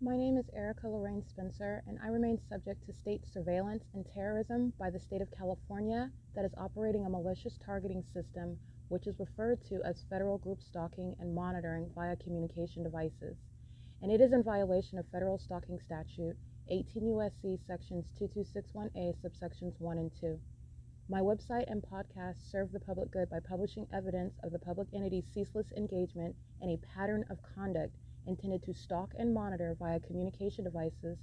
My name is Erica Lorraine Spencer, and I remain subject to state surveillance and terrorism by the state of California that is operating a malicious targeting system which is referred to as federal group stalking and monitoring via communication devices. And it is in violation of federal stalking statute 18 U.S.C. sections 2261A subsections 1 and 2. My website and podcast serve the public good by publishing evidence of the public entity's ceaseless engagement in a pattern of conduct intended to stalk and monitor via communication devices,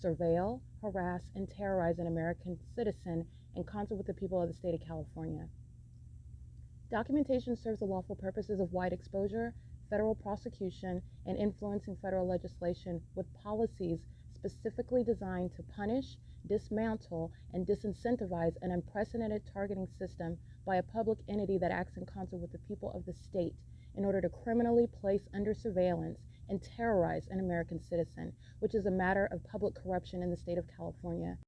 surveil, harass, and terrorize an American citizen in concert with the people of the state of California. Documentation serves the lawful purposes of wide exposure, federal prosecution, and influencing federal legislation with policies specifically designed to punish, dismantle, and disincentivize an unprecedented targeting system by a public entity that acts in concert with the people of the state in order to criminally place under surveillance and terrorize an American citizen, which is a matter of public corruption in the state of California.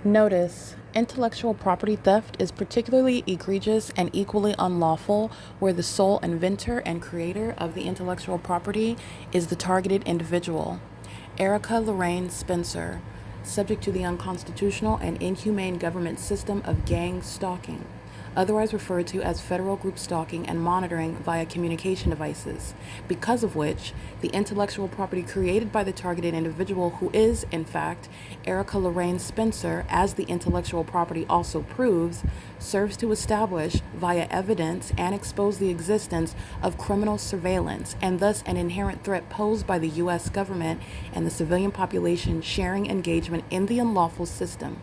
Notice: intellectual property theft is particularly egregious and equally unlawful where the sole inventor and creator of the intellectual property is the targeted individual. Erica Lorraine Spencer, subject to the unconstitutional and inhumane government system of gang stalking, otherwise referred to as federal group stalking and monitoring via communication devices, because of which the intellectual property created by the targeted individual, who is, in fact, Erica Lorraine Spencer, as the intellectual property also proves, serves to establish via evidence and expose the existence of criminal surveillance and thus an inherent threat posed by the U.S. government and the civilian population sharing engagement in the unlawful system.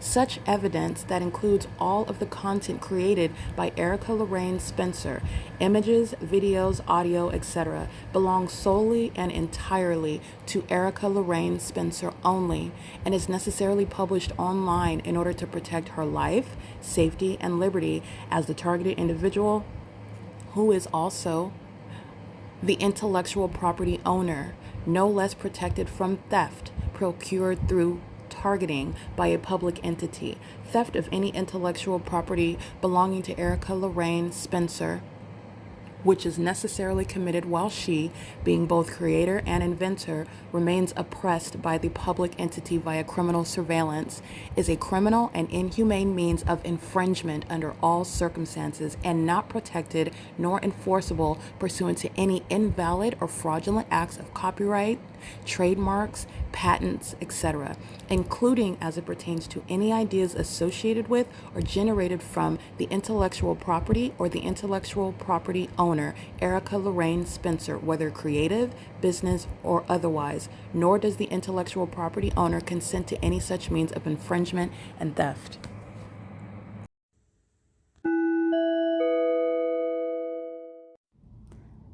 Such evidence, that includes all of the content created by Erica Lorraine Spencer, images, videos, audio, etc., belongs solely and entirely to Erica Lorraine Spencer only and is necessarily published online in order to protect her life, safety, and liberty as the targeted individual, who is also the intellectual property owner, no less protected from theft procured through targeting by a public entity. Theft of any intellectual property belonging to Erica Lorraine Spencer, which is necessarily committed while she, being both creator and inventor, remains oppressed by the public entity via criminal surveillance, is a criminal and inhumane means of infringement under all circumstances and not protected nor enforceable pursuant to any invalid or fraudulent acts of copyright, trademarks, patents, etc., including as it pertains to any ideas associated with or generated from the intellectual property or the intellectual property owner, Erica Lorraine Spencer, whether creative, business, or otherwise, nor does the intellectual property owner consent to any such means of infringement and theft.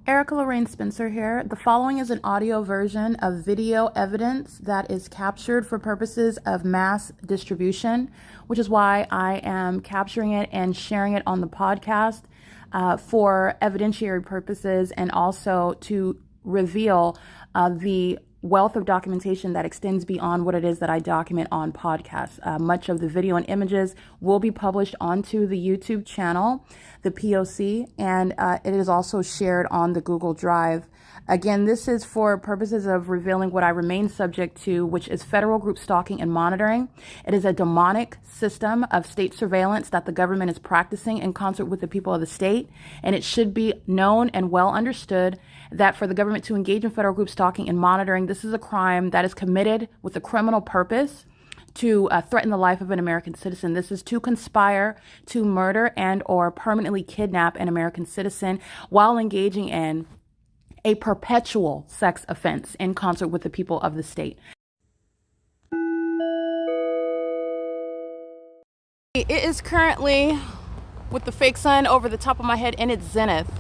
Erica Lorraine Spencer here. The following is an audio version of video evidence that is captured for purposes of mass distribution, which is why I am capturing it and sharing it on the podcast for evidentiary purposes and also to reveal the wealth of documentation that extends beyond what it is that I document on podcasts. Much of the video and images will be published onto the YouTube channel, the P.O.C, and it is also shared on the Google Drive. Again, this is for purposes of revealing what I remain subject to, which is federal group stalking and monitoring. It is a demonic system of state surveillance that the government is practicing in concert with the people of the state, and it should be known and well understood that for the government to engage in federal group stalking and monitoring, this is a crime that is committed with a criminal purpose to threaten the life of an American citizen. This is to conspire to murder and or permanently kidnap an American citizen while engaging in a perpetual sex offense in concert with the people of the state. It is currently, with the fake sun over the top of my head in its zenith,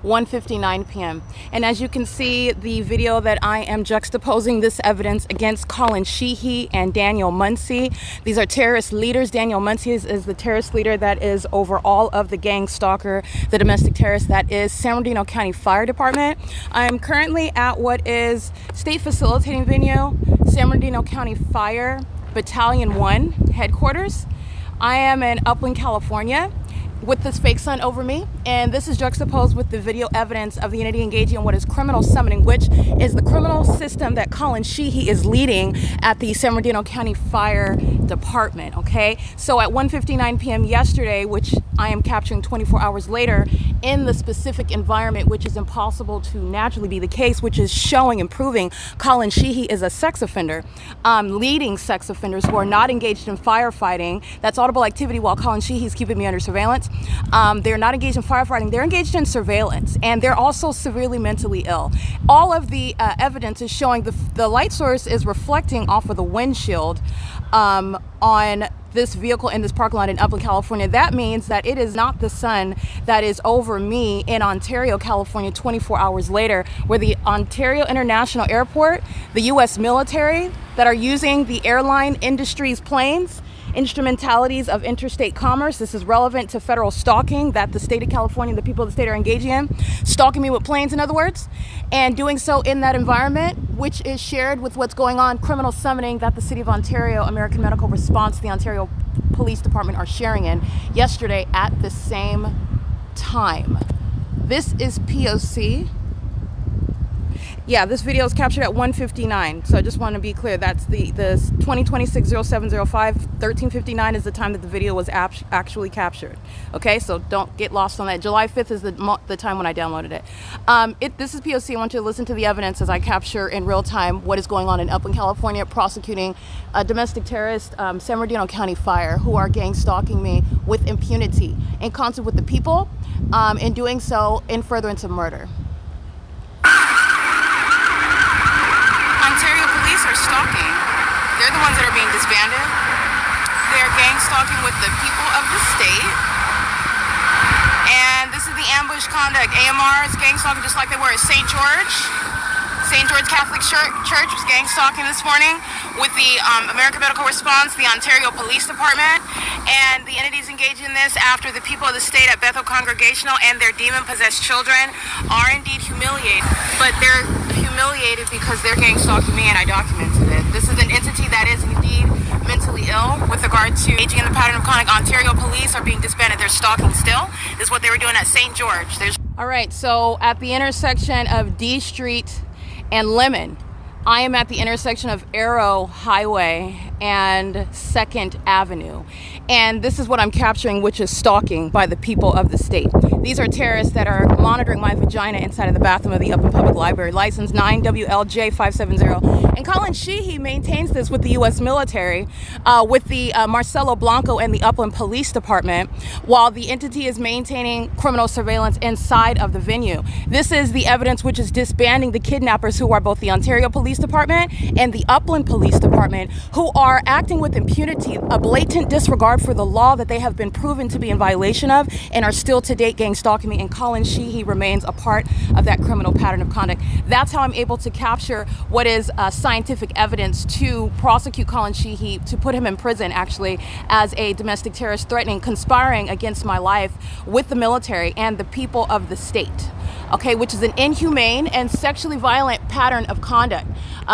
1:59 p.m. And as you can see, the video that I am juxtaposing this evidence against COLLIN SHEEHY and Daniel Muncie. These are terrorist leaders. Daniel Muncie is the terrorist leader that is over all of the gang stalker, the domestic terrorist that is San Bernardino County Fire Department. I am currently at what is state facilitating venue, San Bernardino County Fire Battalion 1 headquarters. I am in Upland, California. with this fake sun over me, and this is juxtaposed with the video evidence of the entity engaging in what is criminal summoning, which is the criminal system that Colin Sheehy is leading at the San Bernardino County Fire Department. Okay, so at 1:59 p.m. yesterday, which I am capturing 24 hours later, in the specific environment, which is impossible to naturally be the case, which is showing and proving Colin Sheehy is a sex offender, leading sex offenders who are not engaged in firefighting. That's audible activity while Colin Sheehy is keeping me under surveillance. They're not engaged in firefighting, they're engaged in surveillance, and they're also severely mentally ill. All of the evidence is showing the light source is reflecting off of the windshield on this vehicle in this parking lot in Upland, California. That means that it is not the sun that is over me in Ontario, California 24 hours later, where the Ontario International Airport, the U.S. military that are using the airline industry's planes, instrumentalities of interstate commerce. This is relevant to federal stalking that the state of California, the people of the state are engaging in, stalking me with planes, in other words, and doing so in that environment, which is shared with what's going on, criminal summoning that the City of Ontario, American Medical Response, the Ontario Police Department are sharing in yesterday at the same time. This is P.O.C. Yeah, this video is captured at 1:59, so I just want to be clear. That's the 2026-0705, 13:59 is the time that the video was actually captured. Okay, so don't get lost on that. July 5th is the time when I downloaded it. This is P.O.C. I want you to listen to the evidence as I capture in real time what is going on in Upland, California, prosecuting a domestic terrorist, San Bernardino County Fire, who are gang stalking me with impunity in concert with the people, in doing so in furtherance of murder. Ontario police are stalking. They're the ones that are being disbanded. They're gang stalking with the people of the state. And this is the ambush conduct. AMR is gang stalking just like they were at St. George. St. George Catholic Church was gang stalking this morning with the American Medical Response, the Ontario Police Department, and the entities engaged in this after the people of the state at Bethel Congregational and their demon-possessed children are indeed humiliated, but they're humiliated because they're gang stalking me and I documented it. This is an entity that is indeed mentally ill with regard to engaging in the pattern of conduct. Ontario police are being disbanded. They're stalking still. This is what they were doing at St. George. All right, so at the intersection of D Street and Lemon, I am at the intersection of Arrow Highway and 2nd Avenue. And this is what I'm capturing, which is stalking by the people of the state. These are terrorists that are monitoring my vagina inside of the bathroom of the Upland Public Library, license 9WLJ570. And Colin Sheehy maintains this with the U.S. military, with the MARCELO, BLANCO, and the Upland Police Department, while the entity is maintaining criminal surveillance inside of the venue. This is the evidence which is disbanding the kidnappers, who are both the Ontario Police Department and the Upland Police Department, who are acting with impunity, a blatant disregard for the law that they have been proven to be in violation of, and are still to date gang stalking me. And Colin Sheehy remains a part of that criminal pattern of conduct. That's how I'm able to capture what is scientific evidence to prosecute Colin Sheehy, to put him in prison actually as a domestic terrorist, threatening, conspiring against my life with the military and the people of the state. Okay, which is an inhumane and sexually violent pattern of conduct.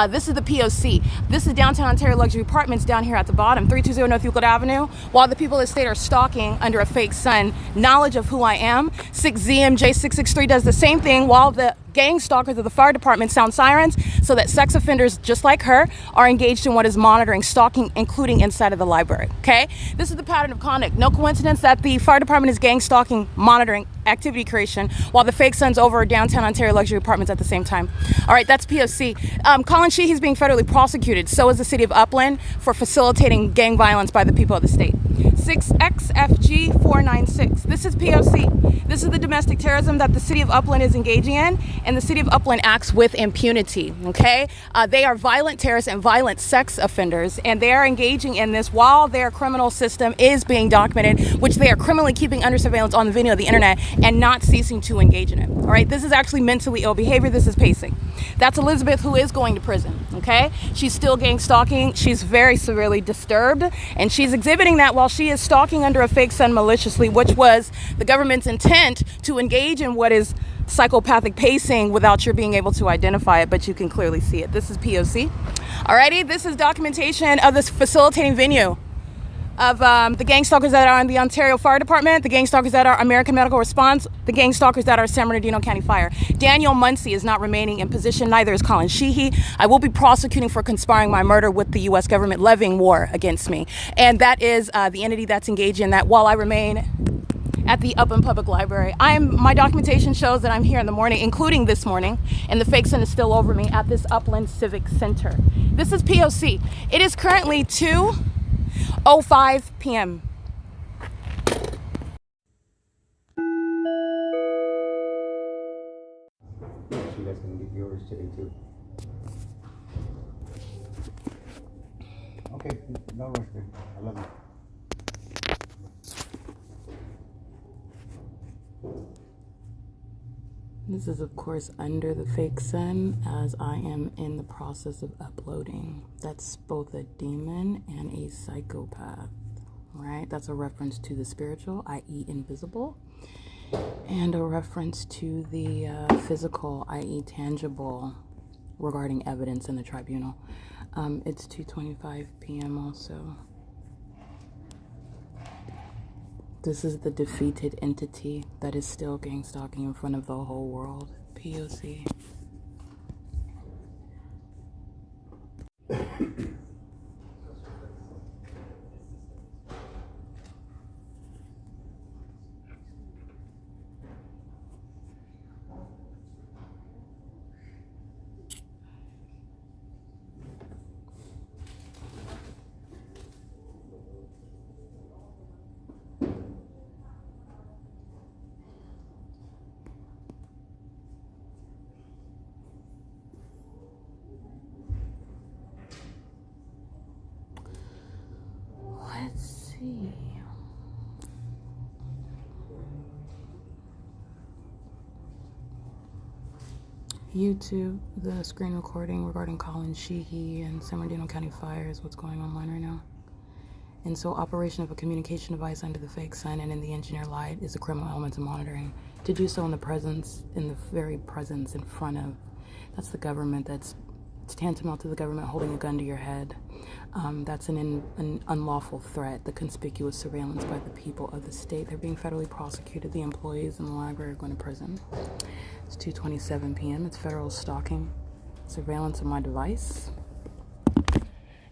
This is the P.O.C. This is Downtown Ontario Luxury Apartments down here at the bottom, 320 North Euclid Avenue, while the people of the state are stalking under a fake sun, knowledge of who I am. 6ZMJ663 does the same thing, while the gang stalkers of the fire department sound sirens so that sex offenders just like her are engaged in what is monitoring, stalking, including inside of the library. Okay, this is the pattern of conduct. No coincidence that the fire department is gang stalking, monitoring, activity creation, while the fake sun's over Downtown Ontario Luxury Apartments at the same time. All right, that's P.O.C. Colin Sheehy is being federally prosecuted. So is the city of Upland for facilitating gang violence by the people of the state. 6XFG496. This is P.O.C. This is the domestic terrorism that the city of Upland is engaging in, and the city of Upland acts with impunity. Okay, they are violent terrorists and violent sex offenders, and they are engaging in this while their criminal system is being documented, which they are criminally keeping under surveillance on the video of the internet and not ceasing to engage in it. All right, this is actually mentally ill behavior. This is pacing. That's Elizabeth, who is going to prison. Okay, she's still gang stalking. She's very severely disturbed, and she's exhibiting that while she is stalking under a fake sun maliciously, which was the government's intent to engage in what is psychopathic pacing without your being able to identify it, but you can clearly see it. This is P.O.C. Alrighty, this is documentation of this facilitating venue. of the gang stalkers that are in the Ontario Fire Department, the gang stalkers that are American Medical Response, the gang stalkers that are San Bernardino County Fire. Daniel Muncie is not remaining in position, neither is Colin Sheehy. I will be prosecuting for conspiring my murder with the U.S. government levying war against me. And that is the entity that's engaged in that while I remain at the Upland Public Library. My documentation shows that I'm here in the morning, including this morning, and the fake sun is still over me at this Upland Civic Center. This is P.O.C. It is currently 2:05 p.m. You guys can get yours today too. Okay, no rush, babe. I love you. This is, of course, under the fake sun as I am in the process of uploading. That's both a demon and a psychopath, right? That's a reference to the spiritual, i.e. invisible, and a reference to the physical, i.e. tangible, regarding evidence in the tribunal. It's 2:25 p.m. also. This is the defeated entity that is still gang stalking in front of the whole world. P.O.C. Let's see. YouTube, the screen recording regarding Colin Sheehy and San Bernardino County Fire is what's going online right now. And so operation of a communication device under the fake sun and in the engineer light is a criminal element of monitoring. To do so in the very presence in front of, that's the government, it's tantamount to the government holding a gun to your head. That's an unlawful threat, the conspicuous surveillance by the people of the state. They're being federally prosecuted. The employees in the library are going to prison. It's 2:27 p.m. It's federal stalking, surveillance of my device,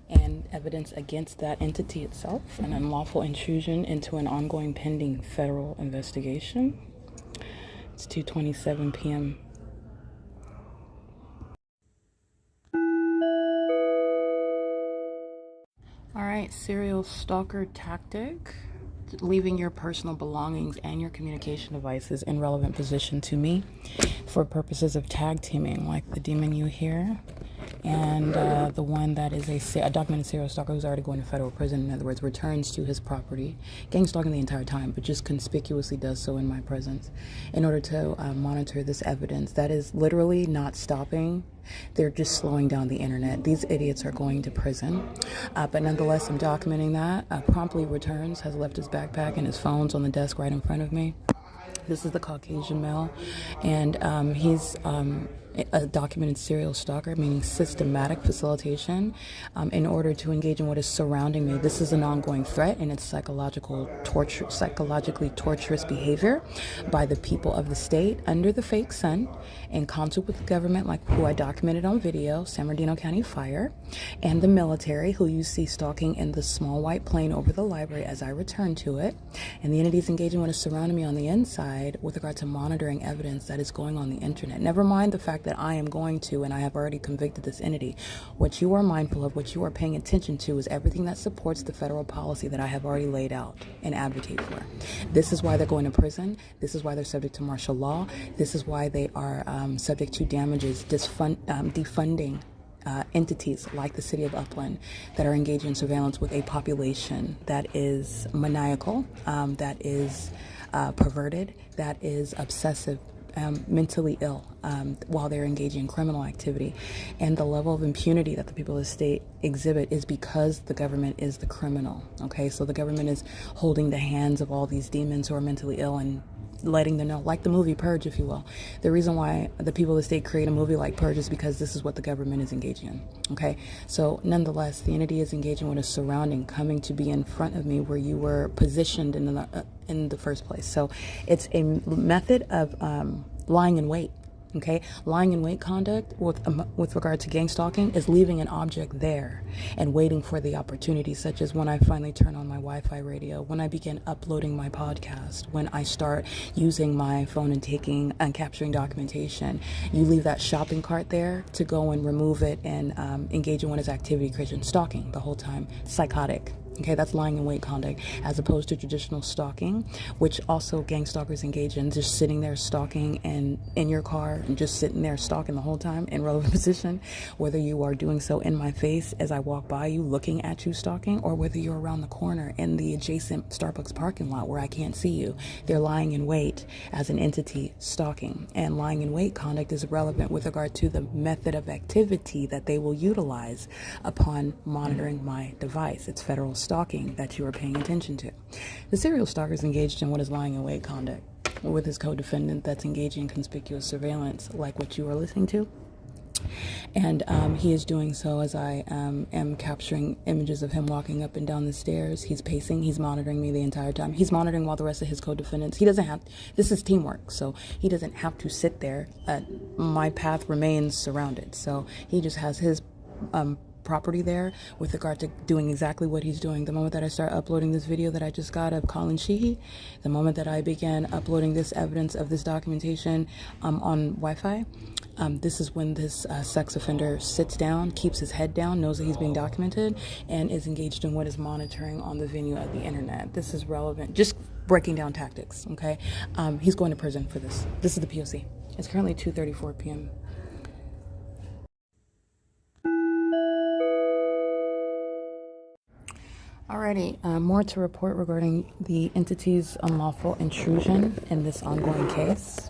and evidence against that entity itself, an unlawful intrusion into an ongoing pending federal investigation. It's 2:27 p.m. All right, serial stalker tactic. Leaving your personal belongings and your communication devices in relevant position to me for purposes of tag teaming, like the demon you hear and the one that is a documented serial stalker who's already going to federal prison. In other words, returns to his property, gang stalking the entire time, but just conspicuously does so in my presence in order to monitor this evidence that is literally not stopping. They're just slowing down the internet. These idiots are going to prison. But nonetheless, I'm documenting that. Promptly returns, has left his backpack and his phone's on the desk right in front of me. This is the Caucasian male, and he's a documented serial stalker, meaning systematic facilitation in order to engage in what is surrounding me. This is an ongoing threat, and it's psychologically torturous behavior by the people of the state under the fake sun in concert with the government, like who I documented on video, San Bernardino County Fire, and the military, who you see stalking in the small white plane over the library as I return to it, and the entities engaging what is surrounding me on the inside with regard to monitoring evidence that is going on the internet. Never mind the fact that I am going to, and I have already convicted this entity. What you are mindful of, what you are paying attention to, is everything that supports the federal policy that I have already laid out and advocate for. This is why they're going to prison. This is why they're subject to martial law. This is why they are subject to damages, defunding entities like the city of Upland that are engaged in surveillance with a population that is maniacal, that is perverted, that is obsessive, mentally ill, while they're engaging in criminal activity. And the level of impunity that the people of the state exhibit is because the government is the criminal. Okay, so the government is holding the hands of all these demons who are mentally ill and letting them know, like the movie Purge, if you will. The reason why the people of the state create a movie like Purge is because this is what the government is engaging in. Okay, so nonetheless, the entity is engaging with a surrounding, coming to be in front of me where you were positioned in the first place. So it's a method of lying in wait. Okay, lying in wait conduct with regard to gang stalking is leaving an object there and waiting for the opportunity, such as when I finally turn on my Wi-Fi radio, when I begin uploading my podcast, when I start using my phone and taking and capturing documentation. You leave that shopping cart there to go and remove it and engage in what is activity creation, stalking the whole time, psychotic. Okay, that's lying in wait conduct, as opposed to traditional stalking, which also gang stalkers engage in, just sitting there stalking and in your car and just sitting there stalking the whole time in relevant position, whether you are doing so in my face as I walk by you looking at you stalking, or whether you're around the corner in the adjacent Starbucks parking lot where I can't see you. They're lying in wait as an entity stalking, and lying in wait conduct is relevant with regard to the method of activity that they will utilize upon monitoring my device. It's federal stalking that you are paying attention to. The serial stalker is engaged in what is lying in wait conduct with his co-defendant that's engaging in conspicuous surveillance, like what you are listening to. And he is doing so as I am capturing images of him walking up and down the stairs. He's pacing. He's monitoring me the entire time. He's monitoring while the rest of his co-defendants. He doesn't have, this is teamwork, so he doesn't have to sit there. My path remains surrounded. So he just has his property there with regard to doing exactly what he's doing. The moment that I start uploading this video that I just got of COLLIN, SHEEHY, the moment that I began uploading this evidence of this documentation on Wi-Fi, this is when this sex offender sits down, keeps his head down, knows that he's being documented, and is engaged in what is monitoring on the venue of the internet. This is relevant, just breaking down tactics, okay? He's going to prison for this. This is the P.O.C. It's currently 2:34 p.m. Alrighty, more to report regarding the entity's unlawful intrusion in this ongoing case.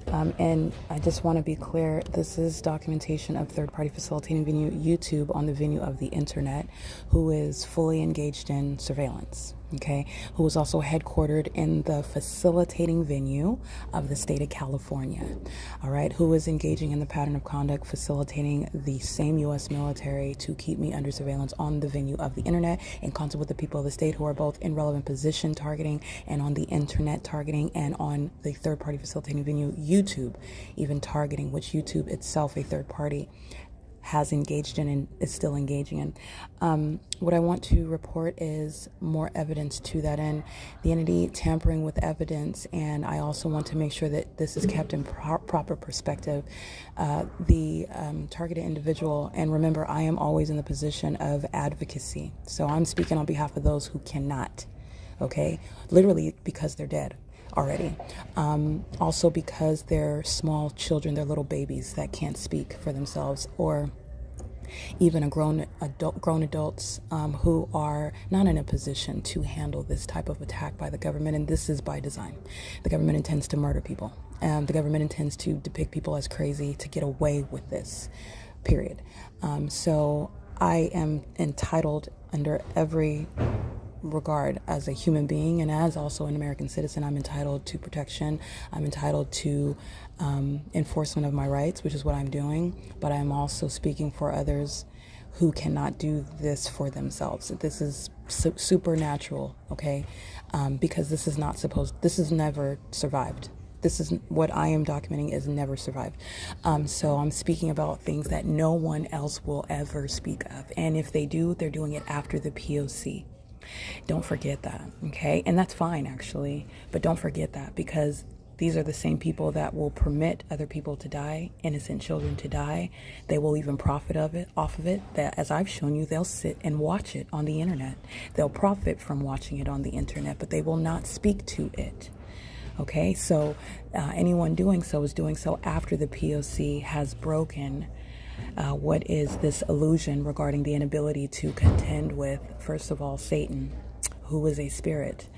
And I just want to be clear, this is documentation of third-party facilitating venue, YouTube, on the venue of the internet, who is fully engaged in surveillance, okay, who is also headquartered in the facilitating venue of the state of California, all right, who is engaging in the pattern of conduct facilitating the same U.S. military to keep me under surveillance on the venue of the internet, in concert with the people of the state who are both in relevant position targeting and on the internet targeting, and on the third-party facilitating venue, YouTube, even targeting, which YouTube itself, a third party, has engaged in and is still engaging in. What I want to report is more evidence to that end, the entity tampering with evidence, and I also want to make sure that this is kept in proper perspective. The targeted individual, and remember, I am always in the position of advocacy, so I'm speaking on behalf of those who cannot, okay, literally because they're dead already. Also because they're small children, they're little babies that can't speak for themselves, or even grown adults who are not in a position to handle this type of attack by the government. And this is by design. The government intends to murder people. The government intends to depict people as crazy to get away with this, period. So I am entitled under every regard as a human being and as also an American citizen. I'm entitled to protection. I'm entitled to enforcement of my rights, which is what I'm doing. But I'm also speaking for others who cannot do this for themselves. This is supernatural, okay? Because this is never survived. This is what I am documenting is never survived. So I'm speaking about things that no one else will ever speak of. And if they do, they're doing it after the P.O.C. Don't forget that, okay? And that's fine, actually. But don't forget that, because these are the same people that will permit other people to die, innocent children to die. They will even profit off of it. That, as I've shown you, they'll sit and watch it on the internet. They'll profit from watching it on the internet, but they will not speak to it. Okay, so anyone doing so is doing so after the P.O.C. has broken what is this illusion regarding the inability to contend with, first of all, Satan, who is a spirit,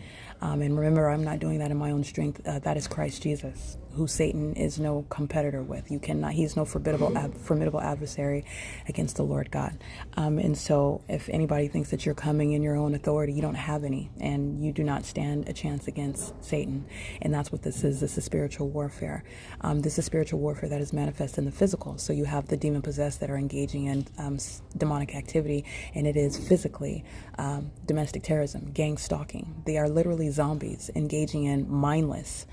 And remember, I'm not doing that in my own strength. That is Christ Jesus, who Satan is no competitor with. You cannot. He's no formidable adversary against the Lord God. And so, if anybody thinks that you're coming in your own authority, you don't have any, and you do not stand a chance against Satan. And that's what this is. This is spiritual warfare. This is spiritual warfare that is manifest in the physical. So you have the demon possessed that are engaging in demonic activity, and it is physically domestic terrorism, gang stalking. They are literally zombies engaging in mindless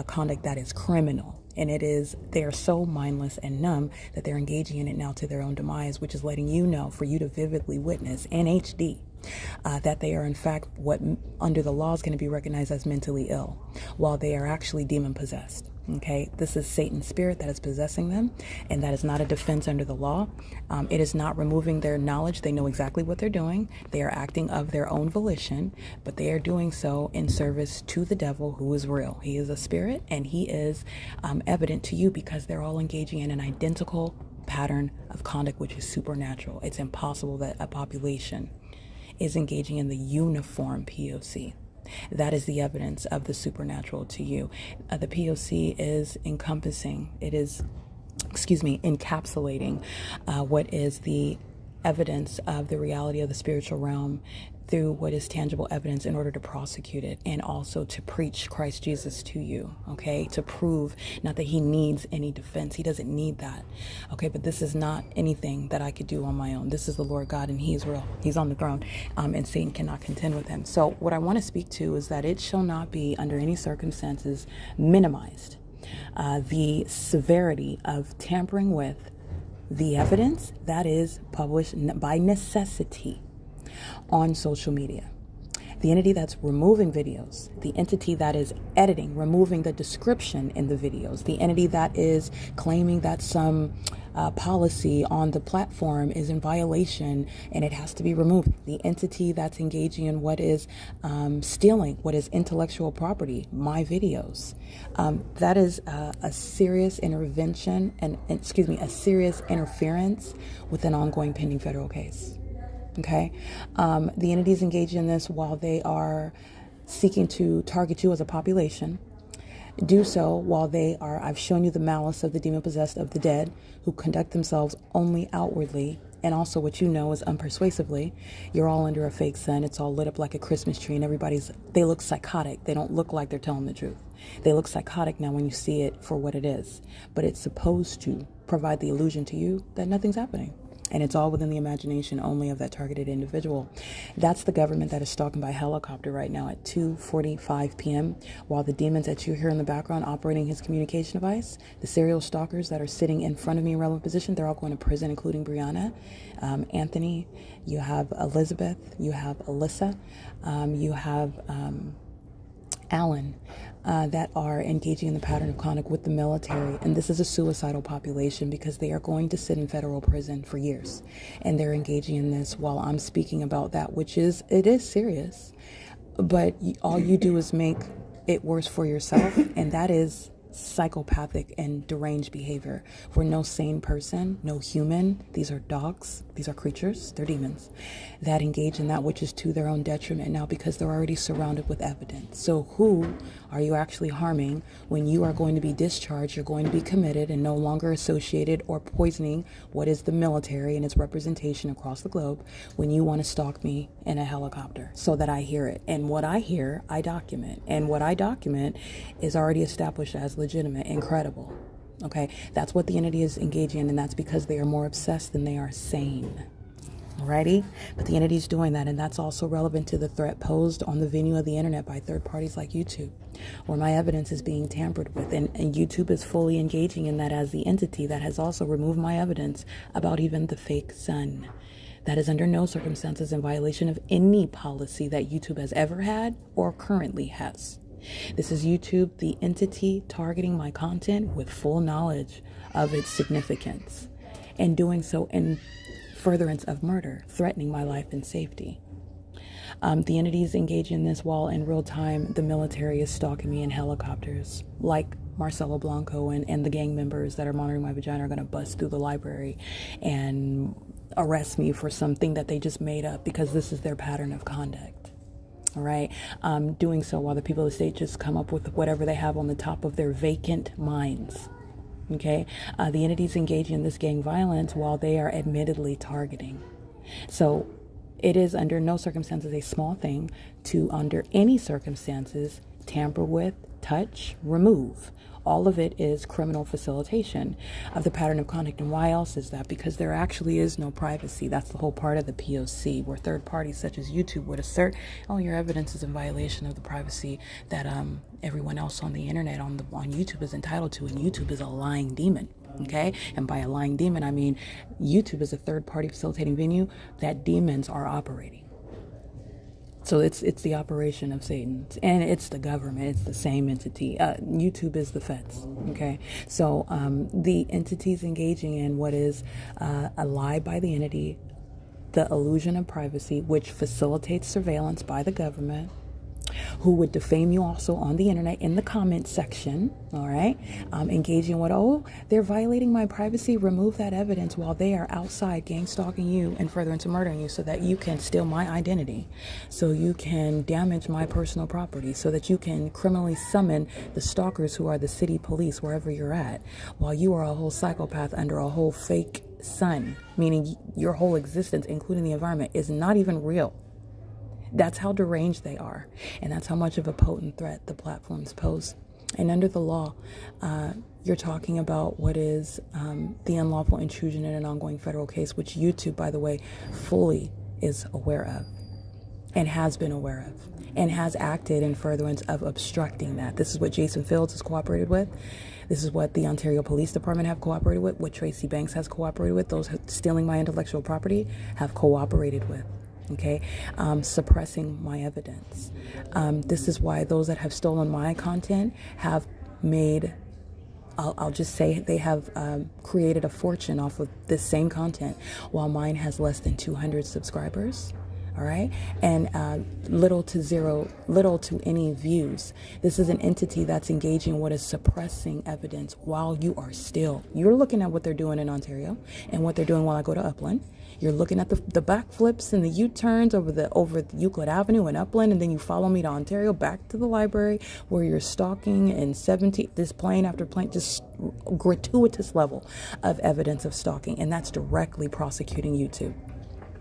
conduct that is criminal. And they are so mindless and numb that they're engaging in it now to their own demise, which is letting you know, for you to vividly witness in HD, that they are in fact what under the law is going to be recognized as mentally ill, while they are actually demon possessed. Okay, this is Satan's spirit that is possessing them, and that is not a defense under the law. It is not removing their knowledge. They know exactly what they're doing. They are acting of their own volition, but they are doing so in service to the devil, who is real. He is a spirit, and he is evident to you because they're all engaging in an identical pattern of conduct, which is supernatural. It's impossible that a population is engaging in the uniform P.O.C. That is the evidence of the supernatural to you. The P.O.C. is encapsulating what is the evidence of the reality of the spiritual realm through what is tangible evidence in order to prosecute it, and also to preach Christ Jesus to you, okay? To prove not that he needs any defense. He doesn't need that, okay? But this is not anything that I could do on my own. This is the Lord God, and he is real. He's on the throne, and Satan cannot contend with him. So what I want to speak to is that it shall not be under any circumstances minimized, the severity of tampering with the evidence that is published by necessity on social media. The entity that's removing videos, the entity that is editing, removing the description in the videos, the entity that is claiming that some policy on the platform is in violation and it has to be removed, the entity that's engaging in what is stealing, what is intellectual property, my videos, that is a serious intervention and a serious interference with an ongoing pending federal case. Okay, the entities engaged in this while they are seeking to target you as a population. Do so while I've shown you the malice of the demon-possessed of the dead, who conduct themselves only outwardly, and also what you know is unpersuasively. You're all under a fake sun. It's all lit up like a Christmas tree, and they look psychotic. They don't look like they're telling the truth. They look psychotic now when you see it for what it is, but it's supposed to provide the illusion to you that nothing's happening. And it's all within the imagination only of that targeted individual. That's the government that is stalking by helicopter right now at 2:45 p.m. While the demons that you hear in the background operating his communication device, the serial stalkers that are sitting in front of me in relevant position, they're all going to prison, including Brianna, Anthony, you have Elizabeth, you have Alyssa, you have Alan, that are engaging in the pattern of conduct with the military. And this is a suicidal population because they are going to sit in federal prison for years. And they're engaging in this while I'm speaking about that, it is serious. But all you do is make it worse for yourself. And that is psychopathic and deranged behavior where no sane person, no human, these are dogs, these are creatures, they're demons, that engage in that which is to their own detriment now because they're already surrounded with evidence. So who are you actually harming when you are going to be discharged, you're going to be committed and no longer associated or poisoning what is the military and its representation across the globe when you want to stalk me in a helicopter so that I hear it. And what I hear, I document. And what I document is already established as legitimate and credible. Okay, that's what the entity is engaging in, and that's because they are more obsessed than they are sane. Alrighty, but the entity is doing that, and that's also relevant to the threat posed on the venue of the internet by third parties like YouTube, where my evidence is being tampered with, and YouTube is fully engaging in that as the entity that has also removed my evidence about even the fake sun. That is under no circumstances in violation of any policy that YouTube has ever had or currently has. This is YouTube, the entity targeting my content with full knowledge of its significance, and doing so in furtherance of murder, threatening my life and safety. The entities engage in this while in real time the military is stalking me in helicopters, like Marcelo Blanco and the gang members that are monitoring my vagina are going to bust through the library and arrest me for something that they just made up because this is their pattern of conduct. all right, doing so while the people of the state just come up with whatever they have on the top of their vacant minds. Okay, the entities engaging in this gang violence while they are admittedly targeting. So it is under no circumstances a small thing to, under any circumstances, tamper with, touch, remove. All of it is criminal facilitation of the pattern of conduct. And why else is that? Because there actually is no privacy. That's the whole part of the P.O.C, where third parties such as YouTube would assert, oh, your evidence is in violation of the privacy that everyone else on the internet, on YouTube is entitled to. And YouTube is a lying demon. Okay, and by a lying demon, I mean YouTube is a third party facilitating venue that demons are operating. So it's the operation of Satan, and it's the government. It's the same entity. YouTube is the feds. Okay, so the entities engaging in what is a lie by the entity, the illusion of privacy, which facilitates surveillance by the government, who would defame you also on the internet in the comment section, all right, engaging with, oh, they're violating my privacy, remove that evidence, while they are outside gang stalking you and further into murdering you so that you can steal my identity, so you can damage my personal property, so that you can criminally summon the stalkers who are the city police wherever you're at, while you are a whole psychopath under a whole fake sun, meaning your whole existence, including the environment, is not even real. That's how deranged they are. And that's how much of a potent threat the platforms pose. And under the law, you're talking about what is the unlawful intrusion in an ongoing federal case, which YouTube, by the way, fully is aware of and has been aware of and has acted in furtherance of obstructing that. This is what Jason Fields has cooperated with. This is what the Ontario Police Department have cooperated with, what Tracy Banks has cooperated with, those stealing my intellectual property have cooperated with. Okay, suppressing my evidence. This is why those that have stolen my content have made, I'll just say they have created a fortune off of this same content, while mine has less than 200 subscribers. All right, and little to any views. This is an entity that's engaging what is suppressing evidence while you're looking at what they're doing in Ontario and what they're doing while I go to UPLAND. You're looking at the backflips and the U-turns over Euclid Avenue and UPLAND, and then you follow me to Ontario back to the library where you're stalking and this plane after plane, just gratuitous level of evidence of stalking, and that's directly prosecuting YouTube,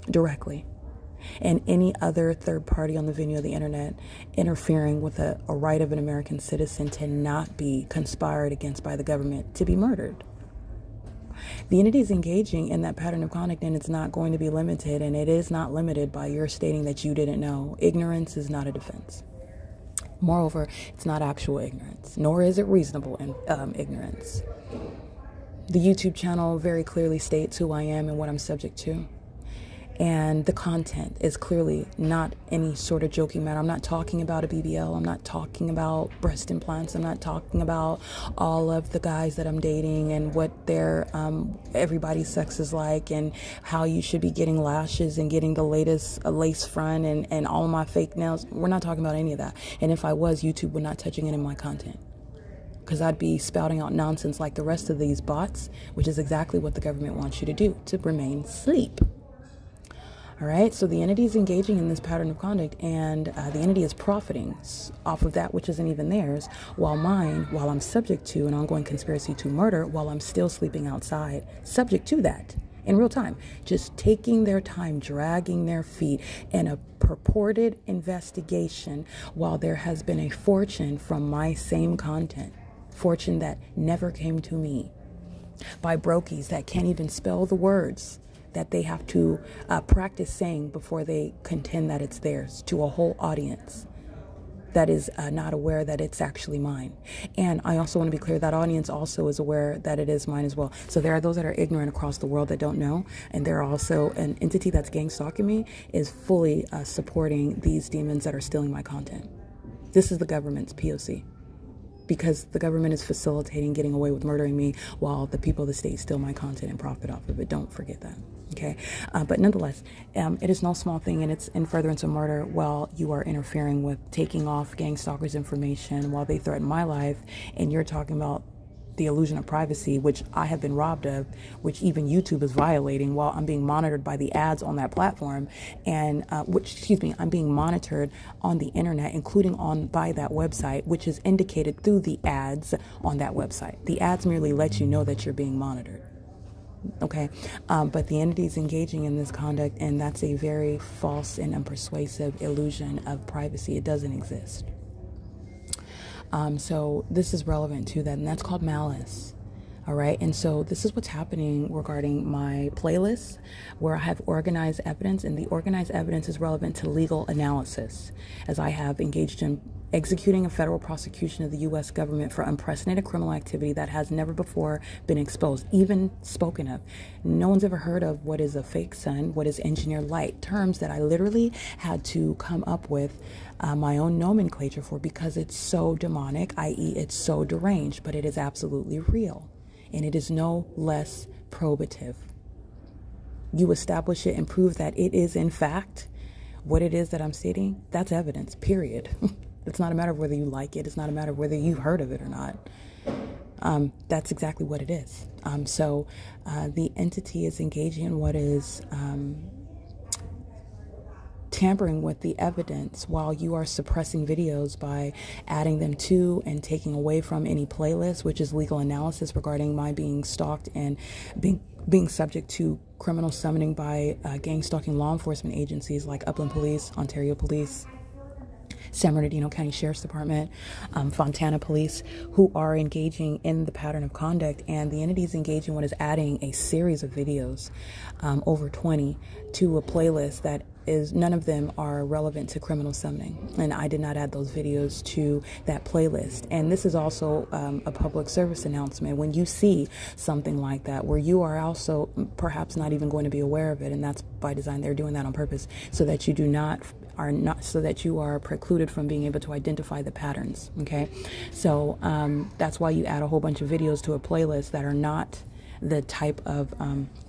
directly. And any other third party on the venue of the internet interfering with a right of an American citizen to not be conspired against by the government to be murdered. The entity is engaging in that pattern of conduct, and it's not going to be limited, and it is not limited by your stating that you didn't know. Ignorance is not a defense. Moreover, it's not actual ignorance, nor is it reasonable ignorance. The YouTube channel very clearly states who I am and what I'm subject to. And the content is clearly not any sort of joking matter. I'm not talking about a BBL. I'm not talking about breast implants. I'm not talking about all of the guys that I'm dating and what their everybody's sex is like and how you should be getting lashes and getting the latest lace front and all my fake nails. We're not talking about any of that. And if I was, YouTube would not touching it in my content, because I'd be spouting out nonsense like the rest of these bots, which is exactly what the government wants you to do, to remain asleep. All right, so the entity is engaging in this pattern of conduct, and the entity is profiting off of that which isn't even theirs, while I'm subject to an ongoing conspiracy to murder, while I'm still sleeping outside, subject to that in real time, just taking their time, dragging their feet in a purported investigation, while there has been a fortune from my same content, fortune that never came to me, by brokies that can't even spell the words that they have to practice saying before they contend that it's theirs, to a whole audience that is not aware that it's actually mine. And I also want to be clear, that audience also is aware that it is mine as well. So there are those that are ignorant across the world that don't know, and there are also an entity that's gang stalking me is fully supporting these demons that are stealing my content. This is the government's P.O.C, because the government is facilitating getting away with murdering me while the people of the state steal my content and profit off of it. Don't forget that. Okay, but nonetheless, it is no small thing, and it's in furtherance of murder while you are interfering with taking off gang stalkers' information while they threaten my life, and you're talking about the illusion of privacy, which I have been robbed of, which even YouTube is violating while I'm being monitored by the ads on that platform, and I'm being monitored on the internet, including by that website, which is indicated through the ads on that website. The ads merely let you know that you're being monitored. Okay, but the entity is engaging in this conduct, and that's a very false and unpersuasive illusion of privacy. It doesn't exist. So this is relevant to that, and that's called malice. All right, and so this is what's happening regarding my playlist, where I have organized evidence, and the organized evidence is relevant to legal analysis, as I have engaged in executing a federal prosecution of the U.S. government for unprecedented criminal activity that has never before been exposed, even spoken of. No one's ever heard of what is a fake sun, what is engineered light, terms that I literally had to come up with my own nomenclature for, because it's so demonic, i.e. it's so deranged, but it is absolutely real, and it is no less probative. You establish it and prove that it is in fact what it is that I'm stating, that's evidence, period. It's not a matter of whether you like it. It's not a matter of whether you've heard of it or not. That's exactly what it is. So the entity is engaging in what is tampering with the evidence while you are suppressing videos by adding them to and taking away from any playlist, which is legal analysis regarding my being stalked and being subject to criminal summoning by gang stalking law enforcement agencies like Upland Police, Ontario Police, San Bernardino County Sheriff's Department, Fontana Police, who are engaging in the pattern of conduct, and the entity is engaging what is adding a series of videos, over 20, to a playlist that is, none of them are relevant to criminal summoning, and I did not add those videos to that playlist. And this is also a public service announcement. When you see something like that, where you are also perhaps not even going to be aware of it, and that's by design, they're doing that on purpose, so that you so that you are precluded from being able to identify the patterns. Okay, so that's why you add a whole bunch of videos to a playlist that are not the type of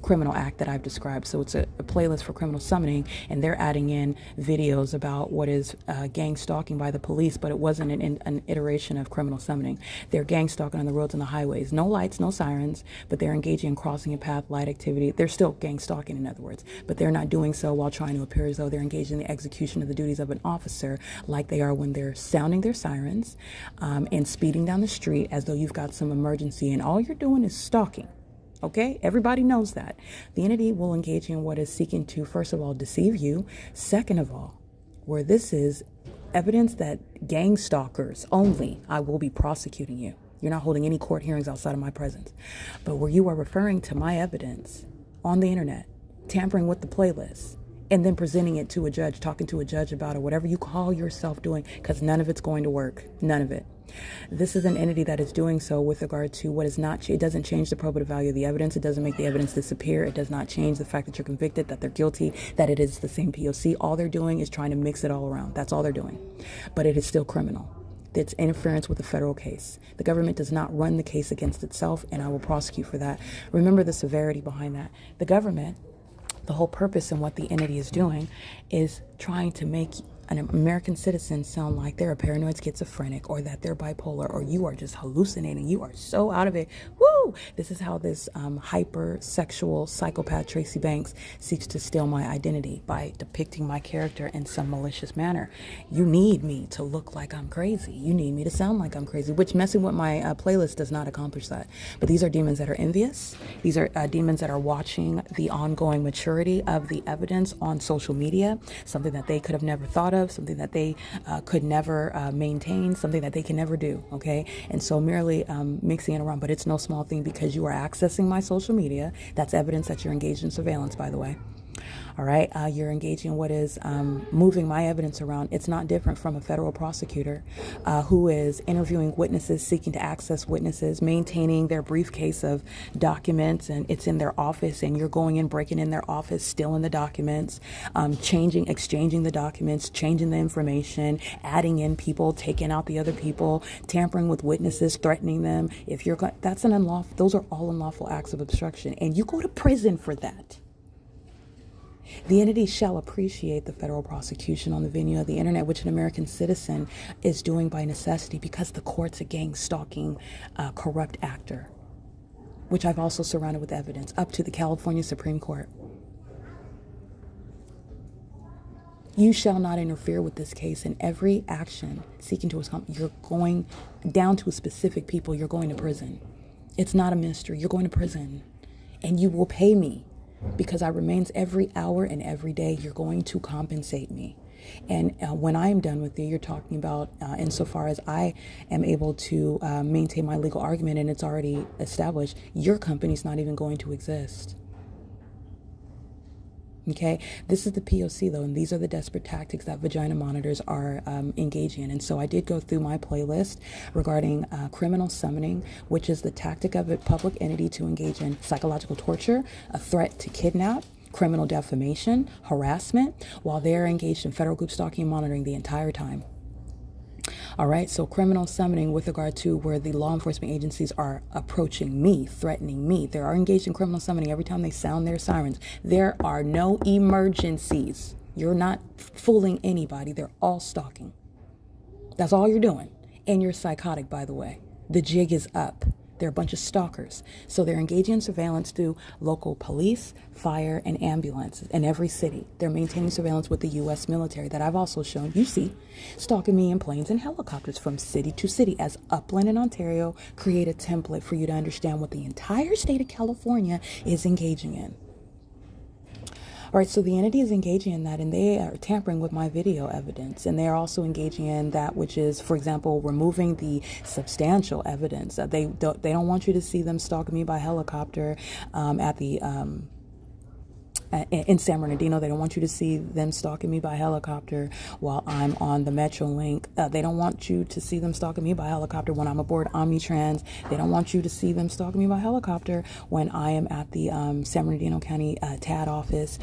criminal act that I've described. So it's a playlist for criminal summoning, and they're adding in videos about what is gang stalking by the police, but it wasn't an iteration of criminal summoning. They're gang stalking on the roads and the highways. No lights, no sirens, but they're engaging in crossing a path, light activity. They're still gang stalking, in other words, but they're not doing so while trying to appear as though they're engaged in the execution of the duties of an officer, like they are when they're sounding their sirens and speeding down the street as though you've got some emergency, and all you're doing is stalking. Okay, everybody knows that. The entity will engage in what is seeking to, first of all, deceive you. Second of all, where this is evidence that gang stalkers only, I will be prosecuting you. You're not holding any court hearings outside of my presence. But where you are referring to my evidence on the internet, tampering with the playlist, and then presenting it to a judge, talking to a judge about it, whatever you call yourself doing, because none of it's going to work. None of it. This is an entity that is doing so with regard to what is not, it doesn't change the probative value of the evidence. It doesn't make the evidence disappear. It does not change the fact that you're convicted, that they're guilty, that it is the same P.O.C. All they're doing is trying to mix it all around. That's all they're doing. But it is still criminal. It's interference with a federal case. The government does not run the case against itself, and I will prosecute for that. Remember the severity behind that. The government, the whole purpose and what the entity is doing is trying to make an American citizen sound like they're a paranoid schizophrenic, or that they're bipolar, or you are just hallucinating. You are so out of it. Woo! This is how this hyper-sexual psychopath Tracy Banks seeks to steal my identity by depicting my character in some malicious manner. You need me to look like I'm crazy. You need me to sound like I'm crazy, which messing with my playlist does not accomplish that. But these are demons that are envious. These are demons that are watching the ongoing maturity of the evidence on social media, something that they could have never thought of, something that they could never maintain, something that they can never do, okay? And so merely mixing it around, but it's no small thing, because you are accessing my social media. That's evidence that you're engaged in surveillance, by the way. All right, you're engaging in what is moving my evidence around. It's not different from a federal prosecutor who is interviewing witnesses, seeking to access witnesses, maintaining their briefcase of documents, and it's in their office, and you're going in, breaking in their office, stealing the documents, exchanging the documents, changing the information, adding in people, taking out the other people, tampering with witnesses, threatening them. That's an unlawful. Those are all unlawful acts of obstruction, and you go to prison for that. The entity shall appreciate the federal prosecution on the venue of the internet, which an American citizen is doing by necessity because the court's a gang stalking, corrupt actor, which I've also surrounded with evidence up to the California Supreme Court. You shall not interfere with this case in every action seeking to accomplish. You're going down to specific people. You're going to prison. It's not a mystery. You're going to prison, and you will pay me because I remains every hour and every day. You're going to compensate me. And when I am done with you, you're talking about insofar as I am able to maintain my legal argument and it's already established, your company's not even going to exist. Okay, this is the P.O.C. though, and these are the desperate tactics that vagina monitors are engaging in. And so I did go through my playlist regarding criminal summoning, which is the tactic of a public entity to engage in psychological torture, a threat to kidnap, criminal defamation, harassment, while they're engaged in federal group stalking and monitoring the entire time. All right, so criminal summoning with regard to where the law enforcement agencies are approaching me, threatening me. They are engaged in criminal summoning every time they sound their sirens. There are no emergencies. You're not fooling anybody. They're all stalking. That's all you're doing. And you're psychotic, by the way. The jig is up. They're a bunch of stalkers. So they're engaging in surveillance through local police, fire, and ambulances in every city. They're maintaining surveillance with the U.S. military that I've also shown, you see, stalking me in planes and helicopters from city to city as Upland in Ontario create a template for you to understand what the entire state of California is engaging in. All right, so the entity is engaging in that, and they are tampering with my video evidence, and they are also engaging in that which is, for example, removing the substantial evidence. They don't want you to see them stalking me by helicopter at the in San Bernardino. They don't want you to see them stalking me by helicopter while I'm on the Metrolink. They don't want you to see them stalking me by helicopter when I'm aboard Omnitrans. They don't want you to see them stalking me by helicopter when I am at the San Bernardino County TAD office.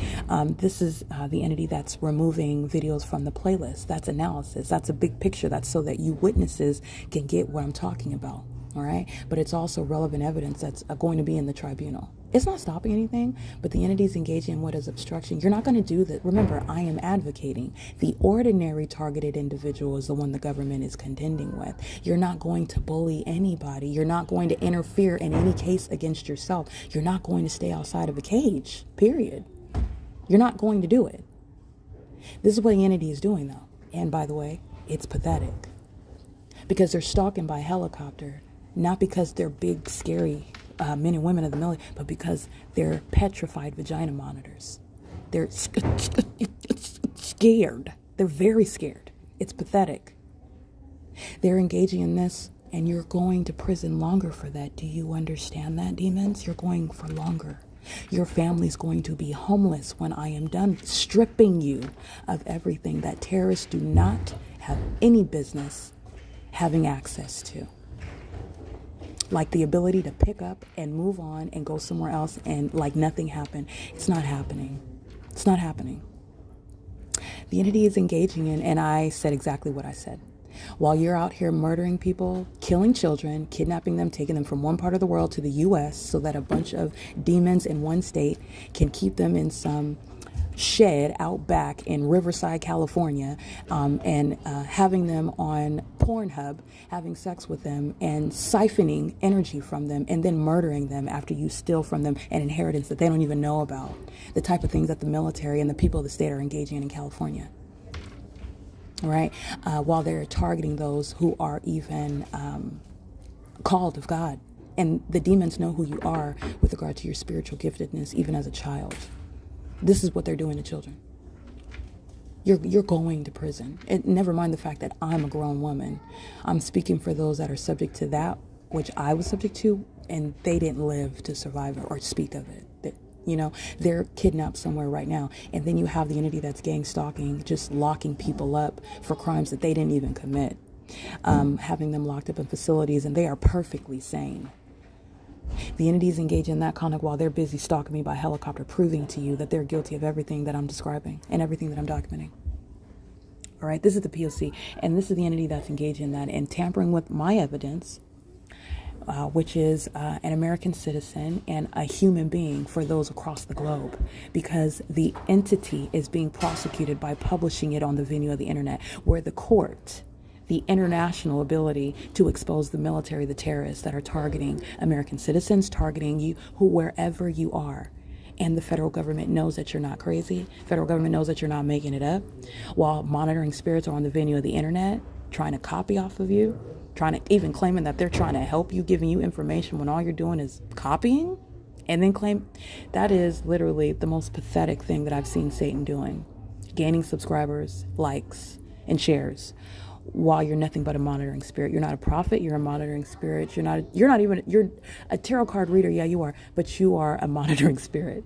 This is the entity that's removing videos from the playlist. That's analysis. That's a big picture. That's so that you witnesses can get what I'm talking about. All right. But it's also relevant evidence that's going to be in the tribunal. It's not stopping anything, but the entity's engaging in what is obstruction. You're not going to do that. Remember, I am advocating. The ordinary targeted individual is the one the government is contending with. You're not going to bully anybody. You're not going to interfere in any case against yourself. You're not going to stay outside of a cage, period. You're not going to do it. This is what the entity is doing, though. And by the way, it's pathetic. Because they're stalking by helicopter, not because they're big, scary men and women of the military, but because they're petrified vagina monitors. They're scared. They're very scared. It's pathetic. They're engaging in this, and you're going to prison longer for that. Do you understand that, demons? You're going for longer. Your family's going to be homeless when I am done stripping you of everything that terrorists do not have any business having access to. Like the ability to pick up and move on and go somewhere else and like nothing happened. It's not happening. It's not happening. The entity is engaging in, and I said exactly what I said. While you're out here murdering people, killing children, kidnapping them, taking them from one part of the world to the U.S. so that a bunch of demons in one state can keep them in some shed out back in Riverside, California, and having them on Pornhub, having sex with them and siphoning energy from them and then murdering them after you steal from them an inheritance that they don't even know about. The type of things that the military and the people of the state are engaging in California. Right? While they're targeting those who are even called of God. And the demons know who you are with regard to your spiritual giftedness, even as a child. This is what they're doing to children. You're going to prison. And never mind the fact that I'm a grown woman. I'm speaking for those that are subject to that, which I was subject to, and they didn't live to survive it or speak of it. They're kidnapped somewhere right now. And then you have the entity that's gang stalking, just locking people up for crimes that they didn't even commit, having them locked up in facilities, and they are perfectly sane. The entities engage in that conduct while they're busy stalking me by helicopter, proving to you that they're guilty of everything that I'm describing and everything that I'm documenting. All right, this is the P.O.C., and this is the entity that's engaged in that and tampering with my evidence which is an American citizen and a human being for those across the globe, because the entity is being prosecuted by publishing it on the venue of the internet, where the court, the international ability to expose the military, the terrorists that are targeting American citizens, targeting you, wherever you are. And the federal government knows that you're not crazy. Federal government knows that you're not making it up. While monitoring spirits are on the venue of the internet, trying to copy off of you, trying to even claiming that they're trying to help you, giving you information when all you're doing is copying, and then claim that is literally the most pathetic thing that I've seen Satan doing. Gaining subscribers, likes, and shares, while you're nothing but a monitoring spirit. You're not a prophet, you're a monitoring spirit. You're a tarot card reader, yeah, you are, but you are a monitoring spirit.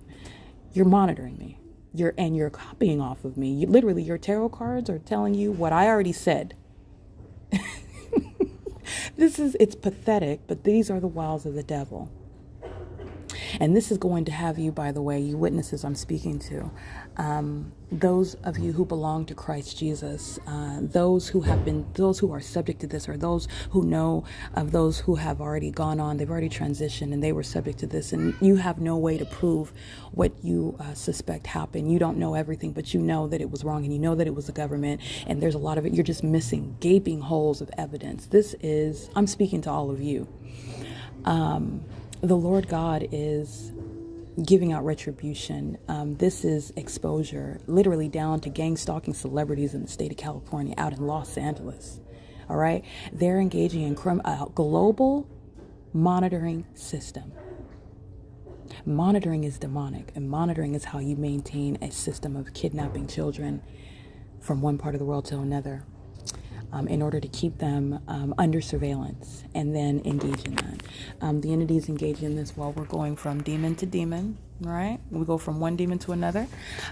You're monitoring me. You're copying off of me. Literally, your tarot cards are telling you what I already said. It's pathetic, but these are the wiles of the devil. And this is going to have you, by the way, you witnesses I'm speaking to, those of you who belong to Christ Jesus, those who are subject to this, or those who know of those who have already gone on, they've already transitioned and they were subject to this, and you have no way to prove what you suspect happened. You don't know everything, but you know that it was wrong, and you know that it was the government, and there's a lot of it. You're just missing gaping holes of evidence. I'm speaking to all of you. The Lord God is giving out retribution. This is exposure, literally down to gang stalking celebrities in the state of California, out in Los Angeles. All right? They're engaging in a global monitoring system. Monitoring is demonic, and monitoring is how you maintain a system of kidnapping children from one part of the world to another, in order to keep them under surveillance and then engage in that. The entities engage in this while we're going from demon to demon, right? We go from one demon to another.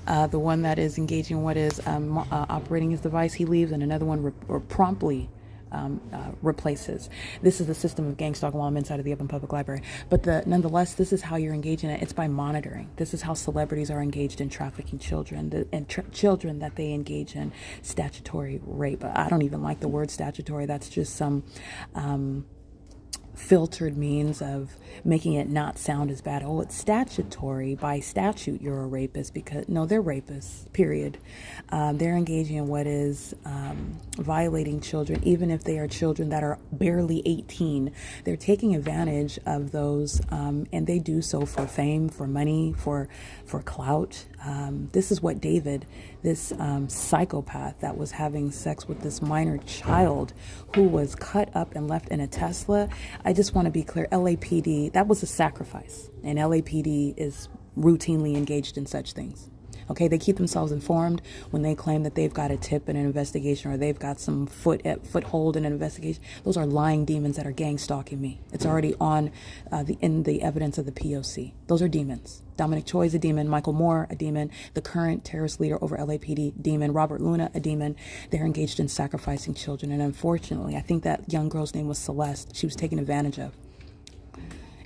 The one that is engaging what is operating his device, he leaves, and another one promptly replaces. This is the system of gang stalking while I'm inside of the Open Public Library. But nonetheless, this is how you're engaging it. It's by monitoring. This is how celebrities are engaged in trafficking children, and children that they engage in statutory rape. I don't even like the word statutory. That's just some filtered means of making it not sound as bad. Oh, it's statutory. By statute, you're a rapist. Because no, they're rapists, period. They're engaging in what is violating children, even if they are children that are barely 18. They're taking advantage of those, and they do so for fame, for money, for clout. This is what David, this psychopath that was having sex with this minor child who was cut up and left in a Tesla. I just want to be clear, LAPD, that was a sacrifice, and LAPD is routinely engaged in such things. Okay, they keep themselves informed when they claim that they've got a tip in an investigation, or they've got some foothold in an investigation. Those are lying demons that are gang stalking me. It's already on in the evidence of the P.O.C. Those are demons. Dominic Choi is a demon. Michael Moore, a demon. The current terrorist leader over LAPD, demon. Robert Luna, a demon. They're engaged in sacrificing children. And unfortunately, I think that young girl's name was Celeste. She was taken advantage of.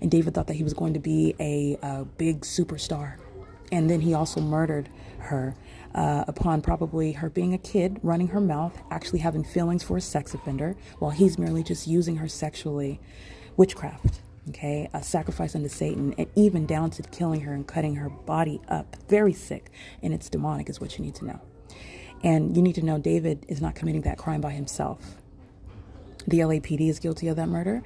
And David thought that he was going to be a big superstar. And then he also murdered her upon probably her being a kid, running her mouth, actually having feelings for a sex offender, while he's merely just using her sexually. Witchcraft, okay? A sacrifice unto Satan, and even down to killing her and cutting her body up. Very sick, and it's demonic is what you need to know. And you need to know David is not committing that crime by himself. The LAPD is guilty of that murder.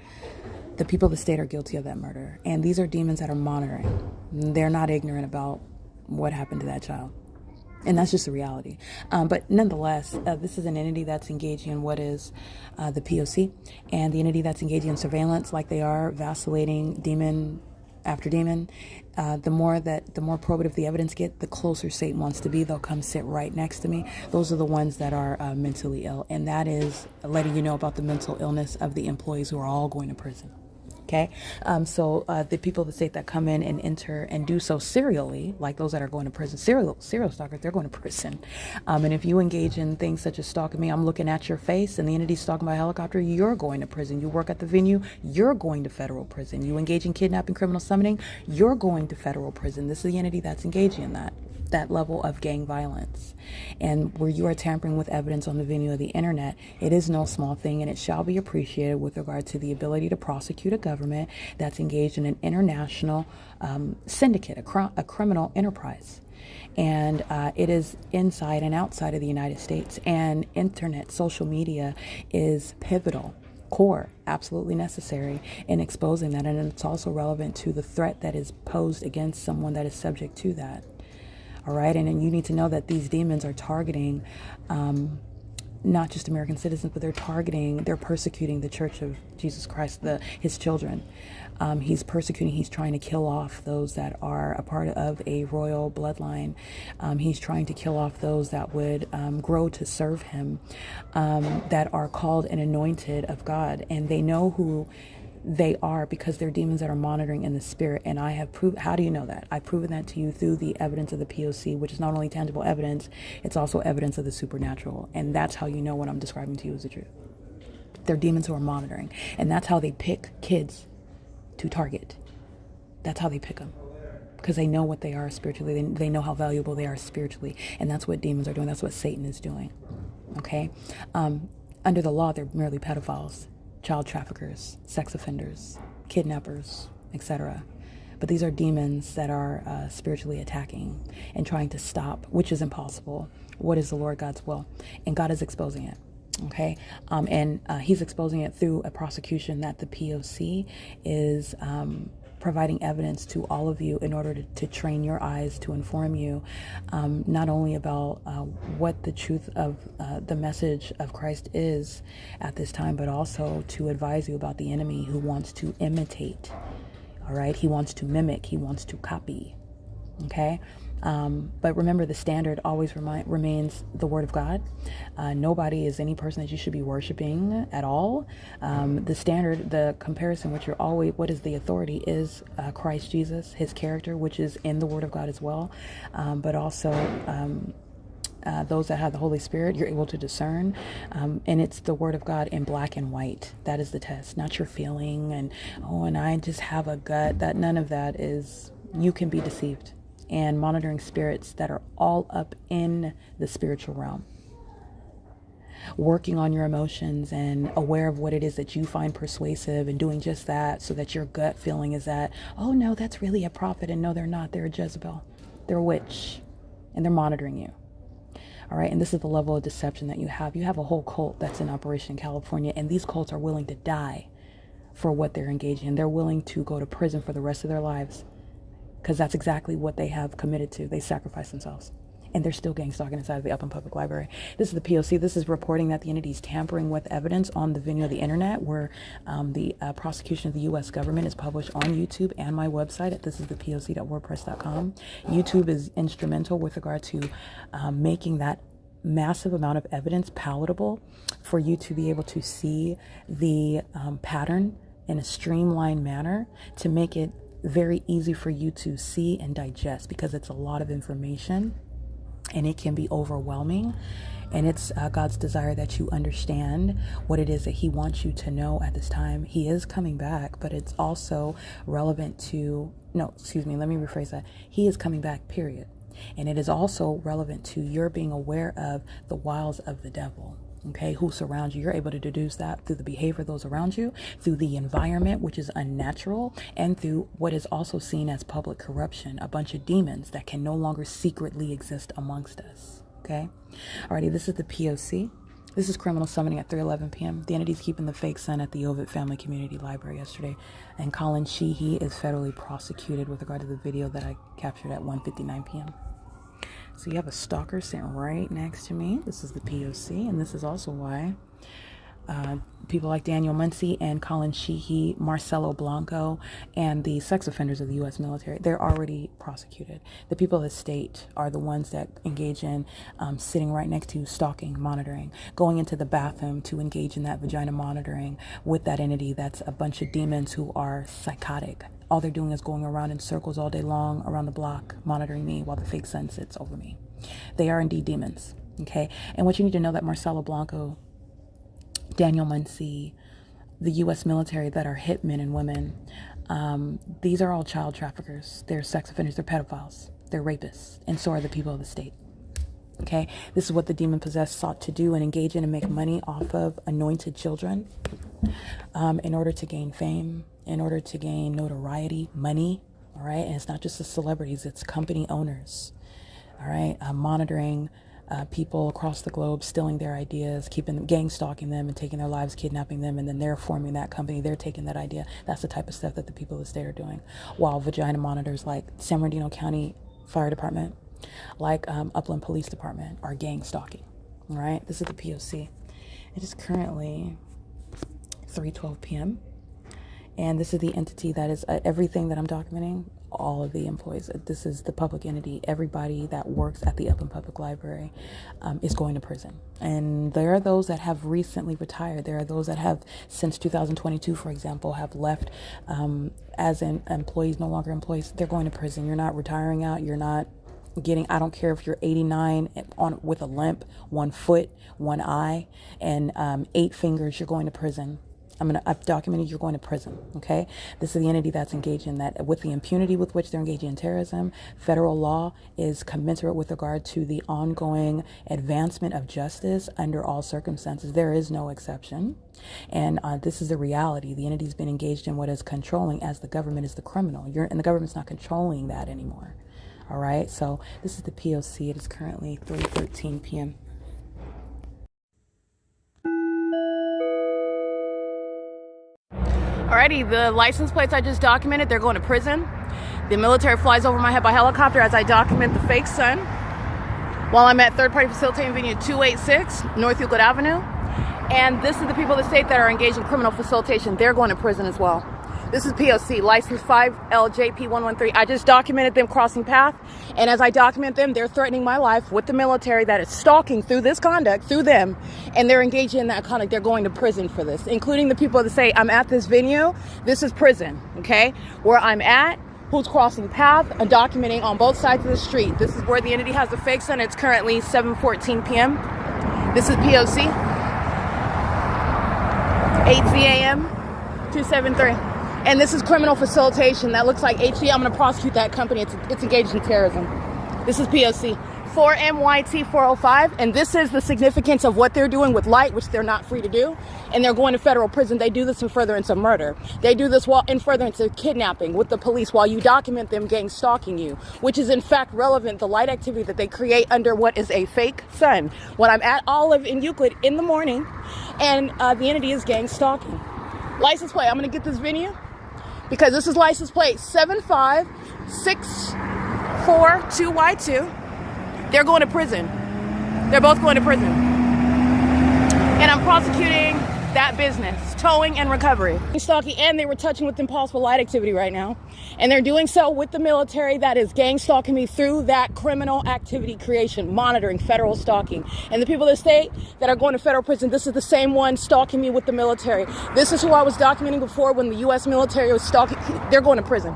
The people of the state are guilty of that murder. And these are demons that are monitoring. They're not ignorant about what happened to that child. And that's just the reality. But nonetheless, this is an entity that's engaging in what is the P.O.C. and the entity that's engaging in surveillance, like they are, vacillating demon after demon. The more probative the evidence get, the closer Satan wants to be. They'll come sit right next to me. Those are the ones that are mentally ill. And that is letting you know about the mental illness of the employees who are all going to prison. Okay, so the people of the state that come in and enter and do so serially, like those that are going to prison, serial stalkers, they're going to prison. And if you engage in things such as stalking me, I'm looking at your face, and the entity's stalking by helicopter, you're going to prison. You work at the venue, you're going to federal prison. You engage in kidnapping, criminal summoning, you're going to federal prison. This is the entity that's engaging in that. that level of gang violence. And where you are tampering with evidence on the venue of the internet, it is no small thing, and it shall be appreciated with regard to the ability to prosecute a government that's engaged in an international syndicate, a criminal enterprise. And it is inside and outside of the United States. And internet, social media is pivotal, core, absolutely necessary in exposing that. And it's also relevant to the threat that is posed against someone that is subject to that. All right. And then you need to know that these demons are targeting not just American citizens, but they're persecuting the Church of Jesus Christ, his children. He's persecuting, he's trying to kill off those that are a part of a royal bloodline. He's trying to kill off those that would grow to serve him, that are called and anointed of God. And they know who they are because they're demons that are monitoring in the spirit. And I have proved, how do you know that? I've proven that to you through the evidence of the P.O.C, which is not only tangible evidence, it's also evidence of the supernatural. And that's how you know what I'm describing to you is the truth. They're demons who are monitoring. And that's how they pick kids to target. That's how they pick them. Because they know what they are spiritually. They know how valuable they are spiritually. And that's what demons are doing. That's what Satan is doing. Okay? Under the law, they're merely pedophiles, child traffickers, sex offenders, kidnappers, etc. But these are demons that are spiritually attacking and trying to stop, which is impossible. What is the Lord God's will? And God is exposing it. Okay. And he's exposing it through a prosecution that the P.O.C is providing evidence to all of you in order to train your eyes, to inform you not only about what the truth of the message of Christ is at this time, but also to advise you about the enemy who wants to imitate. All right. He wants to mimic. He wants to copy. Okay. But remember, the standard always remains the Word of God. Nobody is any person that you should be worshiping at all. The standard, the comparison, which you're always, what is the authority, is Christ Jesus, his character, which is in the Word of God as well. But also those that have the Holy Spirit, you're able to discern. And it's the Word of God in black and white. That is the test, not your feeling and I just have a gut. That none of that is, you can be deceived. And monitoring spirits that are all up in the spiritual realm, working on your emotions and aware of what it is that you find persuasive and doing just that, so that your gut feeling is that, oh no, that's really a prophet, and no, they're not. They're a Jezebel. They're a witch, and they're monitoring you. All right, and this is the level of deception that you have. You have a whole cult that's in operation in California, and these cults are willing to die for what they're engaging in. They're willing to go to prison for the rest of their lives, because that's exactly what they have committed to. They sacrifice themselves. And they're still gang stalking inside of the Upland Public Library. This is the P.O.C. This is reporting that the entity is tampering with evidence on the venue of the internet, where the prosecution of the U.S. government is published on YouTube and my website at thisisthepoc.wordpress.com. YouTube is instrumental with regard to making that massive amount of evidence palatable for you to be able to see the pattern in a streamlined manner, to make it very easy for you to see and digest, because it's a lot of information and it can be overwhelming. And it's God's desire that you understand what it is that he wants you to know at this time. He is coming back, but it's also relevant to, let me rephrase that. He is coming back, period. And it is also relevant to your being aware of the wiles of the devil. Okay, who surrounds you. You're able to deduce that through the behavior of those around you, through the environment, which is unnatural, and through what is also seen as public corruption, a bunch of demons that can no longer secretly exist amongst us. Okay, alrighty, this is the P.O.C. This is criminal summoning at 3:11 p.m. The entity's keeping the fake son at the Ovid Family Community Library yesterday, and COLLIN SHEEHY is federally prosecuted with regard to the video that I captured at 1:59 p.m. So you have a stalker sitting right next to me. This is the P.O.C. And this is also why people like Daniel Muncie and COLLIN SHEEHY, MARCELO, BLANCO, and the sex offenders of the U.S. military, they're already prosecuted. The people of the state are the ones that engage in sitting right next to stalking, monitoring, going into the bathroom to engage in that vagina monitoring with that entity that's a bunch of demons who are psychotic. All they're doing is going around in circles all day long around the block, monitoring me while the fake sun sits over me. They are indeed demons, okay? And what you need to know that Marcelo, Blanco, Daniel Muncie, the U.S. military that are hitmen and women, these are all child traffickers. They're sex offenders. They're pedophiles. they're rapists, and so are the people of the state. Okay, this is what the demon-possessed sought to do and engage in and make money off of anointed children, in order to gain fame, in order to gain notoriety, money. All right, and it's not just the celebrities; it's company owners. All right, monitoring people across the globe, stealing their ideas, keeping them, gang stalking them, and taking their lives, kidnapping them, and then they're forming that company. They're taking that idea. That's the type of stuff that the people of the state are doing. While vagina monitors like San Bernardino County Fire Department, like Upland Police Department, are gang stalking. All right, this is the P.O.C. It is currently 3:12 p.m. And this is the entity that is everything that I'm documenting, all of the employees. This is the public entity. Everybody that works at the Upland Public Library is going to prison. And there are those that have recently retired. There are those that have, since 2022, for example, have left as employees, no longer employees. They're going to prison. You're not retiring out. You're not getting, I don't care if you're 89 with a limp, 1 foot, 1 eye, and 8 fingers, you're going to prison. I've documented you're going to prison, okay? This is the entity that's engaged in that. With the impunity with which they're engaging in terrorism, federal law is commensurate with regard to the ongoing advancement of justice under all circumstances. There is no exception. And this is a reality. The entity's been engaged in what is controlling, as the government is the criminal. And the government's not controlling that anymore, all right? So this is the P.O.C. It is currently 3:13 p.m. Alrighty, the license plates I just documented, they're going to prison. The military flies over my head by helicopter as I document the fake sun while I'm at third-party facilitating venue 286 North Euclid Avenue. And this is the people of the state that are engaged in criminal facilitation. They're going to prison as well. This is P.O.C. license 5LJP113. I just documented them crossing path, and as I document them, they're threatening my life with the military that is stalking through this conduct, through them, and they're engaging in that conduct. They're going to prison for this, including the people that say, I'm at this venue. This is prison, okay? Where I'm at, who's crossing path, and documenting on both sides of the street. This is where the entity has the fake sun. It's currently 7:14 p.m. This is P.O.C. 8 a.m. 273. And this is criminal facilitation. That looks like HC. I'm going to prosecute that company. It's engaged in terrorism. This is P.O.C. 4MYT405. And this is the significance of what they're doing with light, which they're not free to do. And they're going to federal prison. They do this in furtherance of murder. They do this while in furtherance of kidnapping with the police while you document them gang stalking you, which is in fact relevant, the light activity that they create under what is a fake sun. When I'm at Olive in Euclid in the morning, and the entity is gang stalking. License plate. I'm going to get this venue, because this is license plate 75642Y2. They're going to prison. They're both going to prison. And I'm prosecuting that business, towing and recovery. Stalking, and they were touching with impossible light activity right now. And they're doing so with the military that is gang stalking me through that criminal activity creation, monitoring, federal stalking. And the people of the state that are going to federal prison, this is the same one stalking me with the military. This is who I was documenting before when the U.S. military was stalking. They're going to prison.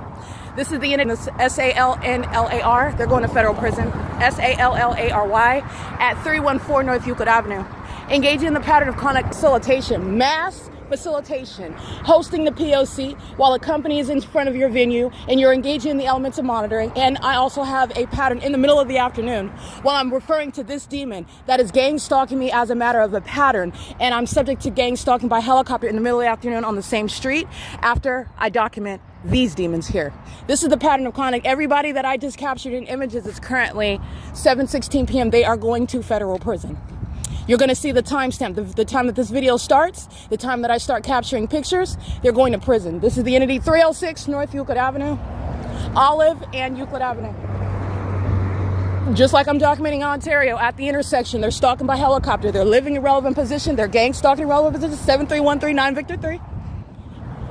This is the unit, SALNLAR. They're going to federal prison. SALLARY at 314 North Euclid Avenue. Engaging in the pattern of conduct facilitation, mass facilitation, hosting the P.O.C. while a company is in front of your venue and you're engaging in the elements of monitoring. And I also have a pattern in the middle of the afternoon while I'm referring to this demon that is gang stalking me as a matter of a pattern. And I'm subject to gang stalking by helicopter in the middle of the afternoon on the same street after I document these demons here. This is the pattern of conduct. Everybody that I just captured in images is currently 7:16 p.m. They are going to federal prison. You're going to see the timestamp, the time that this video starts, the time that I start capturing pictures. They're going to prison. This is the entity 306 North Euclid Avenue, Olive and Euclid Avenue. Just like I'm documenting Ontario at the intersection, they're stalking by helicopter. They're living in relevant position. They're gang stalking relevant position. 73139 Victor 3.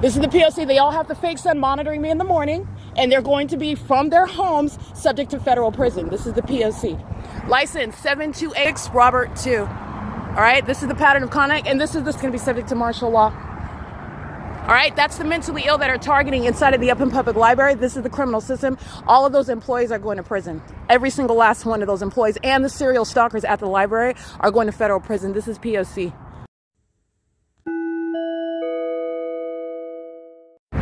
This is the P.O.C. They all have the fake sun monitoring me in the morning, and they're going to be from their homes subject to federal prison. This is the P.O.C. License 728 Robert 2. All right, this is the pattern of conduct, and this is going to be subject to martial law. All right, that's the mentally ill that are targeting inside of the Upland Public Library. This is the criminal system. All of those employees are going to prison. Every single last one of those employees and the serial stalkers at the library are going to federal prison. This is P.O.C. All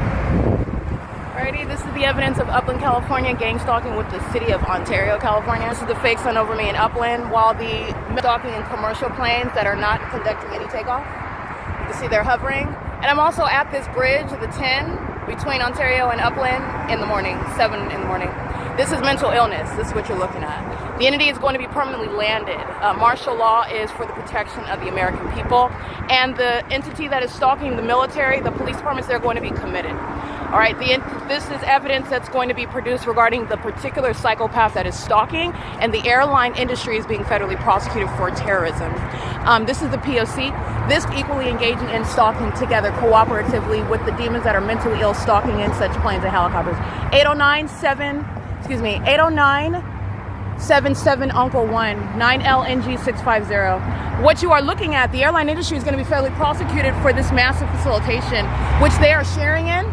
Alrighty, this is the evidence of Upland, California gang stalking with the city of Ontario, California. This is the fake sun over me in Upland, while the stalking in commercial planes that are not conducting any takeoff. You can see they're hovering. And I'm also at this bridge, the 10, between Ontario and Upland in the morning, 7 in the morning. This is mental illness. This is what you're looking at. The entity is going to be permanently landed. Martial law is for the protection of the American people. And the entity that is stalking the military, the police departments, they're going to be committed. All right, this is evidence that's going to be produced regarding the particular psychopath that is stalking, and the airline industry is being federally prosecuted for terrorism. This is the P.O.C. This equally engaging in stalking together cooperatively with the demons that are mentally ill stalking in such planes and helicopters. 809-77 Uncle 1, 9LNG 650. What you are looking at, the airline industry is going to be federally prosecuted for this massive facilitation, which they are sharing in.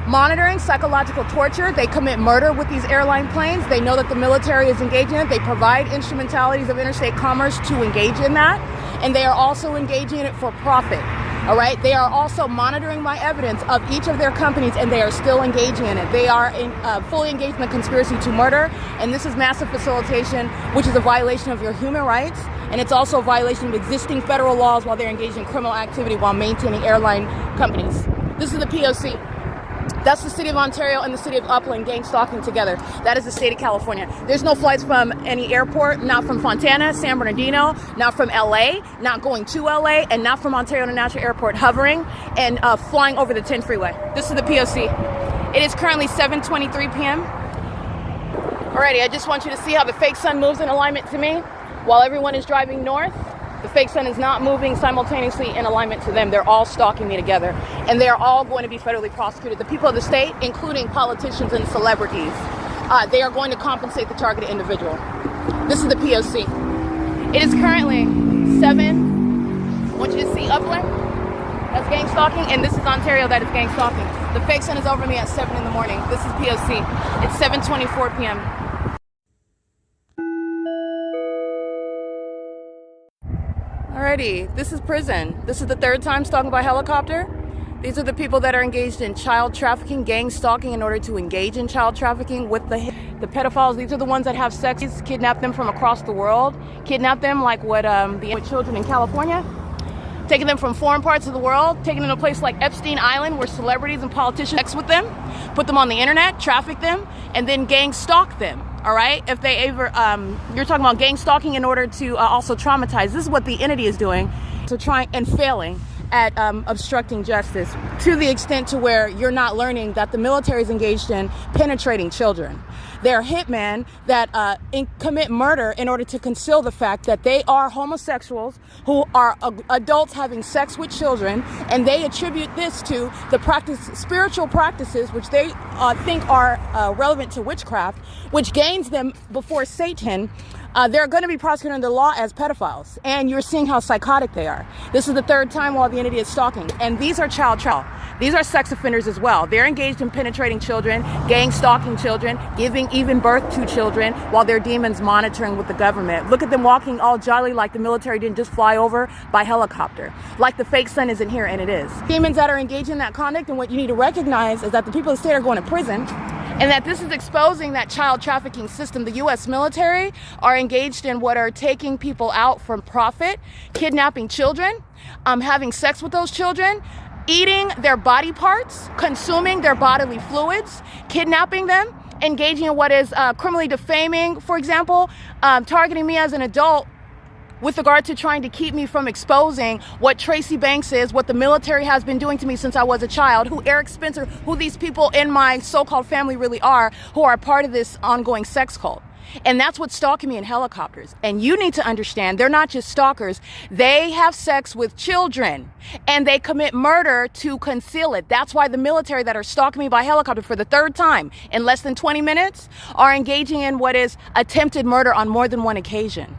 Monitoring psychological torture. They commit murder with these airline planes. They know that the military is engaged in it. They provide instrumentalities of interstate commerce to engage in that. And they are also engaging in it for profit. All right. They are also monitoring my evidence of each of their companies, and they are still engaging in it. They are fully engaged in the conspiracy to murder. And this is massive facilitation, which is a violation of your human rights. And it's also a violation of existing federal laws while they're engaged in criminal activity while maintaining airline companies. This is the P.O.C. That's the city of Ontario and the city of Upland gang stalking together. That is the state of California. There's no flights from any airport, not from Fontana, San Bernardino, not from LA, not going to LA, and not from Ontario International Airport, hovering and flying over the 10 freeway. This is the POC. It is currently 7:23 p.m. Alrighty, I just want you to see how the fake sun moves in alignment to me while everyone is driving north. The fake sun is not moving simultaneously in alignment to them. They're all stalking me together. And they are all going to be federally prosecuted. The people of the state, including politicians and celebrities, they are going to compensate the targeted individual. This is the POC. It is currently 7. I want you to see Upland. That's gang stalking. And this is Ontario. That is gang stalking. The fake sun is over me at 7 in the morning. This is POC. It's 7:24 p.m. Alrighty, this is prison. This is the 3rd time stalking by helicopter. These are the people that are engaged in child trafficking, gang stalking in order to engage in child trafficking with the pedophiles. These are the ones that have sex, kidnap them from across the world, kidnap them like what with children in California, taking them from foreign parts of the world, taking them to a place like Epstein Island where celebrities and politicians sex with them, put them on the internet, traffic them, and then gang stalk them. All right, if they ever, you're talking about gang stalking in order to also traumatize. This is what the entity is doing. So trying and failing at obstructing justice to the extent to where you're not learning that the military is engaged in penetrating children. They're hitmen that commit murder in order to conceal the fact that they are homosexuals who are adults having sex with children, and they attribute this to the spiritual practices which they think are relevant to witchcraft, which gains them before Satan. They're going to be prosecuted under the law as pedophiles, and you're seeing how psychotic they are. This is the 3rd time while the entity is stalking, and these are child. These are sex offenders as well. They're engaged in penetrating children, gang stalking children, giving even birth to children while they're demons monitoring with the government. Look at them walking all jolly like the military didn't just fly over by helicopter, like the fake sun isn't here, and it is. Demons that are engaged in that conduct, and what you need to recognize is that the people of the state are going to prison, and that this is exposing that child trafficking system. The U.S. military are engaged in what are taking people out for profit, kidnapping children, having sex with those children, eating their body parts, consuming their bodily fluids, kidnapping them, engaging in what is criminally defaming, for example, targeting me as an adult with regard to trying to keep me from exposing what Tracy Banks is, what the military has been doing to me since I was a child, who Eric Spencer, who these people in my so-called family really are, who are part of this ongoing sex cult. And that's what's stalking me in helicopters. And you need to understand, they're not just stalkers. They have sex with children, and they commit murder to conceal it. That's why the military that are stalking me by helicopter for the 3rd time in less than 20 minutes are engaging in what is attempted murder on more than one occasion.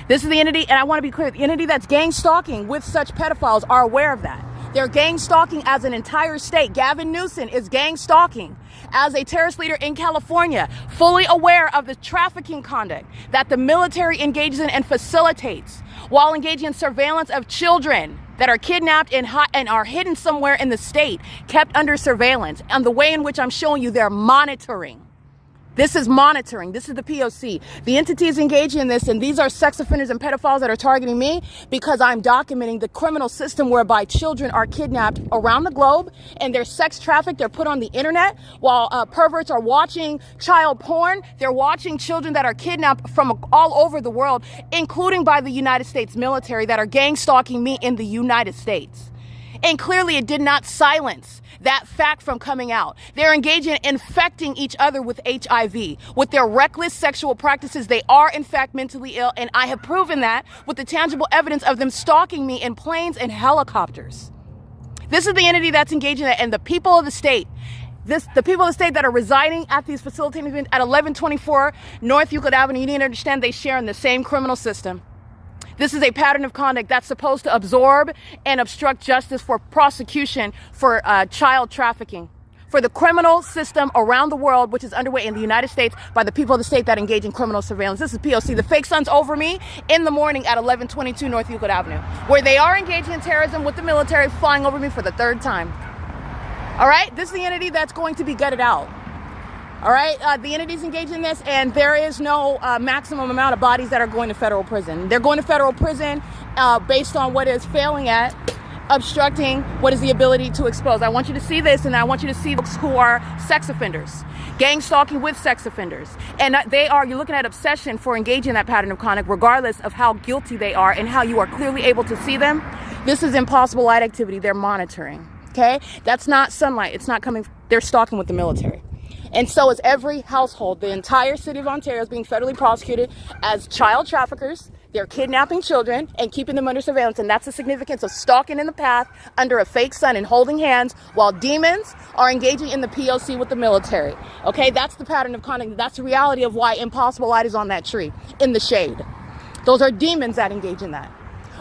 This is the entity, and I want to be clear, the entity that's gang stalking with such pedophiles are aware of that. They're gang stalking as an entire state. Gavin Newsom is gang stalking as a terrorist leader in California, fully aware of the trafficking conduct that the military engages in and facilitates while engaging in surveillance of children. that are kidnapped and are hidden somewhere in the state, kept under surveillance. And the way in which I'm showing you, they're monitoring. This is monitoring. This is the P.O.C. The entities engaging in this, and these are sex offenders and pedophiles that are targeting me because I'm documenting the criminal system whereby children are kidnapped around the globe and they're sex trafficked. They're put on the internet while perverts are watching child porn. They're watching children that are kidnapped from all over the world, including by the United States military, that are gang stalking me in the United States. And clearly it did not silence that fact from coming out. They're engaging in infecting each other with HIV. With their reckless sexual practices, they are in fact mentally ill, and I have proven that with the tangible evidence of them stalking me in planes and helicopters. This is the entity that's engaging in that, and the people of the state, the people of the state that are residing at these facilitating events at 1124 North Euclid Avenue, you need to understand they share in the same criminal system. This is a pattern of conduct that's supposed to absorb and obstruct justice for prosecution for child trafficking, for the criminal system around the world, which is underway in the United States by the people of the state that engage in criminal surveillance. This is P.O.C. The fake sun's over me in the morning at 1122 North Euclid Avenue, where they are engaging in terrorism with the military flying over me for the third time. All right, this is the entity that's going to be gutted out. All right, the entities engaged in this, and there is no maximum amount of bodies that are going to federal prison. They're going to federal prison based on what is failing at obstructing what is the ability to expose. I want you to see this, and I want you to see folks who are sex offenders, gang stalking with sex offenders. And you're looking at obsession for engaging in that pattern of conduct, regardless of how guilty they are and how you are clearly able to see them. This is impossible light activity. They're monitoring, okay? That's not sunlight. It's not coming. They're stalking with the military. And so is every household. The entire city of Ontario is being federally prosecuted as child traffickers. They're kidnapping children and keeping them under surveillance. And that's the significance of stalking in the path under a fake sun and holding hands while demons are engaging in the P.O.C. with the military. Okay, that's the pattern of conduct. That's the reality of why impossible light is on that tree in the shade. Those are demons that engage in that.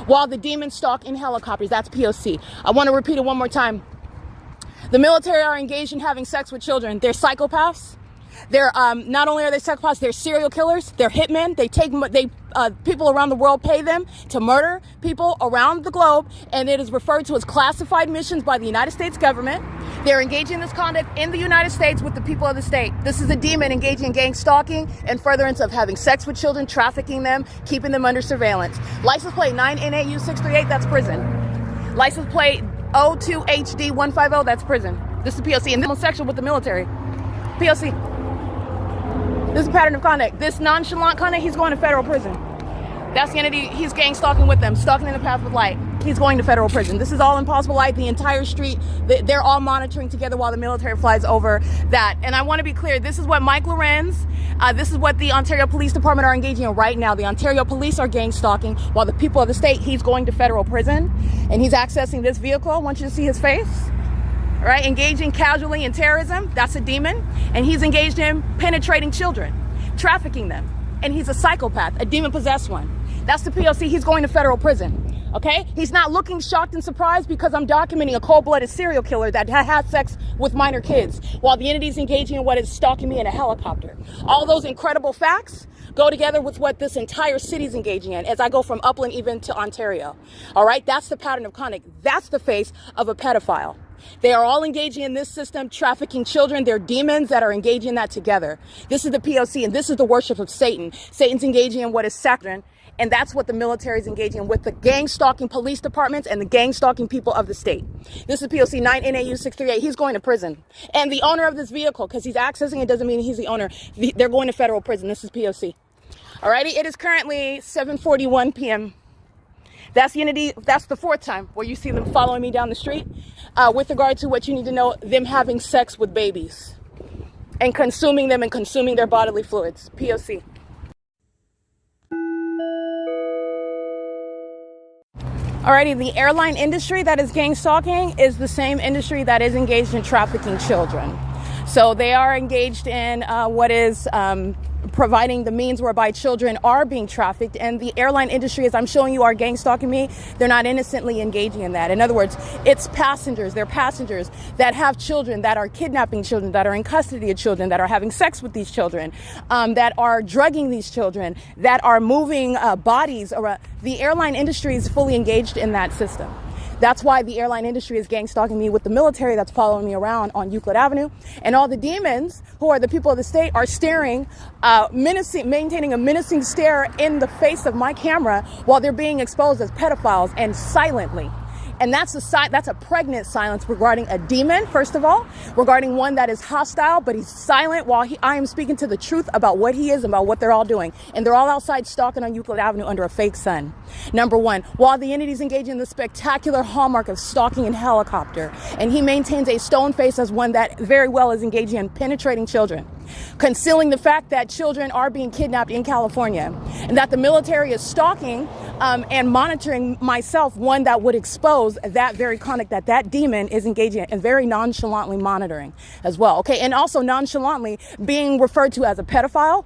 While the demons stalk in helicopters, that's P.O.C. I want to repeat it one more time. The military are engaged in having sex with children. They're psychopaths. They're not only are they psychopaths, they're serial killers. They're hitmen. People around the world pay them to murder people around the globe, and it is referred to as classified missions by the United States government. They're engaging in this conduct in the United States with the people of the state. This is a demon engaging in gang stalking and furtherance of having sex with children, trafficking them, keeping them under surveillance. License plate 9NAU638, that's prison. License plate 02HD150, that's prison. This is P.O.C. and homosexual with the military. P.O.C. This is a pattern of conduct. This nonchalant conduct, he's going to federal prison. That's the entity, he's gang stalking with them, stalking in the path with light. He's going to federal prison. This is all impossible light, the entire street. They're all monitoring together while the military flies over that. And I want to be clear, this is what Mike LORENZ, this is what the Ontario Police Department are engaging in right now. The Ontario Police are gang stalking while the people of the state, he's going to federal prison. And he's accessing this vehicle. I want you to see his face. All right, engaging casually in terrorism, that's a demon. And he's engaged in penetrating children, trafficking them. And he's a psychopath, a demon-possessed one. That's the P.O.C. He's going to federal prison. Okay? He's not looking shocked and surprised because I'm documenting a cold-blooded serial killer that had sex with minor kids while the entity's engaging in what is stalking me in a helicopter. All those incredible facts go together with what this entire city's engaging in as I go from UPLAND even to Ontario. All right? That's the pattern of conduct. That's the face of a pedophile. They are all engaging in this system, trafficking children. They're demons that are engaging in that together. This is the P.O.C. and this is the worship of Satan. Satan's engaging in what is sacred. And that's what the military is engaging in with the gang stalking police departments and the gang stalking people of the state. This is P.O.C. 9NAU638. He's going to prison. And the owner of this vehicle, because he's accessing it doesn't mean he's the owner. They're going to federal prison. This is P.O.C. Alrighty, it is currently 7:41 p.m. That's the entity, that's the fourth time where you see them following me down the street with regard to what you need to know, them having sex with babies and consuming them and consuming their bodily fluids. P.O.C. Alrighty, the airline industry that is gang stalking is the same industry that is engaged in trafficking children. So they are engaged in what is providing the means whereby children are being trafficked, and the airline industry, as I'm showing you, are gang stalking me. They're not innocently engaging in that. In other words, it's passengers. They're passengers that have children, that are kidnapping children, that are in custody of children, that are having sex with these children, that are drugging these children, that are moving bodies around. The airline industry is fully engaged in that system. That's why the airline industry is gang stalking me with the military that's following me around on Euclid Avenue. And all the demons, who are the people of the state, are staring, maintaining a menacing stare in the face of my camera while they're being exposed as pedophiles, and silently. And that's a pregnant silence regarding a demon, first of all, regarding one that is hostile, but he's silent while I am speaking to the truth about what he is and about what they're all doing. And they're all outside stalking on Euclid Avenue under a fake sun. Number one, while the entity's engaging in the spectacular hallmark of stalking in helicopter, and he maintains a stone face as one that very well is engaging in penetrating children, concealing the fact that children are being kidnapped in California, and that the military is stalking and monitoring myself, one that would expose that very conduct that demon is engaging in, and very nonchalantly monitoring as well. Okay, and also nonchalantly being referred to as a pedophile,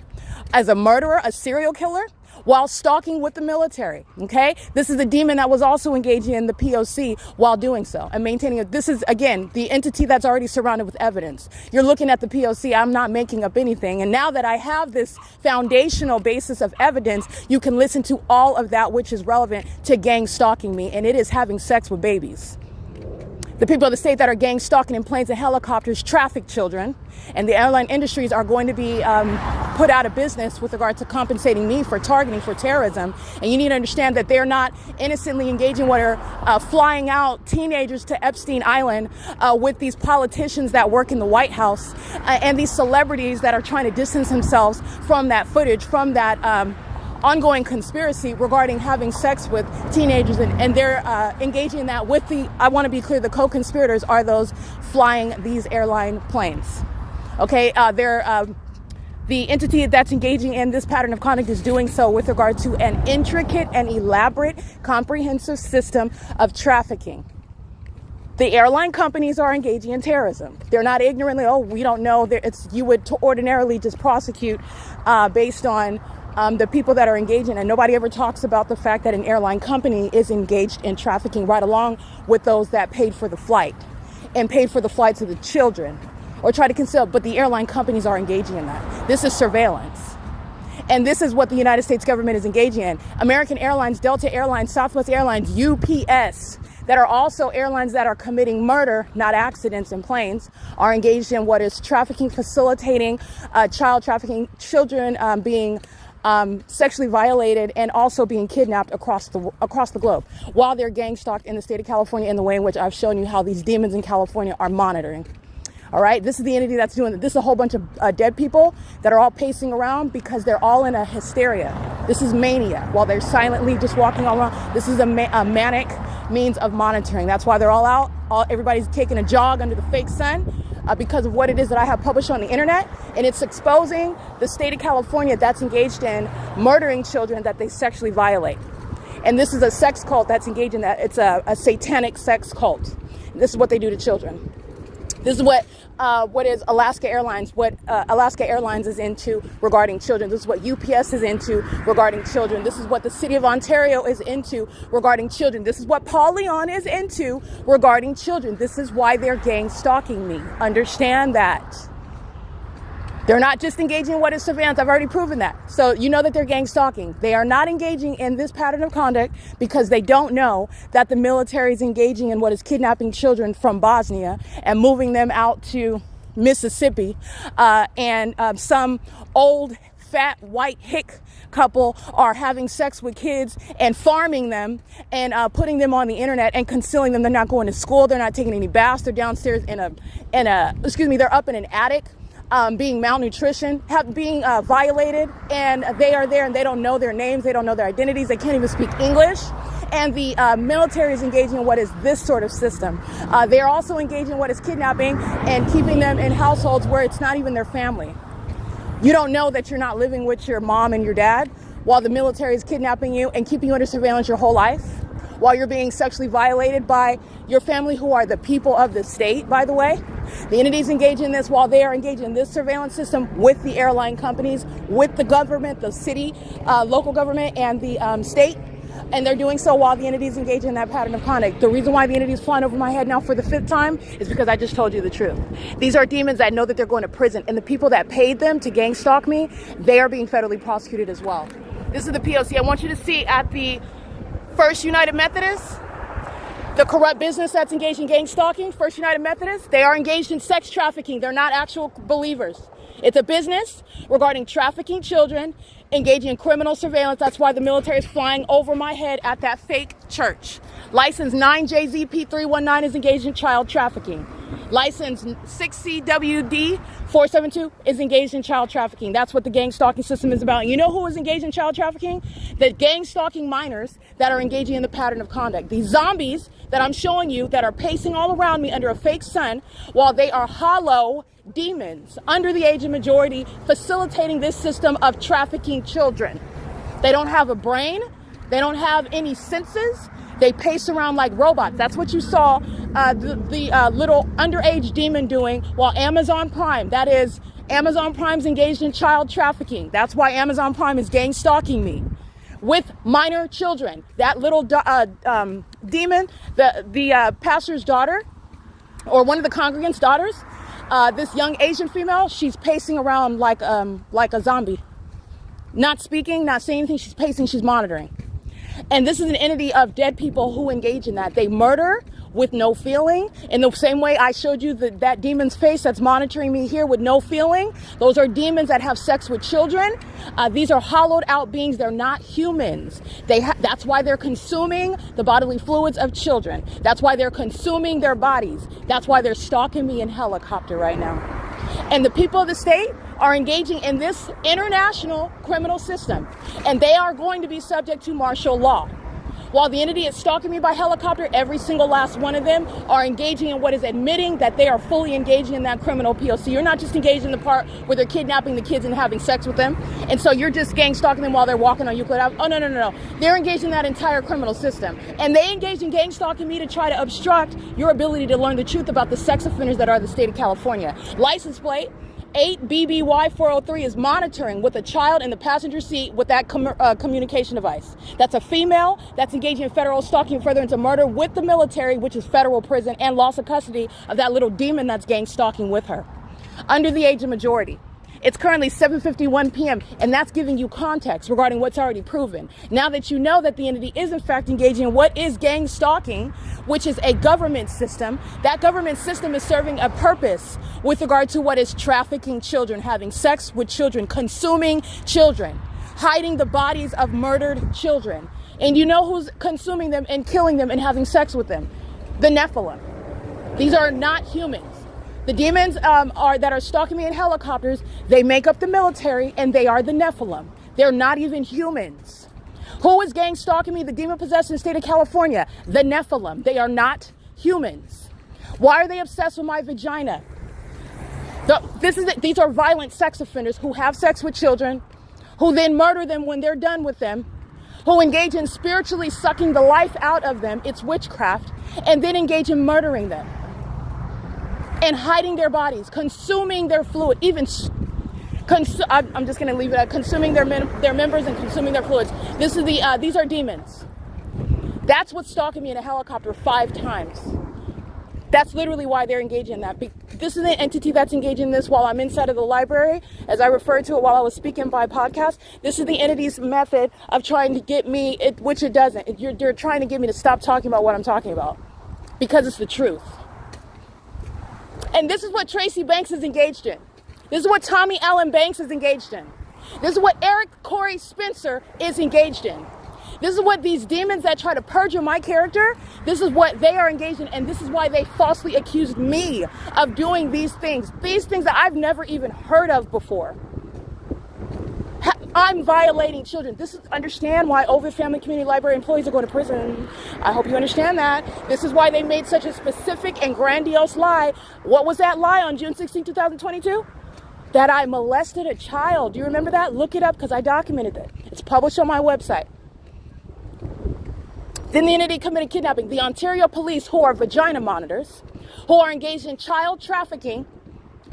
as a murderer, a serial killer, while stalking with the military. Okay, this is a demon that was also engaging in the P.O.C. while doing so and maintaining it. This is, again, the entity that's already surrounded with evidence. You're looking at the P.O.C. I'm not making up anything. And now that I have this foundational basis of evidence, you can listen to all of that which is relevant to gang stalking me, and it is having sex with babies. The people of the state that are gang stalking in planes and helicopters traffic children, and the airline industries are going to be put out of business with regard to compensating me for targeting for terrorism. And you need to understand that they're not innocently engaging what are flying out teenagers to Epstein Island with these politicians that work in the White House and these celebrities that are trying to distance themselves from that footage, from that ongoing conspiracy regarding having sex with teenagers, and they're engaging in that with I want to be clear, the co-conspirators are those flying these airline planes. Okay, the entity that's engaging in this pattern of conduct is doing so with regard to an intricate and elaborate, comprehensive system of trafficking. The airline companies are engaging in terrorism. They're not ignorantly, oh, we don't know. You would ordinarily just prosecute based on the people that are engaging, and nobody ever talks about the fact that an airline company is engaged in trafficking right along with those that paid for the flight and paid for the flights of the children or try to conceal, but the airline companies are engaging in that. This is surveillance. And this is what the United States government is engaging in. American Airlines, Delta Airlines, Southwest Airlines, UPS, that are also airlines that are committing murder, not accidents in planes, are engaged in what is trafficking, facilitating child trafficking, children being sexually violated, and also being kidnapped across the globe, while they're gang stalked in the state of California in the way in which I've shown you how these demons in California are monitoring. All right, this is the entity that's doing it. This is a whole bunch of dead people that are all pacing around because they're all in a hysteria. This is mania, while they're silently just walking all around. This is a manic means of monitoring. That's why they're all out. Everybody's taking a jog under the fake sun because of what it is that I have published on the internet. And it's exposing the state of California that's engaged in murdering children that they sexually violate. And this is a sex cult that's engaged in that. It's a satanic sex cult. This is what they do to children. This is what is Alaska Airlines, what Alaska Airlines is into regarding children. This is what UPS is into regarding children. This is what the city of Ontario is into regarding children. This is what Paul Leon is into regarding children. This is why they're gang stalking me. Understand that. They're not just engaging in what is surveillance. I've already proven that. So you know that they're gang stalking. They are not engaging in this pattern of conduct because they don't know that the military is engaging in what is kidnapping children from Bosnia and moving them out to Mississippi. And some old, fat, white hick couple are having sex with kids and farming them and putting them on the internet and concealing them. They're not going to school. They're not taking any baths. They're downstairs they're up in an attic. Being malnutrition, being violated, and they are there and they don't know their names, they don't know their identities, they can't even speak English. And the military is engaging in what is this sort of system. They are also engaging in what is kidnapping and keeping them in households where it's not even their family. You don't know that you're not living with your mom and your dad while the military is kidnapping you and keeping you under surveillance your whole life, while you're being sexually violated by your family, who are the people of the state, by the way. The entities engage in this while they are engaged in this surveillance system with the airline companies, with the government, the city, local government, and the state. And they're doing so while the entities engage in that pattern of conduct. The reason why the entity is flying over my head now for the 5th time is because I just told you the truth. These are demons that know that they're going to prison, and the people that paid them to gang stalk me, they are being federally prosecuted as well. This is the P.O.C. I want you to see at the First United Methodist, The corrupt business that's engaged in gang stalking, First United Methodist, they are engaged in sex trafficking. They're not actual believers. It's a business regarding trafficking children, engaging in criminal surveillance. That's why the military is flying over my head at that fake church. License 9JZP319 is engaged in child trafficking. License 6CWD472 is engaged in child trafficking. That's what the gang stalking system is about. You know who is engaged in child trafficking? The gang stalking minors that are engaging in the pattern of conduct. These zombies that I'm showing you that are pacing all around me under a fake sun while they are hollow demons under the age of majority facilitating this system of trafficking children. They don't have a brain. They don't have any senses. They pace around like robots. That's what you saw the little underage demon doing while Amazon Prime, that is, Amazon Prime's engaged in child trafficking. That's why Amazon Prime is gang stalking me with minor children. That little demon, the pastor's daughter, or one of the congregants' daughters, this young Asian female, she's pacing around like a zombie. Not speaking, not saying anything, she's pacing, she's monitoring. And this is an entity of dead people who engage in that. They murder with no feeling. In the same way I showed you that demon's face that's monitoring me here with no feeling. Those are demons that have sex with children. These are hollowed out beings. They're not humans. That's why they're consuming the bodily fluids of children. That's why they're consuming their bodies. That's why they're stalking me in helicopter right now. And the people of the state are engaging in this international criminal system, and they are going to be subject to martial law. While the entity is stalking me by helicopter, every single last one of them are engaging in what is admitting that they are fully engaging in that criminal P.O.C. You're not just engaged in the part where they're kidnapping the kids and having sex with them, and so you're just gang stalking them while they're walking on Euclid Ave. Oh, no. They're engaged in that entire criminal system, and they engage in gang stalking me to try to obstruct your ability to learn the truth about the sex offenders that are the state of California. License plate 8BBY403 is monitoring with a child in the passenger seat with that communication device. That's a female that's engaging in federal stalking and furtherance of murder with the military, which is federal prison, and loss of custody of that little demon that's gang stalking with her. Under the age of majority. It's currently 7:51 p.m. and that's giving you context regarding what's already proven. Now that you know that the entity is in fact engaging in what is gang stalking, which is a government system, that government system is serving a purpose with regard to what is trafficking children, having sex with children, consuming children, hiding the bodies of murdered children. And you know who's consuming them and killing them and having sex with them? The Nephilim. These are not humans. The demons that are stalking me in helicopters, they make up the military, and they are the Nephilim. They're not even humans. Who is gang stalking me? The demon possessed in the state of California. The Nephilim. They are not humans. Why are they obsessed with my vagina? These are violent sex offenders who have sex with children, who then murder them when they're done with them, who engage in spiritually sucking the life out of them. It's witchcraft. And then engage in murdering them. And hiding their bodies, consuming their fluid, even I'm just going to leave it at consuming their members and consuming their fluids. These are demons. That's what's stalking me in a helicopter 5 times. That's literally why they're engaging in that. This is the entity that's engaging in this while I'm inside of the library, as I referred to it while I was speaking by podcast. This is the entity's method of trying to get me, which it doesn't. You're trying to get me to stop talking about what I'm talking about because it's the truth. And this is what Tracy Banks is engaged in. This is what Tommy Allen Banks is engaged in. This is what Eric Corey Spencer is engaged in. This is what these demons that try to perjure my character, this is what they are engaged in, and this is why they falsely accused me of doing these things that I've never even heard of before. I'm violating children. Understand why Ovid Family Community Library employees are going to prison. I hope you understand that. This is why they made such a specific and grandiose lie. What was that lie on June 16, 2022? That I molested a child. Do you remember that? Look it up because I documented it. It's published on my website. Then the entity committed kidnapping. The Ontario police, who are vagina monitors, who are engaged in child trafficking,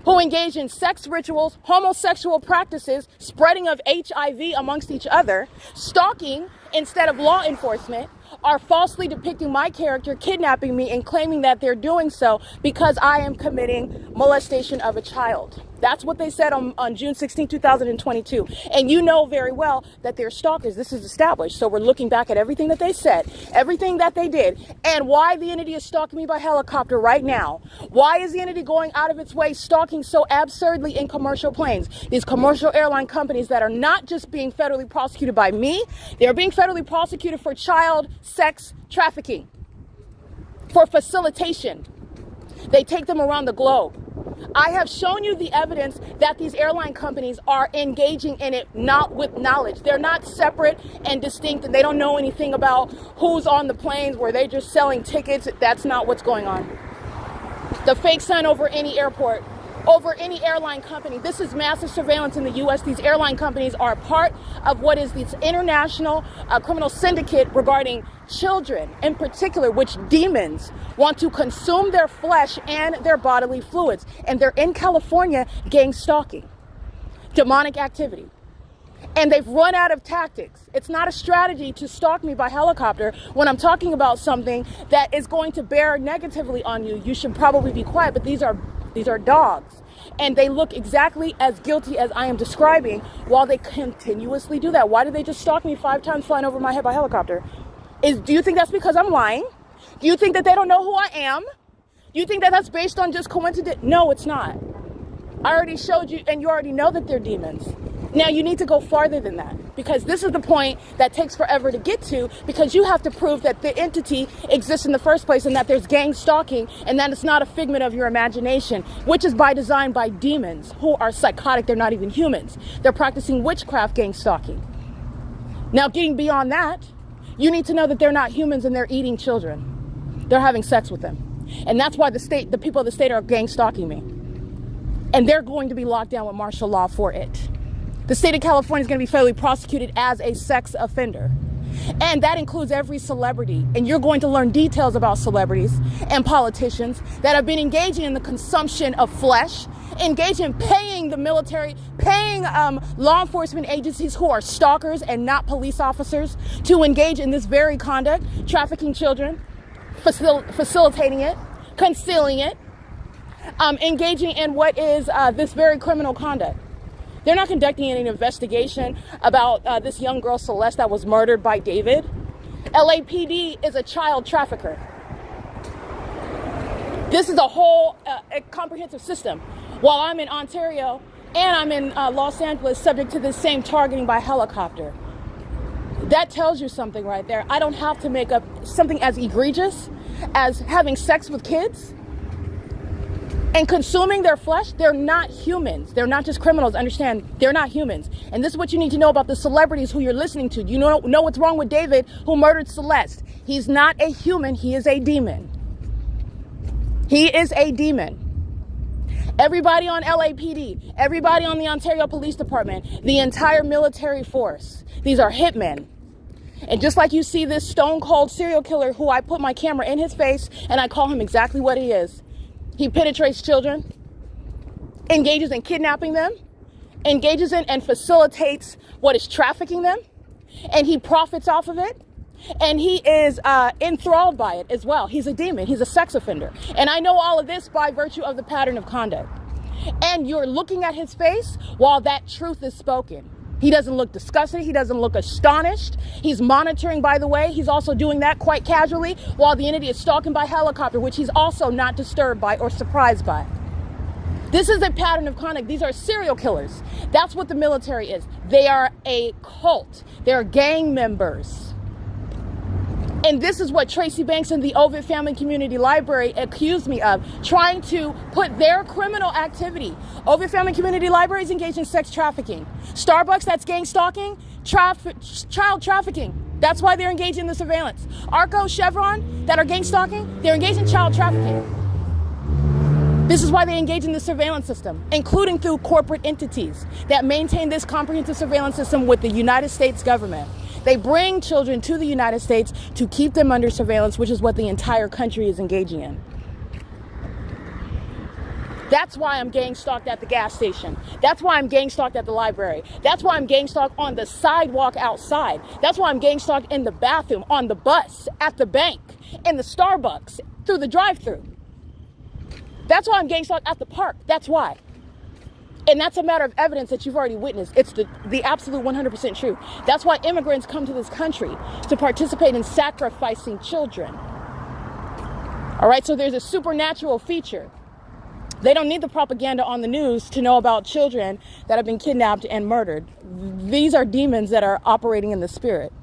who engage in sex rituals, homosexual practices, spreading of HIV amongst each other, stalking instead of law enforcement, are falsely depicting my character, kidnapping me, and claiming that they're doing so because I am committing molestation of a child. That's what they said on June 16, 2022. And you know very well that they're stalkers. This is established. So we're looking back at everything that they said, everything that they did, and why the entity is stalking me by helicopter right now. Why is the entity going out of its way stalking so absurdly in commercial planes? These commercial airline companies that are not just being federally prosecuted by me, they're being federally prosecuted for child sex trafficking, for facilitation. They take them around the globe. I have shown you the evidence that these airline companies are engaging in it not with knowledge. They're not separate and distinct, and they don't know anything about who's on the planes where they're just selling tickets. That's not what's going on. The fake sign over any airport, over any airline company. This is massive surveillance in the U.S. These airline companies are part of what is this international criminal syndicate regarding children in particular, which demons want to consume their flesh and their bodily fluids. And they're in California gang stalking, demonic activity. And they've run out of tactics. It's not a strategy to stalk me by helicopter when I'm talking about something that is going to bear negatively on you. You should probably be quiet, but these are dogs, and they look exactly as guilty as I am describing while they continuously do that. Why did they just stalk me 5 times flying over my head by helicopter? Do you think that's because I'm lying? Do you think that they don't know who I am? Do you think that that's based on just coincidence? No, it's not. I already showed you, and you already know that they're demons. Now you need to go farther than that, because this is the point that takes forever to get to, because you have to prove that the entity exists in the first place and that there's gang stalking and that it's not a figment of your imagination, which is by design by demons who are psychotic. They're not even humans. They're practicing witchcraft gang stalking. Now, getting beyond that, you need to know that they're not humans and they're eating children. They're having sex with them. And that's why the people of the state are gang stalking me. And they're going to be locked down with martial law for it. The state of California is going to be federally prosecuted as a sex offender. And that includes every celebrity. And you're going to learn details about celebrities and politicians that have been engaging in the consumption of flesh, engaging in paying the military, paying law enforcement agencies who are stalkers and not police officers to engage in this very conduct, trafficking children, facilitating it, concealing it, engaging in what is this very criminal conduct. They're not conducting any investigation about this young girl, Celeste, that was murdered by David. LAPD is a child trafficker. This is a whole a comprehensive system. While I'm in Ontario and I'm in Los Angeles, subject to this same targeting by helicopter. That tells you something right there. I don't have to make up something as egregious as having sex with kids and consuming their flesh. They're not humans. They're not just criminals. Understand, they're not humans. And this is what you need to know about the celebrities who you're listening to. You know what's wrong with David, who murdered Celeste. He's not a human. He is a demon. He is a demon. Everybody on LAPD, everybody on the Ontario Police Department, the entire military force, these are hitmen. And just like you see this stone cold serial killer who I put my camera in his face and I call him exactly what he is. He penetrates children, engages in kidnapping them, engages in and facilitates what is trafficking them, and he profits off of it, and he is enthralled by it as well. He's a demon. He's a sex offender. And I know all of this by virtue of the pattern of conduct. And you're looking at his face while that truth is spoken. He doesn't look disgusted. He doesn't look astonished. He's monitoring, by the way. He's also doing that quite casually while the entity is stalking by helicopter, which he's also not disturbed by or surprised by. This is a pattern of conduct. These are serial killers. That's what the military is. They are a cult. They're gang members. And this is what Tracy Banks and the Ovid Family Community Library accused me of, trying to put their criminal activity. Ovid Family Community Library is engaged in sex trafficking. Starbucks, that's gang stalking, child trafficking. That's why they're engaged in the surveillance. Arco, Chevron, that are gang stalking, they're engaged in child trafficking. This is why they engage in the surveillance system, including through corporate entities that maintain this comprehensive surveillance system with the United States government. They bring children to the United States to keep them under surveillance, which is what the entire country is engaging in. That's why I'm gang stalked at the gas station. That's why I'm gang stalked at the library. That's why I'm gang stalked on the sidewalk outside. That's why I'm gang stalked in the bathroom, on the bus, at the bank, in the Starbucks, through the drive-thru. That's why I'm gang stalked at the park. That's why. And that's a matter of evidence that you've already witnessed. It's the absolute 100% true. That's why immigrants come to this country, to participate in sacrificing children. All right, so there's a supernatural feature. They don't need the propaganda on the news to know about children that have been kidnapped and murdered. These are demons that are operating in the spirit.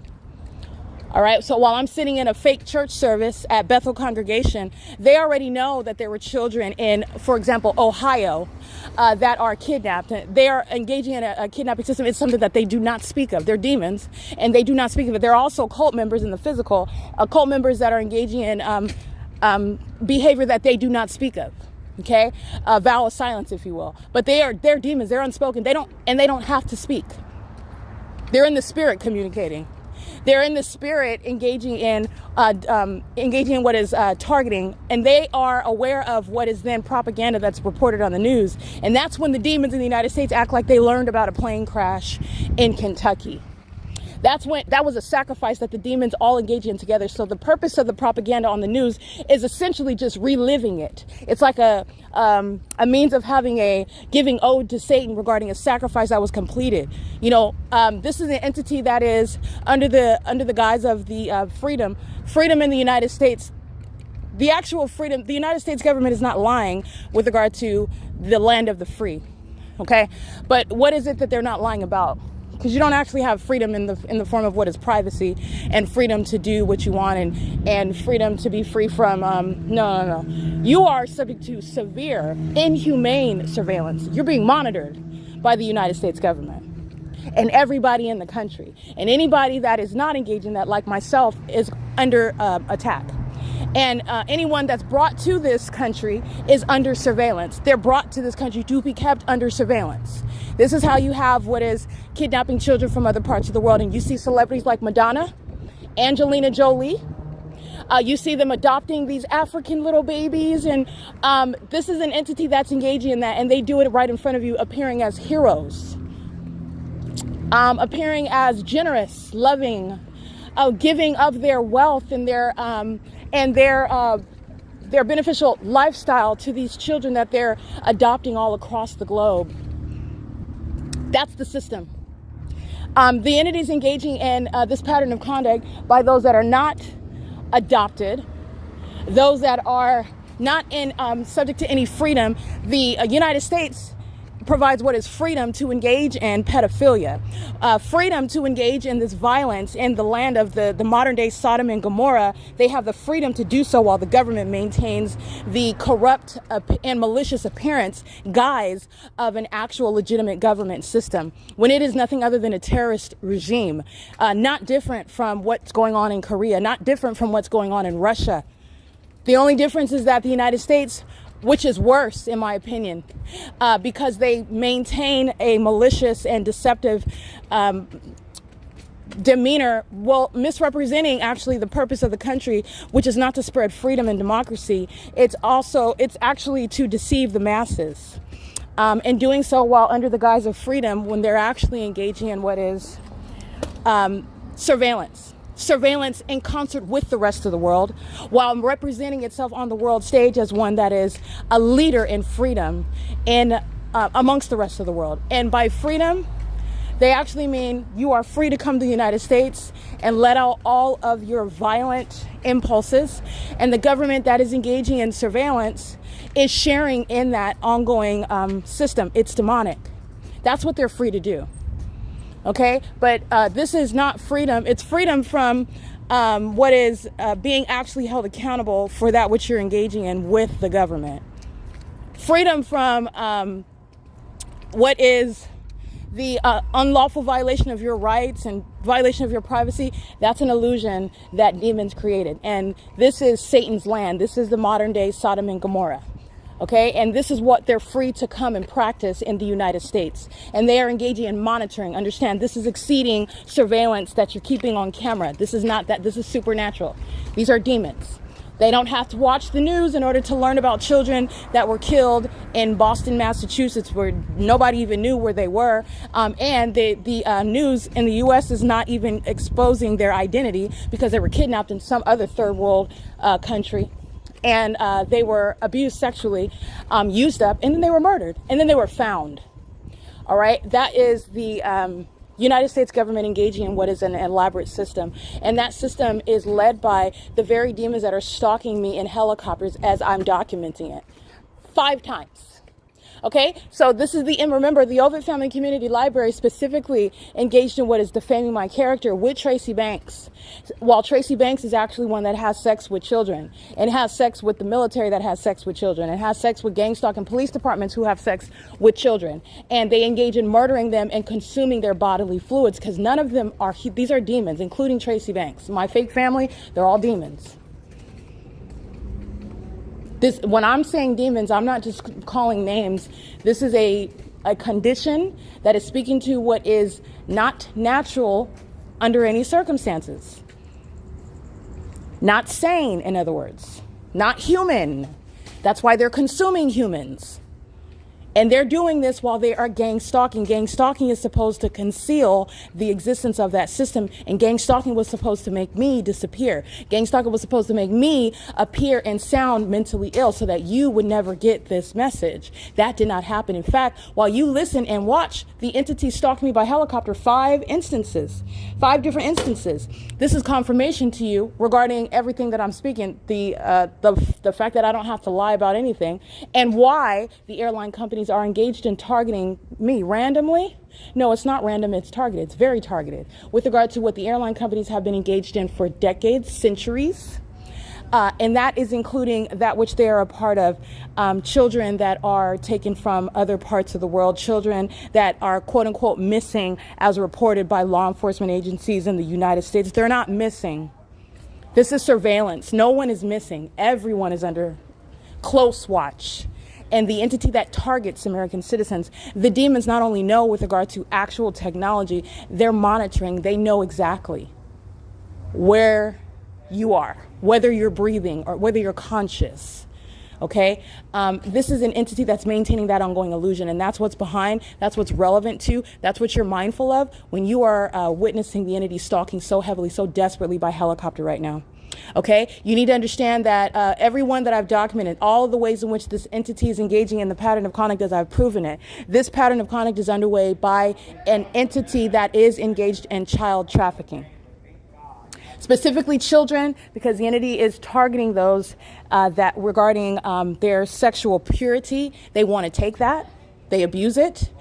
All right, so while I'm sitting in a fake church service at Bethel Congregation, they already know that there were children in, for example, Ohio, that are kidnapped. They are engaging in a kidnapping system. It's something that they do not speak of. They're demons, and they do not speak of it. They're also cult members in the physical, cult members that are engaging in behavior that they do not speak of. Okay, vow of silence, if you will. But they're demons. They're unspoken. They don't have to speak. They're in the spirit communicating. They're in the spirit engaging in what is targeting, and they are aware of what is then propaganda that's reported on the news. And that's when the demons in the United States act like they learned about a plane crash in Kentucky. That was a sacrifice that the demons all engage in together. So the purpose of the propaganda on the news is essentially just reliving it. It's like a means of giving ode to Satan regarding a sacrifice that was completed. You know, this is an entity that is under the guise of the freedom in the United States. The actual freedom, the United States government is not lying with regard to the land of the free. Okay, but what is it that they're not lying about? Because you don't actually have freedom in the form of what is privacy and freedom to do what you want and freedom to be free from no. You are subject to severe, inhumane surveillance. You're being monitored by the United States government and everybody in the country. And anybody that is not engaged in that, like myself, is under attack. And anyone that's brought to this country is under surveillance. They're brought to this country to be kept under surveillance. This is how you have what is kidnapping children from other parts of the world. And you see celebrities like Madonna, Angelina Jolie. You see them adopting these African little babies. And this is an entity that's engaging in that. And they do it right in front of you, appearing as heroes, appearing as generous, loving, giving of their wealth and their beneficial lifestyle to these children that they're adopting all across the globe. That's the system. The entities engaging in this pattern of conduct by those that are not adopted, those that are not subject to any freedom. The United States provides what is freedom to engage in pedophilia, freedom to engage in this violence in the land of the modern day Sodom and Gomorrah. They have the freedom to do so while the government maintains the corrupt and malicious appearance guise of an actual legitimate government system, when it is nothing other than a terrorist regime, not different from what's going on in Korea, not different from what's going on in Russia. The only difference is that the United States, which is worse, in my opinion, because they maintain a malicious and deceptive demeanor, well, misrepresenting actually the purpose of the country, which is not to spread freedom and democracy. It's actually to deceive the masses, and doing so while under the guise of freedom, when they're actually engaging in what is surveillance in concert with the rest of the world, while representing itself on the world stage as one that is a leader in freedom in amongst the rest of the world. And by freedom, they actually mean you are free to come to the United States and let out all of your violent impulses. And the government that is engaging in surveillance is sharing in that ongoing system. It's demonic. That's what they're free to do. Okay, but this is not freedom. It's freedom from what is being actually held accountable for that which you're engaging in with the government. Freedom from what is the unlawful violation of your rights and violation of your privacy. That's an illusion that demons created. And this is Satan's land. This is the modern day Sodom and Gomorrah. Okay, and this is what they're free to come and practice in the United States. And they are engaging in monitoring. Understand, this is exceeding surveillance that you're keeping on camera. This is not that. This is supernatural. These are demons. They don't have to watch the news in order to learn about children that were killed in Boston, Massachusetts, where nobody even knew where they were. And the news in the U.S. is not even exposing their identity because they were kidnapped in some other third world country. And they were abused sexually, used up, and then they were murdered. And then they were found. All right. That is the United States government engaging in what is an elaborate system. And that system is led by the very demons that are stalking me in helicopters as I'm documenting it 5 times. Okay, so this is and remember, the Ovid Family Community Library specifically engaged in what is defaming my character with Tracy Banks, while Tracy Banks is actually one that has sex with children and has sex with the military that has sex with children and has sex with gang stalking police departments who have sex with children. And they engage in murdering them and consuming their bodily fluids because none of them these are demons, including Tracy Banks. My fake family, they're all demons. When I'm saying demons, I'm not just calling names. This is a condition that is speaking to what is not natural under any circumstances. Not sane, in other words. Not human. That's why they're consuming humans. And they're doing this while they are gang stalking. Gang stalking is supposed to conceal the existence of that system. And gang stalking was supposed to make me disappear. Gang stalking was supposed to make me appear and sound mentally ill so that you would never get this message. That did not happen. In fact, while you listen and watch the entity stalk me by helicopter 5 instances, 5 different instances, this is confirmation to you regarding everything that I'm speaking, the fact that I don't have to lie about anything, and why the airline companies are engaged in targeting me randomly. No, it's not random, it's targeted. It's very targeted with regard to what the airline companies have been engaged in for decades, centuries. And that is including that which they are a part of, children that are taken from other parts of the world, children that are quote unquote missing as reported by law enforcement agencies in the United States. They're not missing. This is surveillance. No one is missing. Everyone is under close watch. And the entity that targets American citizens, the demons not only know with regard to actual technology, they're monitoring. They know exactly where you are, whether you're breathing or whether you're conscious. Okay, this is an entity that's maintaining that ongoing illusion, and that's what's behind, that's what's relevant to, that's what you're mindful of when you are witnessing the entity stalking so heavily, so desperately by helicopter right now. Okay, you need to understand that everyone that I've documented, all of the ways in which this entity is engaging in the pattern of conduct as I've proven it, this pattern of conduct is underway by an entity that is engaged in child trafficking. Specifically children, because the entity is targeting those that regarding their sexual purity. They want to take that. They abuse it.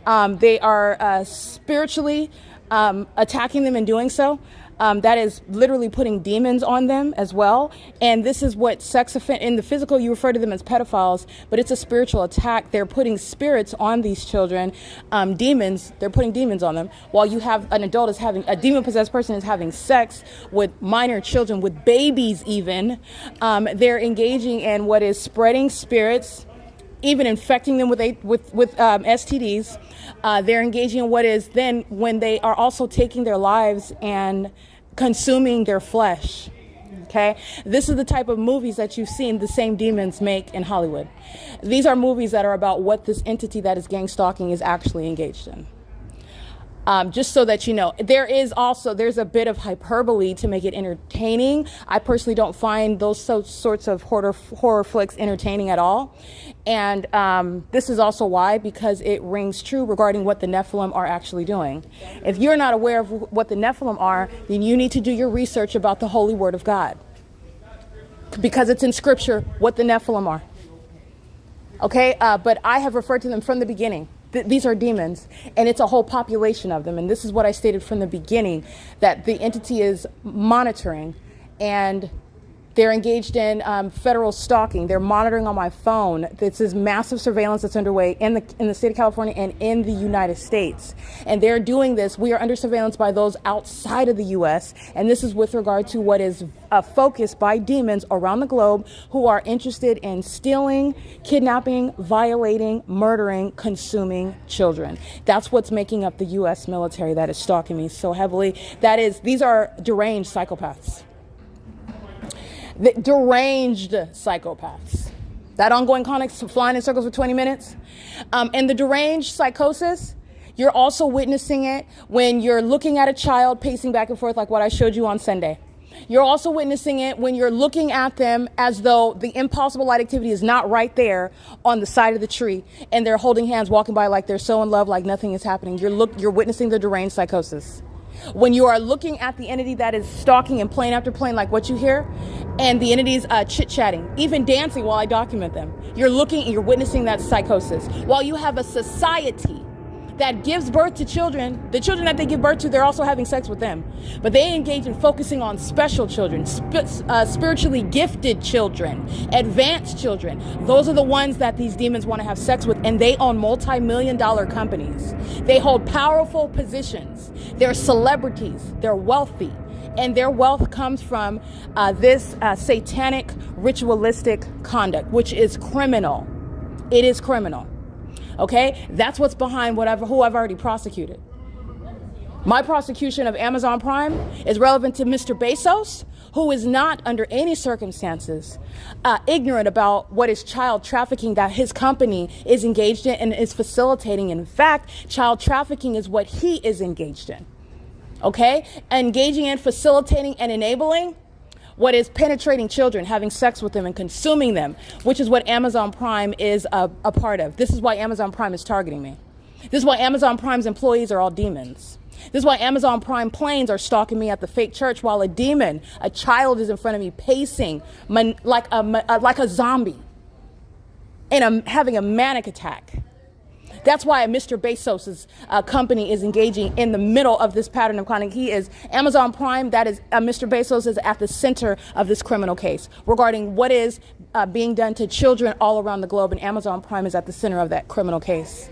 They are spiritually attacking them in doing so. That is literally putting demons on them as well. And this is what in the physical, you refer to them as pedophiles, but it's a spiritual attack. They're putting spirits on these children, demons. They're putting demons on them. While you have a demon-possessed person is having sex with minor children, with babies even. They're engaging in what is spreading spirits, even infecting them with STDs. They're engaging in what is then when they are also taking their lives and consuming their flesh. Okay, this is the type of movies that you've seen the same demons make in Hollywood. These are movies that are about what this entity that is gang stalking is actually engaged in. Just so that you know, there's a bit of hyperbole to make it entertaining. I personally don't find those sorts of horror flicks entertaining at all. And this is also why, because it rings true regarding what the Nephilim are actually doing. If you're not aware of what the Nephilim are, then you need to do your research about the Holy Word of God. Because it's in Scripture what the Nephilim are. Okay, but I have referred to them from the beginning. These are demons, and it's a whole population of them. And this is what I stated from the beginning, that the entity is monitoring, and they're engaged in federal stalking. They're monitoring on my phone. This is massive surveillance that's underway in the state of California and in the United States. And they're doing this. We are under surveillance by those outside of the U.S. And this is with regard to what is focused by demons around the globe who are interested in stealing, kidnapping, violating, murdering, consuming children. That's what's making up the U.S. military that is stalking me so heavily. These are deranged psychopaths. The deranged psychopaths. That ongoing context, flying in circles for 20 minutes. And the deranged psychosis, you're also witnessing it when you're looking at a child pacing back and forth like what I showed you on Sunday. You're also witnessing it when you're looking at them as though the impossible light activity is not right there on the side of the tree and they're holding hands, walking by like they're so in love, like nothing is happening. You're witnessing the deranged psychosis. When you are looking at the entity that is stalking and plane after plane, like what you hear, and the entities chit-chatting, even dancing while I document them, you're looking and you're witnessing that psychosis. While you have a society that gives birth to children, the children that they give birth to, they're also having sex with them. But they engage in focusing on special children, spiritually gifted children, advanced children. Those are the ones that these demons want to have sex with, and they own multi-million-dollar companies. They hold powerful positions. They're celebrities. They're wealthy. And their wealth comes from this satanic, ritualistic conduct, which is criminal. It is criminal. Okay, that's what's behind who I've already prosecuted. My prosecution of Amazon Prime is relevant to Mr. Bezos, who is not under any circumstances ignorant about what is child trafficking that his company is engaged in and is facilitating. In fact, child trafficking is what he is engaged in. Okay, engaging in, facilitating, and enabling what is penetrating children, having sex with them and consuming them, which is what Amazon Prime is a part of. This is why Amazon Prime is targeting me. This is why Amazon Prime's employees are all demons. This is why Amazon Prime planes are stalking me at the fake church while a demon, a child, is in front of me pacing like a zombie and having a manic attack. That's why Mr. Bezos' company is engaging in the middle of this pattern of conduct. He is Amazon Prime. That is Mr. Bezos is at the center of this criminal case regarding what is being done to children all around the globe. And Amazon Prime is at the center of that criminal case.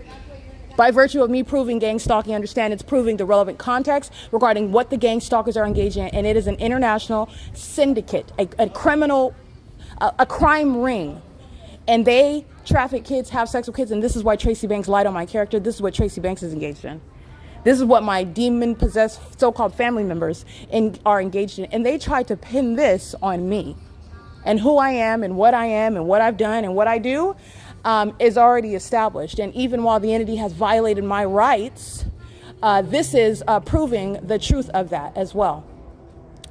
By virtue of me proving gang stalking, understand it's proving the relevant context regarding what the gang stalkers are engaged in. And it is an international syndicate, a criminal, a crime ring. And they traffic kids, have sex with kids, and this is why Tracy Banks lied on my character. This is what Tracy Banks is engaged in. This is what my demon-possessed so-called family members are engaged in. And they tried to pin this on me. And who I am and what I've done and what I do is already established. And even while the entity has violated my rights, this is proving the truth of that as well.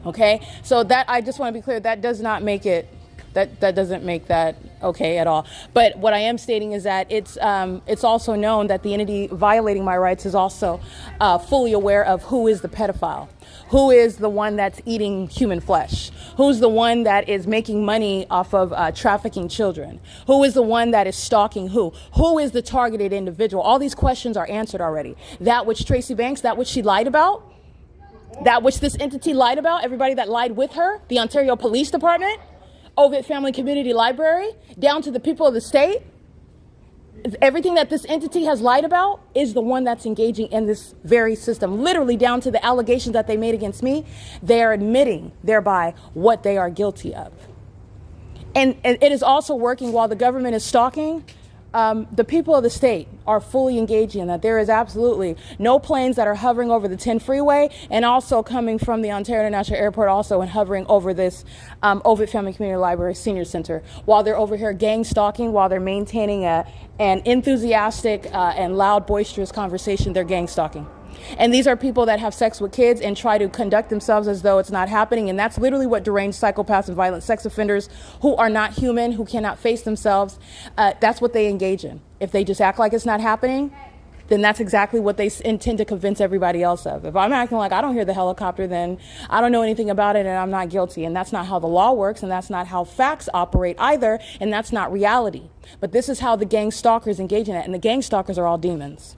Okay? So that, I just want to be clear, that does not make it, that doesn't make that okay at all. But what I am stating is that it's also known that the entity violating my rights is also fully aware of who is the pedophile, who is the one that's eating human flesh, who's the one that is making money off of trafficking children, who is the one that is stalking who is the targeted individual. All these questions are answered already. That which Tracy Banks, that which she lied about, that which this entity lied about, everybody that lied with her, the Ontario Police Department, Ovid Family Community Library, down to the people of the state, everything that this entity has lied about is the one that's engaging in this very system, literally down to the allegations that they made against me. They are admitting thereby what they are guilty of. And it is also working while the government is stalking. The people of the state are fully engaging in that. There is absolutely no planes that are hovering over the 10 freeway and also coming from the Ontario International Airport also and hovering over this Ovid Family Community Library Senior Center while they're over here gang stalking, while they're maintaining an enthusiastic and loud, boisterous conversation. They're gang stalking. And these are people that have sex with kids and try to conduct themselves as though it's not happening. And that's literally what deranged psychopaths and violent sex offenders who are not human, who cannot face themselves, that's what they engage in. If they just act like it's not happening, then that's exactly what they intend to convince everybody else of. If I'm acting like I don't hear the helicopter, then I don't know anything about it and I'm not guilty. And that's not how the law works, and that's not how facts operate either, and that's not reality. But this is how the gang stalkers engage in it, and the gang stalkers are all demons.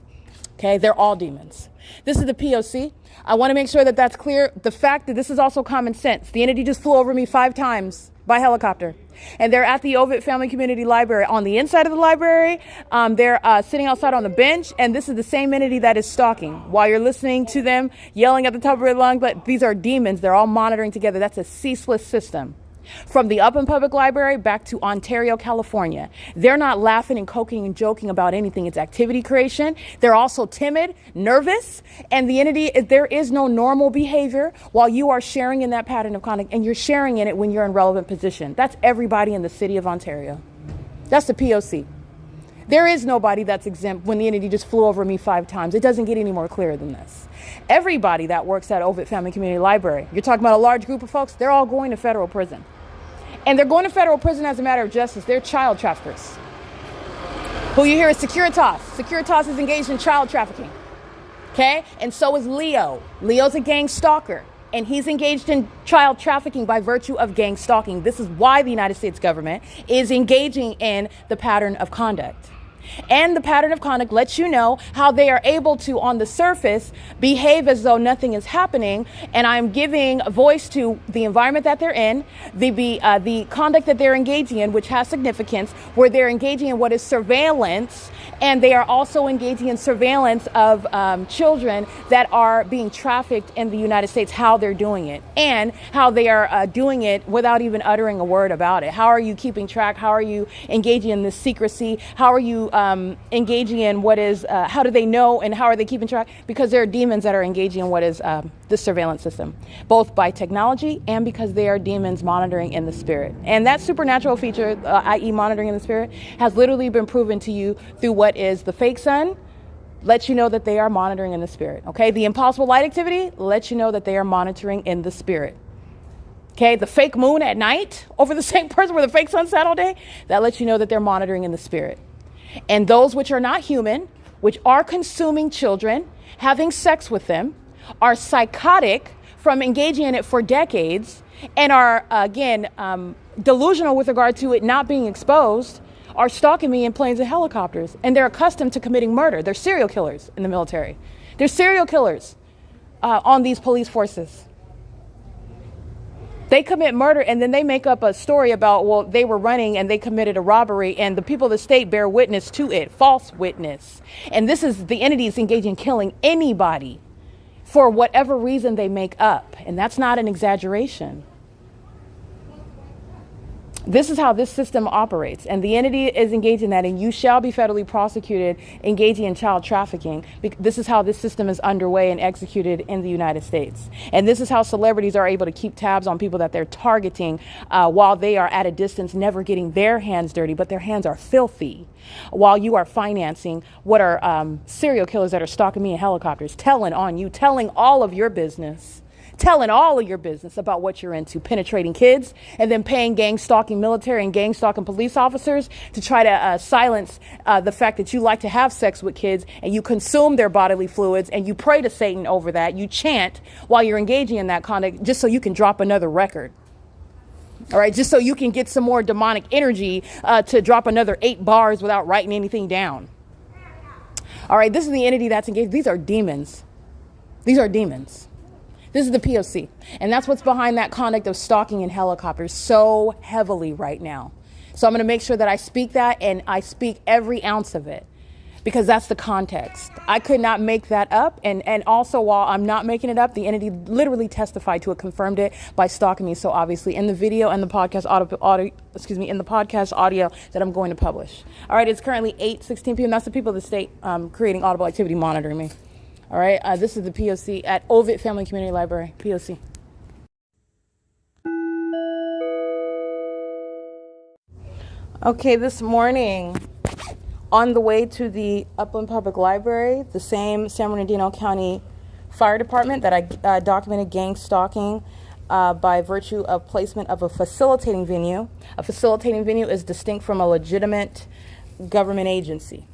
Okay, they're all demons. This is the P.O.C. I want to make sure that that's clear. The fact that this is also common sense. The entity just flew over me 5 times by helicopter. And they're at the Ovid Family Community Library. On the inside of the library, they're sitting outside on the bench. And this is the same entity that is stalking. While you're listening to them yelling at the top of their lungs, but these are demons. They're all monitoring together. That's a ceaseless system. From the Upland Public Library back to Ontario, California. They're not laughing and coking and joking about anything. It's activity creation. They're also timid, nervous, and the entity, there is no normal behavior while you are sharing in that pattern of conduct, and you're sharing in it when you're in relevant position. That's everybody in the city of Ontario. That's the P.O.C. There is nobody that's exempt when the entity just flew over me 5 times. It doesn't get any more clear than this. Everybody that works at Ovid Family Community Library, you're talking about a large group of folks, they're all going to federal prison. And they're going to federal prison as a matter of justice. They're child traffickers. Who you hear is Securitas. Securitas is engaged in child trafficking. Okay? And so is Leo. Leo's a gang stalker. And he's engaged in child trafficking by virtue of gang stalking. This is why the United States government is engaging in the pattern of conduct. And the pattern of conduct lets you know how they are able to, on the surface, behave as though nothing is happening. And I'm giving voice to the environment that they're in, the conduct that they're engaging in, which has significance, where they're engaging in what is surveillance. And they are also engaging in surveillance of children that are being trafficked in the United States, how they're doing it, and how they are doing it without even uttering a word about it. How are you keeping track? How are you engaging in this secrecy? How are you engaging in what is, how do they know and how are they keeping track? Because there are demons that are engaging in what is the surveillance system, both by technology and because they are demons monitoring in the spirit. And that supernatural feature, i.e. monitoring in the spirit, has literally been proven to you through what is the fake sun, lets you know that they are monitoring in the spirit. Okay, the impossible light activity lets you know that they are monitoring in the spirit. Okay, the fake moon at night over the same person where the fake sun sat all day, that lets you know that they're monitoring in the spirit. And those which are not human, which are consuming children, having sex with them, are psychotic from engaging in it for decades, and are, again, delusional with regard to it not being exposed, are stalking me in planes and helicopters. And they're accustomed to committing murder. They're serial killers in the military. They're serial killers on these police forces. They commit murder and then they make up a story about, well, they were running and they committed a robbery and the people of the state bear witness to it, false witness. And this is the entities engaged in killing anybody for whatever reason they make up. And that's not an exaggeration. This is how this system operates, and the entity is engaged in that, and you shall be federally prosecuted engaging in child trafficking. This is how this system is underway and executed in the United States. And this is how celebrities are able to keep tabs on people that they're targeting while they are at a distance, never getting their hands dirty, but their hands are filthy, while you are financing what are serial killers that are stalking me in helicopters, telling on you, telling all of your business. Telling all of your business about what you're into, penetrating kids, and then paying gang stalking military and gang stalking police officers to try to silence the fact that you like to have sex with kids and you consume their bodily fluids and you pray to Satan over that. You chant while you're engaging in that conduct just so you can drop another record. All right, just so you can get some more demonic energy to drop another 8 bars without writing anything down. All right, this is the entity that's engaged. These are demons. These are demons. This is the P.O.C. And that's what's behind that conduct of stalking in helicopters so heavily right now. So I'm going to make sure that I speak that and I speak every ounce of it because that's the context. I could not make that up. And also while I'm not making it up, the entity literally testified to it, confirmed it by stalking me. So obviously in the video and the podcast in the podcast audio that I'm going to publish. All right. It's currently 8:16 p.m. That's the people of the state creating audible activity monitoring me. All right, this is the P.O.C. at Ovid Family Community Library, P.O.C. Okay, this morning, on the way to the Upland Public Library, the same San Bernardino County Fire Department that I documented gang stalking by virtue of placement of a facilitating venue. A facilitating venue is distinct from a legitimate government agency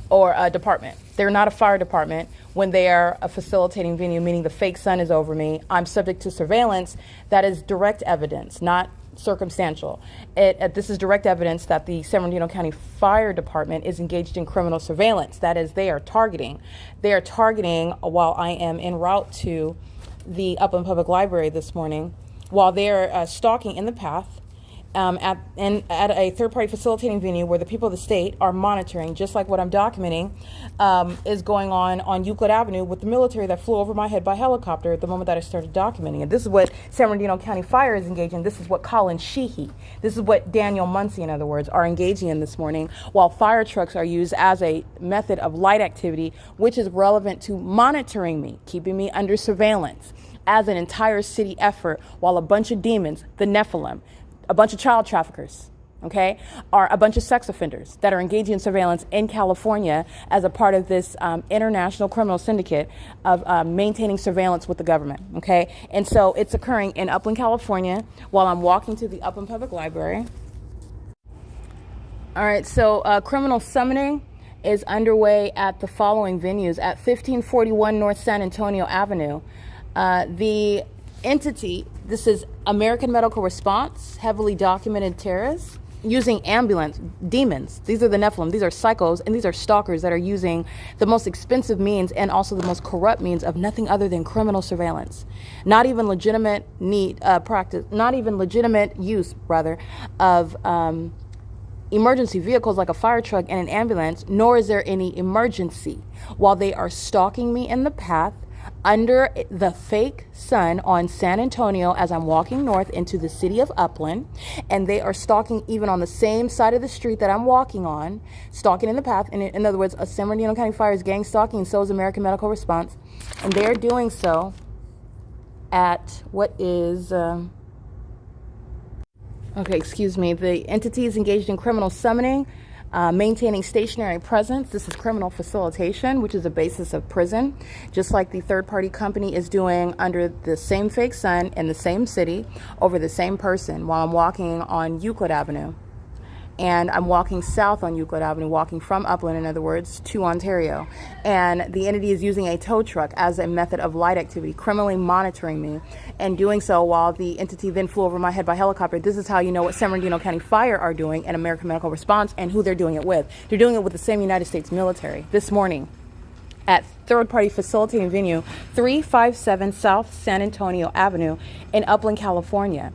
or a department. They're not a fire department when they are a facilitating venue, meaning the fake sun is over me. I'm subject to surveillance. That is direct evidence, not circumstantial. This is direct evidence that the San Bernardino County Fire Department is engaged in criminal surveillance. That is, they are targeting. They are targeting while I am en route to the Upland Public Library this morning, while they're stalking in the path. at a third-party facilitating venue where the people of the state are monitoring, just like what I'm documenting is going on Euclid Avenue with the military that flew over my head by helicopter at the moment that I started documenting it. This is what San Bernardino County Fire is engaging in. This is what COLLIN, SHEEHY, this is what Daniel Muncie, in other words, are engaging in this morning, while fire trucks are used as a method of light activity, which is relevant to monitoring me, keeping me under surveillance as an entire city effort, while a bunch of demons, the Nephilim, a bunch of child traffickers, okay, are a bunch of sex offenders that are engaging in surveillance in California as a part of this international criminal syndicate of maintaining surveillance with the government, okay? And so it's occurring in Upland, California, while I'm walking to the Upland Public Library. All right, so criminal summoning is underway at the following venues. At 1541 North San Antonio Avenue, the entity, this is American Medical Response, heavily documented terrorists, using ambulance demons. These are the Nephilim. These are psychos, and these are stalkers that are using the most expensive means and also the most corrupt means of nothing other than criminal surveillance. Not even legitimate not even legitimate use, rather, of emergency vehicles like a fire truck and an ambulance, nor is there any emergency, while they are stalking me in the path under the fake sun on San Antonio as I'm walking north into the city of Upland, and they are stalking even on the same side of the street that I'm walking on, stalking in the path. In other words, a San Bernardino County Fire is gang stalking, and so is American Medical Response, and they are doing so at what is the entity is engaged in criminal summoning, maintaining stationary presence. This is criminal facilitation, which is a basis of prison, just like the third-party company is doing under the same fake sun in the same city over the same person while I'm walking on Euclid Avenue. And I'm walking south on Euclid Avenue, walking from Upland, in other words, to Ontario. And the entity is using a tow truck as a method of light activity, criminally monitoring me, and doing so while the entity then flew over my head by helicopter. This is how you know what San Bernardino County Fire are doing and American Medical Response and who they're doing it with. They're doing it with the same United States military this morning at third-party facilitating venue 357 South San Antonio Avenue in Upland, California.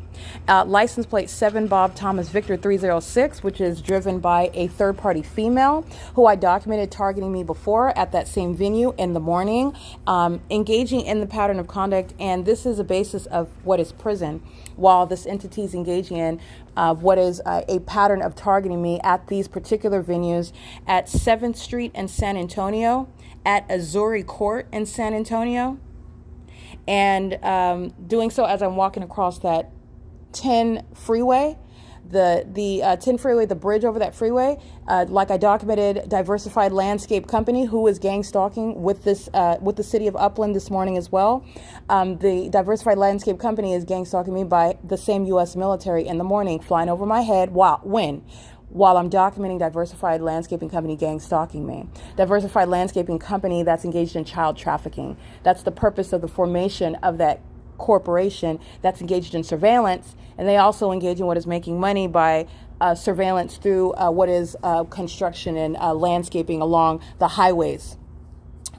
License plate 7 Bob Thomas Victor 306, which is driven by a third-party female who I documented targeting me before at that same venue in the morning, engaging in the pattern of conduct, and this is a basis of what is prison, while this entity is engaging in what is a pattern of targeting me at these particular venues at 7th Street in San Antonio, at Azuri Court in San Antonio, and doing so as I'm walking across that 10 freeway, the 10 freeway, the bridge over that freeway, like I documented, Diversified Landscape Company, who is gang stalking with this with the city of Upland this morning as well. The Diversified Landscape Company is gang stalking me by the same U.S. military in the morning, flying over my head. While I'm documenting Diversified Landscaping Company gang stalking me. Diversified Landscaping Company that's engaged in child trafficking. That's the purpose of the formation of that corporation that's engaged in surveillance, and they also engage in what is making money by surveillance through what is construction and landscaping along the highways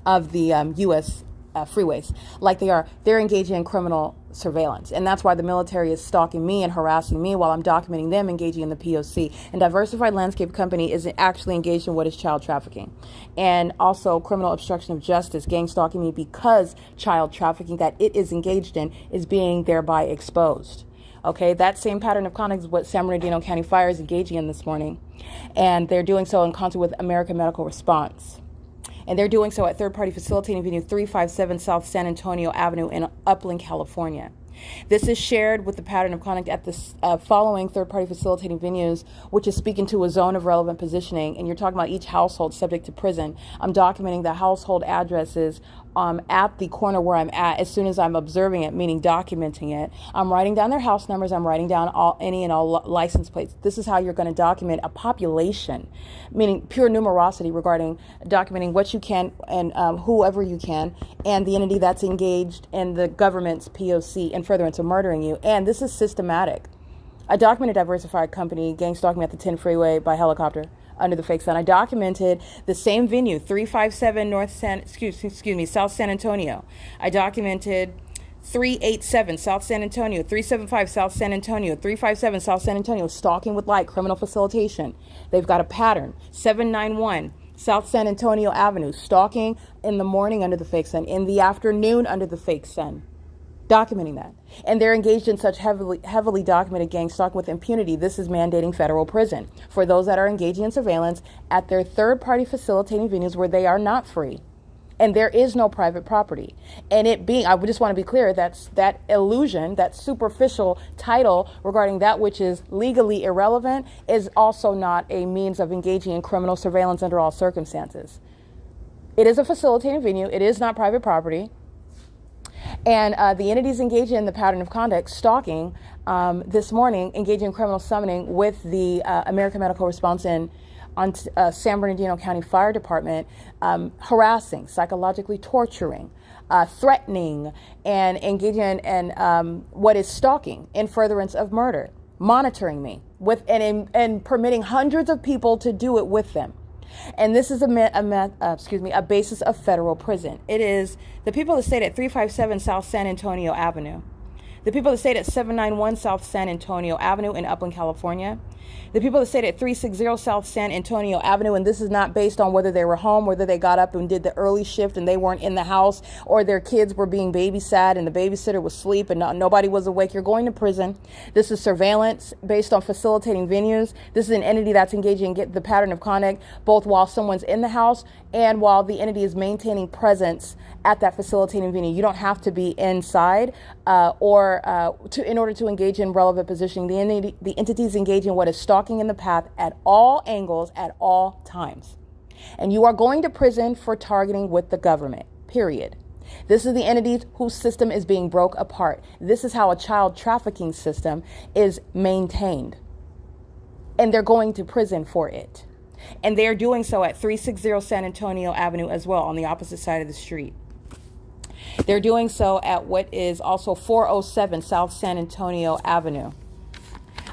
of the U.S. Freeways. Like they're engaging in criminal surveillance, and that's why the military is stalking me and harassing me while I'm documenting them engaging in the P.O.C. And Diversified Landscape Company is actually engaged in what is child trafficking, and also criminal obstruction of justice, gang stalking me because child trafficking that it is engaged in is being thereby exposed. Okay, that same pattern of conduct is what San Bernardino County Fire is engaging in this morning, and they're doing so in concert with American Medical Response. And they're doing so at third-party facilitating venue 357 South San Antonio Avenue in Upland, California. This is shared with the pattern of conduct at the following third-party facilitating venues, which is speaking to a zone of relevant positioning, and you're talking about each household subject to prison. I'm documenting the household addresses at the corner where I'm at as soon as I'm observing it, meaning documenting it. I'm writing down their house numbers. I'm writing down any and all license plates. This is how you're going to document a population, meaning pure numerosity regarding documenting what you can and whoever you can, and the entity that's engaged in the government's P.O.C. and furtherance of murdering you. And this is systematic. I documented Diversified Company gang stalking me at the 10 freeway by helicopter under the fake sun. I documented the same venue, 357 South San Antonio. I documented 387 South San Antonio, 375 South San Antonio, 357 South San Antonio, stalking with light, criminal facilitation. They've got a pattern. 791 South San Antonio Avenue, stalking in the morning under the fake sun, in the afternoon under the fake sun. Documenting that. And they're engaged in such heavily documented gang stalking with impunity. This is mandating federal prison for those that are engaging in surveillance at their third-party facilitating venues where they are not free. And there is no private property. And it being, I just want to be clear, that's that illusion, that superficial title regarding that which is legally irrelevant is also not a means of engaging in criminal surveillance under all circumstances. It is a facilitating venue. It is not private property. And the entities engaging in the pattern of conduct, stalking, this morning, engaging in criminal summoning with the American Medical Response on San Bernardino County Fire Department, harassing, psychologically torturing, threatening, and engaging in what is stalking in furtherance of murder, monitoring me with and permitting hundreds of people to do it with them. And this is a basis of federal prison. It is the people that stayed at 357 South San Antonio Avenue, the people that stayed at 791 South San Antonio Avenue in Upland, California, the people that stayed at 360 South San Antonio Avenue, and this is not based on whether they were home, whether they got up and did the early shift and they weren't in the house, or their kids were being babysat and the babysitter was asleep and nobody was awake. You're going to prison. This is surveillance based on facilitating venues. This is an entity that's engaging in the pattern of conduct both while someone's in the house and while the entity is maintaining presence at that facilitating venue. You don't have to be inside in order to engage in relevant positioning. The entities engage in what is stalking in the path at all angles, at all times. And you are going to prison for targeting with the government, period. This is the entities whose system is being broke apart. This is how a child trafficking system is maintained. And they're going to prison for it. And they're doing so at 360 San Antonio Avenue as well, on the opposite side of the street. They're doing so at what is also 407 South San Antonio Avenue.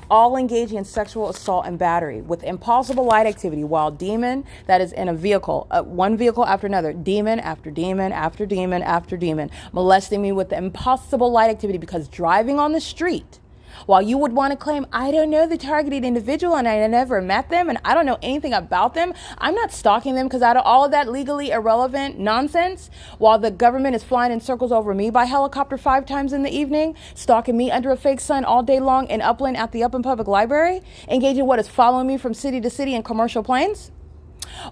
All engaging in sexual assault and battery with impossible light activity while demon, that is in a vehicle, one vehicle after another, demon after demon after demon after demon, molesting me with the impossible light activity because driving on the street, while you would want to claim, I don't know the targeted individual and I never met them and I don't know anything about them. I'm not stalking them because out of all of that legally irrelevant nonsense, while the government is flying in circles over me by helicopter 5 times in the evening, stalking me under a fake sun all day long in Upland at the Upland Public Library, engaging what is following me from city to city in commercial planes.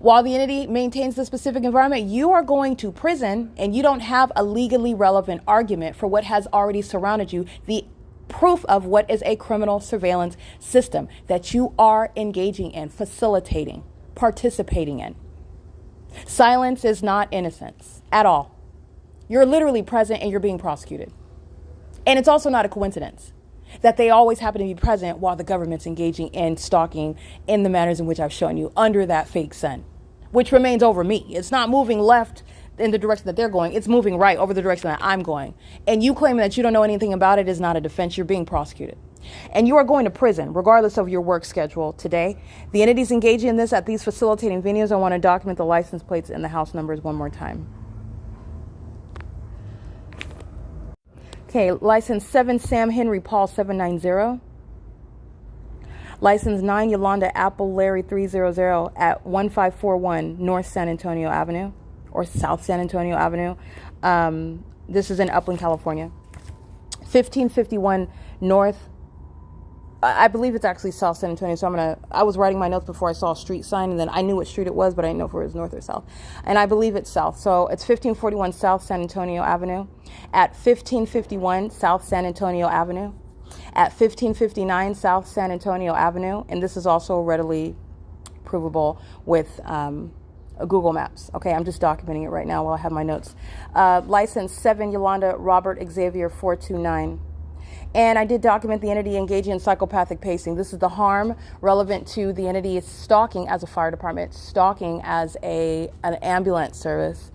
While the entity maintains the specific environment, you are going to prison and you don't have a legally relevant argument for what has already surrounded you, the proof of what is a criminal surveillance system that you are engaging in, facilitating, participating in. Silence is not innocence at all. You're literally present and you're being prosecuted. And it's also not a coincidence that they always happen to be present while the government's engaging in stalking in the manners in which I've shown you under that fake sun, which remains over me. It's not moving left in the direction that they're going. It's moving right over the direction that I'm going. And you claiming that you don't know anything about it is not a defense. You're being prosecuted. And you are going to prison, regardless of your work schedule today. The entities engaging in this at these facilitating venues, I want to document the license plates and the house numbers one more time. Okay, license 7 Sam Henry Paul 790. License 9 Yolanda Apple Larry 300 at 1541 North San Antonio Avenue or South San Antonio Avenue. This is in Upland, California. 1551 North, I believe it's actually South San Antonio, so I was writing my notes before I saw a street sign, and then I knew what street it was, but I didn't know if it was north or south. And I believe it's south, so it's 1541 South San Antonio Avenue, at 1551 South San Antonio Avenue, at 1559 South San Antonio Avenue, and this is also readily provable with Google Maps. Okay, I'm just documenting it right now while I have my notes. License 7 Yolanda Robert Xavier 429. And I did document the entity engaging in psychopathic pacing. This is the harm relevant to the entity stalking as a fire department, stalking as an ambulance service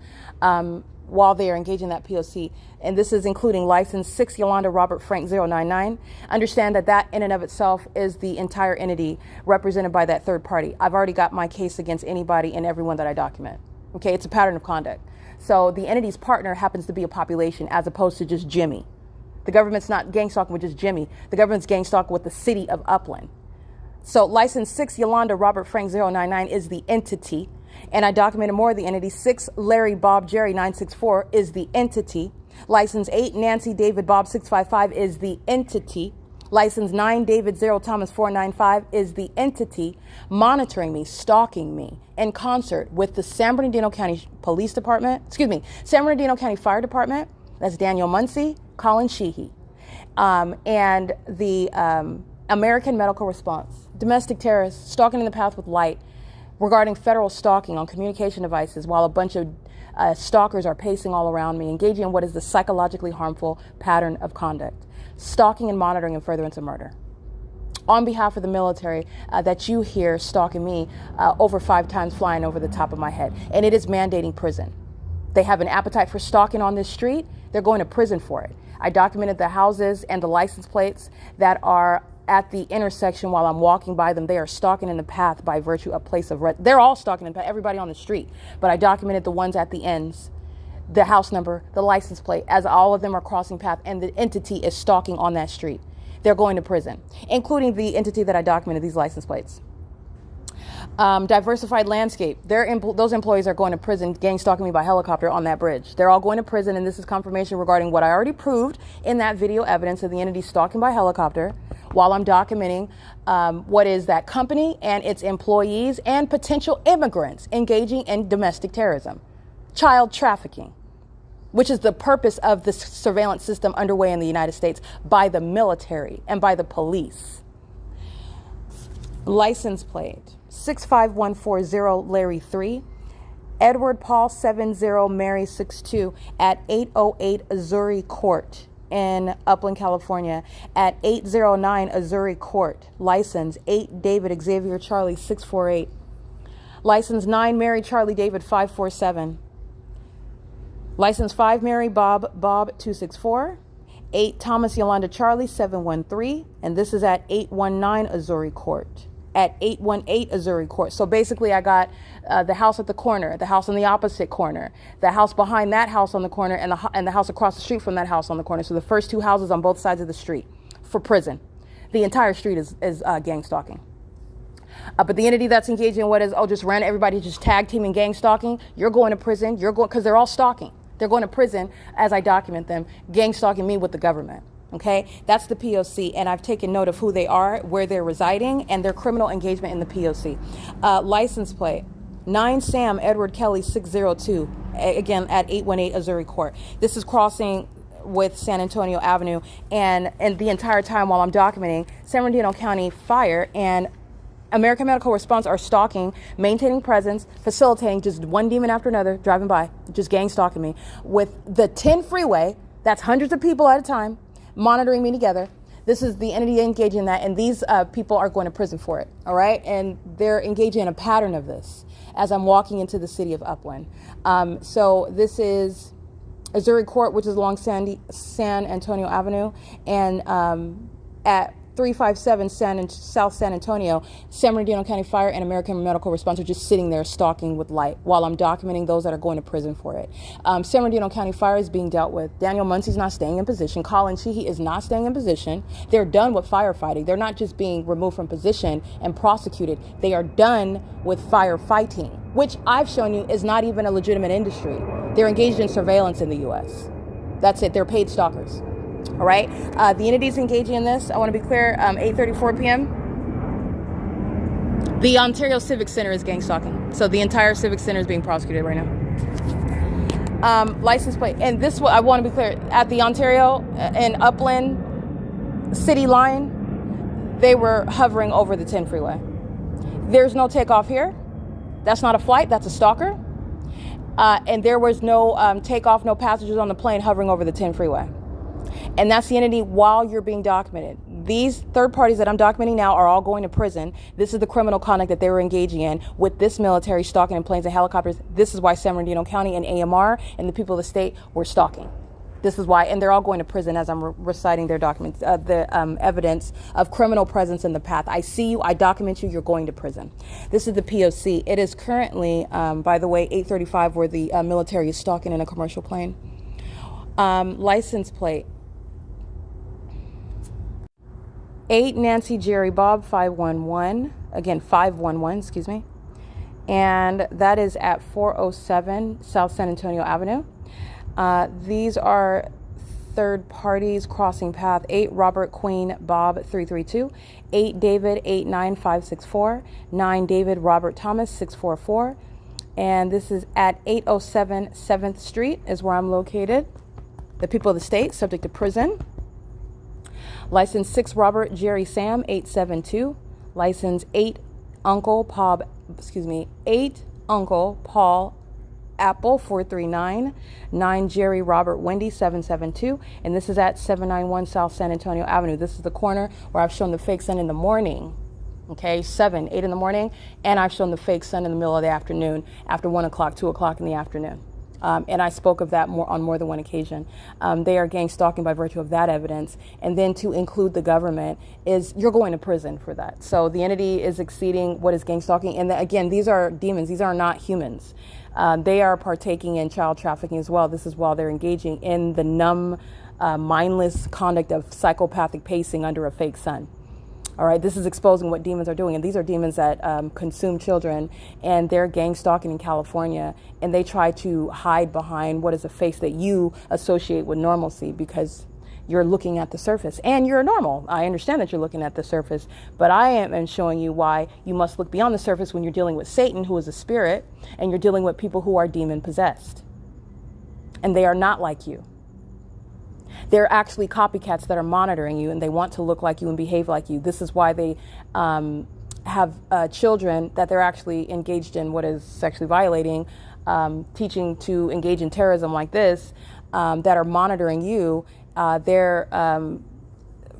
while they are engaging that P.O.C. And this is including license 6 Yolanda Robert Frank 099. Understand that in and of itself is the entire entity represented by that third party. I've already got my case against anybody and everyone that I document. Okay, it's a pattern of conduct. So the entity's partner happens to be a population as opposed to just Jimmy. The government's not gang stalking with just Jimmy. The government's gang stalking with the city of Upland. So license 6 Yolanda Robert Frank 099 is the entity. And I documented more of the entity. 6 Larry Bob Jerry 964 is the entity. License 8 Nancy David Bob 655 is the entity. License 9 David 0 Thomas 495 is the entity monitoring me, stalking me in concert with the San Bernardino County Police Department, San Bernardino County Fire Department. That's Daniel Muncie, COLLIN, SHEEHY, and the American Medical Response. Domestic terrorists stalking in the path with light regarding federal stalking on communication devices while a bunch of stalkers are pacing all around me, engaging in what is the psychologically harmful pattern of conduct. Stalking and monitoring in furtherance of murder. On behalf of the military that you hear stalking me over 5 times flying over the top of my head. And it is mandating prison. They have an appetite for stalking on this street. They're going to prison for it. I documented the houses and the license plates that are at the intersection while I'm walking by them. They are stalking in the path by virtue of place of they're all stalking in the path, everybody on the street. But I documented the ones at the ends, the house number, the license plate, as all of them are crossing path, and the entity is stalking on that street. They're going to prison, including the entity that I documented these license plates. Diversified landscape. Those employees are going to prison, gang stalking me by helicopter on that bridge. They're all going to prison, and this is confirmation regarding what I already proved in that video evidence of the entity stalking by helicopter while I'm documenting what is that company and its employees and potential immigrants engaging in domestic terrorism, child trafficking, which is the purpose of this surveillance system underway in the United States by the military and by the police. License plate 65140 Larry 3, Edward Paul 70 Mary 62 at 808 Azuri Court in Upland, California, at 809 Azuri Court. License 8 David Xavier Charlie 648. License 9 Mary Charlie David 547. License 5 Mary Bob 264. 8 Thomas Yolanda Charlie 713. And this is at 819 Azuri Court. At 818 Azuri Court. So basically I got the house at the corner, the house on the opposite corner, the house behind that house on the corner, and the house across the street from that house on the corner. So the first 2 houses on both sides of the street for prison. The entire street is gang stalking. But the entity that's engaging in what is, just ran everybody just tag teaming gang stalking, you're going to prison, because they're all stalking. They're going to prison as I document them, gang stalking me with the government. Okay, that's the P.O.C. and I've taken note of who they are, where they're residing, and their criminal engagement in the P.O.C. License plate 9 Sam Edward Kelly 602, again at 818 Azuri Court. This is crossing with San Antonio Avenue, and the entire time while I'm documenting, San Bernardino County Fire and American Medical Response are stalking, maintaining presence, facilitating, just one demon after another driving by, just gang stalking me with the 10 freeway. That's hundreds of people at a time monitoring me together. This is the entity engaging in that, and these people are going to prison for it, all right? And they're engaging in a pattern of this as I'm walking into the city of Upland. So this is Azuri Court, which is along San Antonio Avenue, and at 357 South San Antonio, San Bernardino County Fire and American Medical Response are just sitting there stalking with light while I'm documenting those that are going to prison for it. San Bernardino County Fire is being dealt with. Daniel Muncie's not staying in position. COLLIN SHEEHY is not staying in position. They're done with firefighting. They're not just being removed from position and prosecuted. They are done with firefighting, which I've shown you is not even a legitimate industry. They're engaged in surveillance in the U.S. That's it. They're paid stalkers. All right. The entities engaging in this, I want to be clear, 8:34 p.m. The Ontario Civic Center is gang stalking. So the entire Civic Center is being prosecuted right now. License plate. And this, I want to be clear, at the Ontario and Upland city line, they were hovering over the 10 freeway. There's no takeoff here. That's not a flight. That's a stalker. And there was no takeoff, no passengers on the plane hovering over the 10 freeway. And that's the entity while you're being documented. These third parties that I'm documenting now are all going to prison. This is the criminal conduct that they were engaging in with this military stalking in planes and helicopters. This is why San Bernardino County and AMR and the people of the state were stalking. This is why, and they're all going to prison as I'm reciting their documents, the evidence of criminal presence in the path. I see you, I document you, you're going to prison. This is the P.O.C. It is currently, by the way, 8:35 where the military is stalking in a commercial plane. License plate 8 Nancy Jerry Bob 511, again 511, excuse me, and that is at 407 South San Antonio Avenue. These are third parties crossing path. 8 Robert Queen Bob 332, 8 David 89564, 9 David Robert Thomas 644, and this is at 807 7th Street is where I'm located. The people of the state subject to prison. License 6 Robert Jerry Sam 872. License 8 Uncle Paul 8 Apple 439. 9 Jerry Robert Wendy 772. And this is at 791 South San Antonio Avenue. This is the corner where I've shown the fake sun in the morning. Okay, 8 in the morning, and I've shown the fake sun in the middle of the afternoon after 1 o'clock, 2 o'clock in the afternoon. And I spoke of that on more than one occasion. They are gang stalking by virtue of that evidence. And then to include the government is you're going to prison for that. So the entity is exceeding what is gang stalking. And again, these are demons. These are not humans. They are partaking in child trafficking as well. This is while they're engaging in the numb, mindless conduct of psychopathic pacing under a fake sun. All right, this is exposing what demons are doing. And these are demons that consume children, and they're gang stalking in California. And they try to hide behind what is a face that you associate with normalcy because you're looking at the surface. And you're normal. I understand that you're looking at the surface, but I am showing you why you must look beyond the surface when you're dealing with Satan, who is a spirit, and you're dealing with people who are demon possessed. And they are not like you. They're actually copycats that are monitoring you, and they want to look like you and behave like you. This is why they have children that they're actually engaged in what is sexually violating, teaching to engage in terrorism like this, that are monitoring you. They're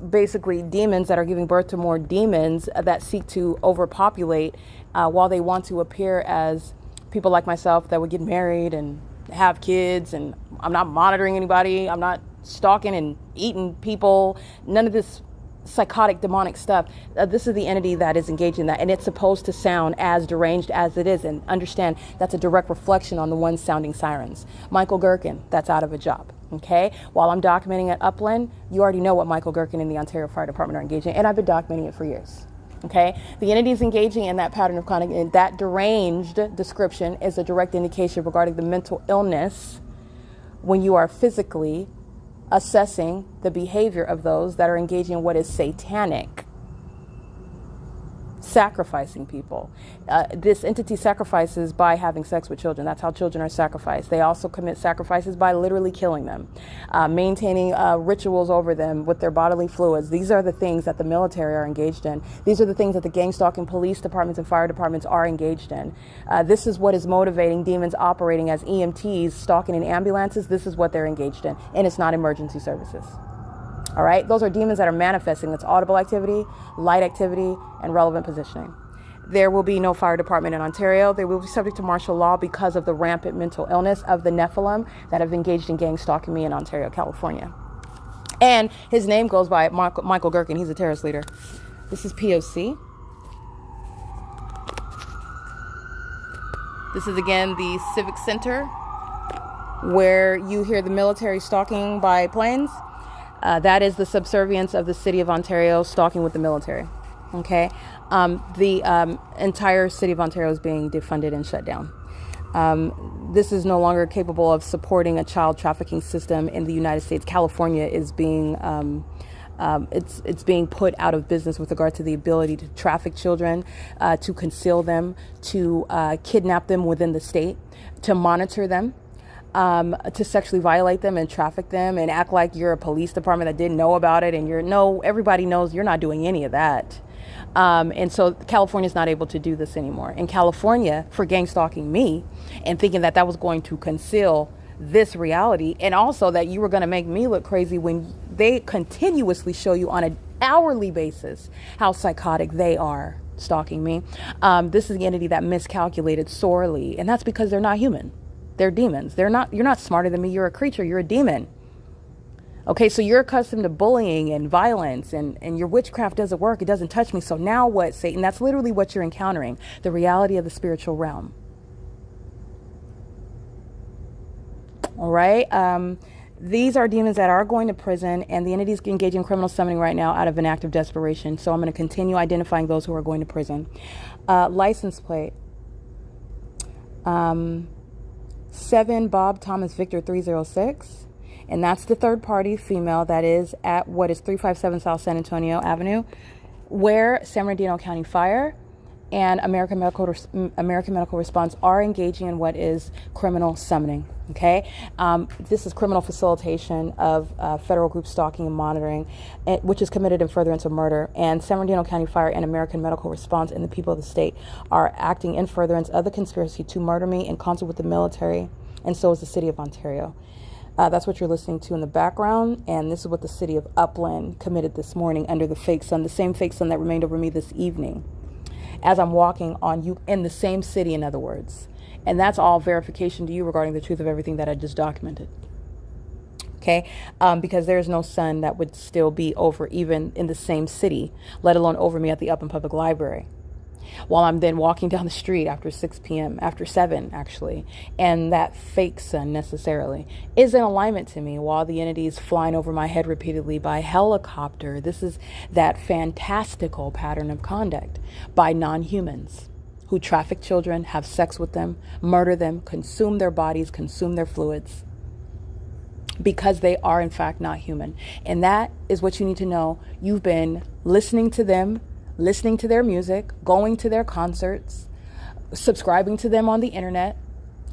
basically demons that are giving birth to more demons that seek to overpopulate while they want to appear as people like myself that would get married and have kids. And I'm not monitoring anybody. I'm not stalking and eating people, none of this psychotic demonic stuff. This is the entity that is engaged in that, and it's supposed to sound as deranged as it is. And understand that's a direct reflection on the ones sounding sirens. Michael Gerken, that's out of a job. Okay, while I'm documenting at Upland, you already know what Michael Gerken and the Ontario Fire Department are engaging, and I've been documenting it for years. Okay, the entity is engaging in that pattern of conduct, and that deranged description is a direct indication regarding the mental illness when you are physically assessing the behavior of those that are engaging in what is satanic, sacrificing people. This entity sacrifices by having sex with children. That's how children are sacrificed. They also commit sacrifices by literally killing them, maintaining rituals over them with their bodily fluids. These are the things that the military are engaged in. These are the things that the gang stalking police departments and fire departments are engaged in. This is what is motivating demons operating as EMTs, stalking in ambulances. This is what they're engaged in, and it's not emergency services. All right, those are demons that are manifesting. That's audible activity, light activity, and relevant positioning. There will be no fire department in Ontario. They will be subject to martial law because of the rampant mental illness of the Nephilim that have engaged in gang stalking me in Ontario, California. And his name goes by Michael Gerken. He's a terrorist leader. This is P.O.C. This is, again, the Civic Center where you hear the military stalking by planes. That is the subservience of the city of Ontario stalking with the military. Okay, the entire city of Ontario is being defunded and shut down. This is no longer capable of supporting a child trafficking system in the United States. California is being it's being put out of business with regard to the ability to traffic children, to conceal them, to kidnap them within the state, to monitor them. To sexually violate them and traffic them and act like you're a police department that didn't know about it, and everybody knows you're not doing any of that. And so California is not able to do this anymore. In California, for gang stalking me and thinking that that was going to conceal this reality, and also that you were going to make me look crazy when they continuously show you on an hourly basis how psychotic they are stalking me. This is the entity that miscalculated sorely, and that's because they're not human. They're demons. You're not smarter than me. You're a creature. You're a demon. Okay, so you're accustomed to bullying and violence, and your witchcraft doesn't work. It doesn't touch me. So now what, Satan? That's literally what you're encountering, the reality of the spiritual realm. All right. These are demons that are going to prison, and the entity is engaging in criminal summoning right now out of an act of desperation. So I'm going to continue identifying those who are going to prison. License plate. 7 Bob Thomas Victor 306. And that's the third party female that is at what is 357 South San Antonio Avenue, where San Bernardino County Fire and American Medical Response are engaging in what is criminal summoning. Okay, this is criminal facilitation of federal group stalking and monitoring, which is committed in furtherance of murder. And San Bernardino County Fire and American Medical Response and the people of the state are acting in furtherance of the conspiracy to murder me in concert with the military, and so is the city of Ontario. That's what you're listening to in the background, and this is what the city of UPLAND committed this morning under the fake sun, the same fake sun that remained over me this evening, as I'm walking on you in the same city, in other words. And that's all verification to you regarding the truth of everything that I just documented. Okay, because there's no sun that would still be over even in the same city, let alone over me at the Upland Public Library, while I'm then walking down the street after 6 p.m., after 7 actually, and that fake sun necessarily is in alignment to me while the entity is flying over my head repeatedly by helicopter. This is that fantastical pattern of conduct by non-humans who traffic children, have sex with them, murder them, consume their bodies, consume their fluids, because they are in fact not human. And that is what you need to know. You've been listening to them, listening to their music, going to their concerts, subscribing to them on the internet,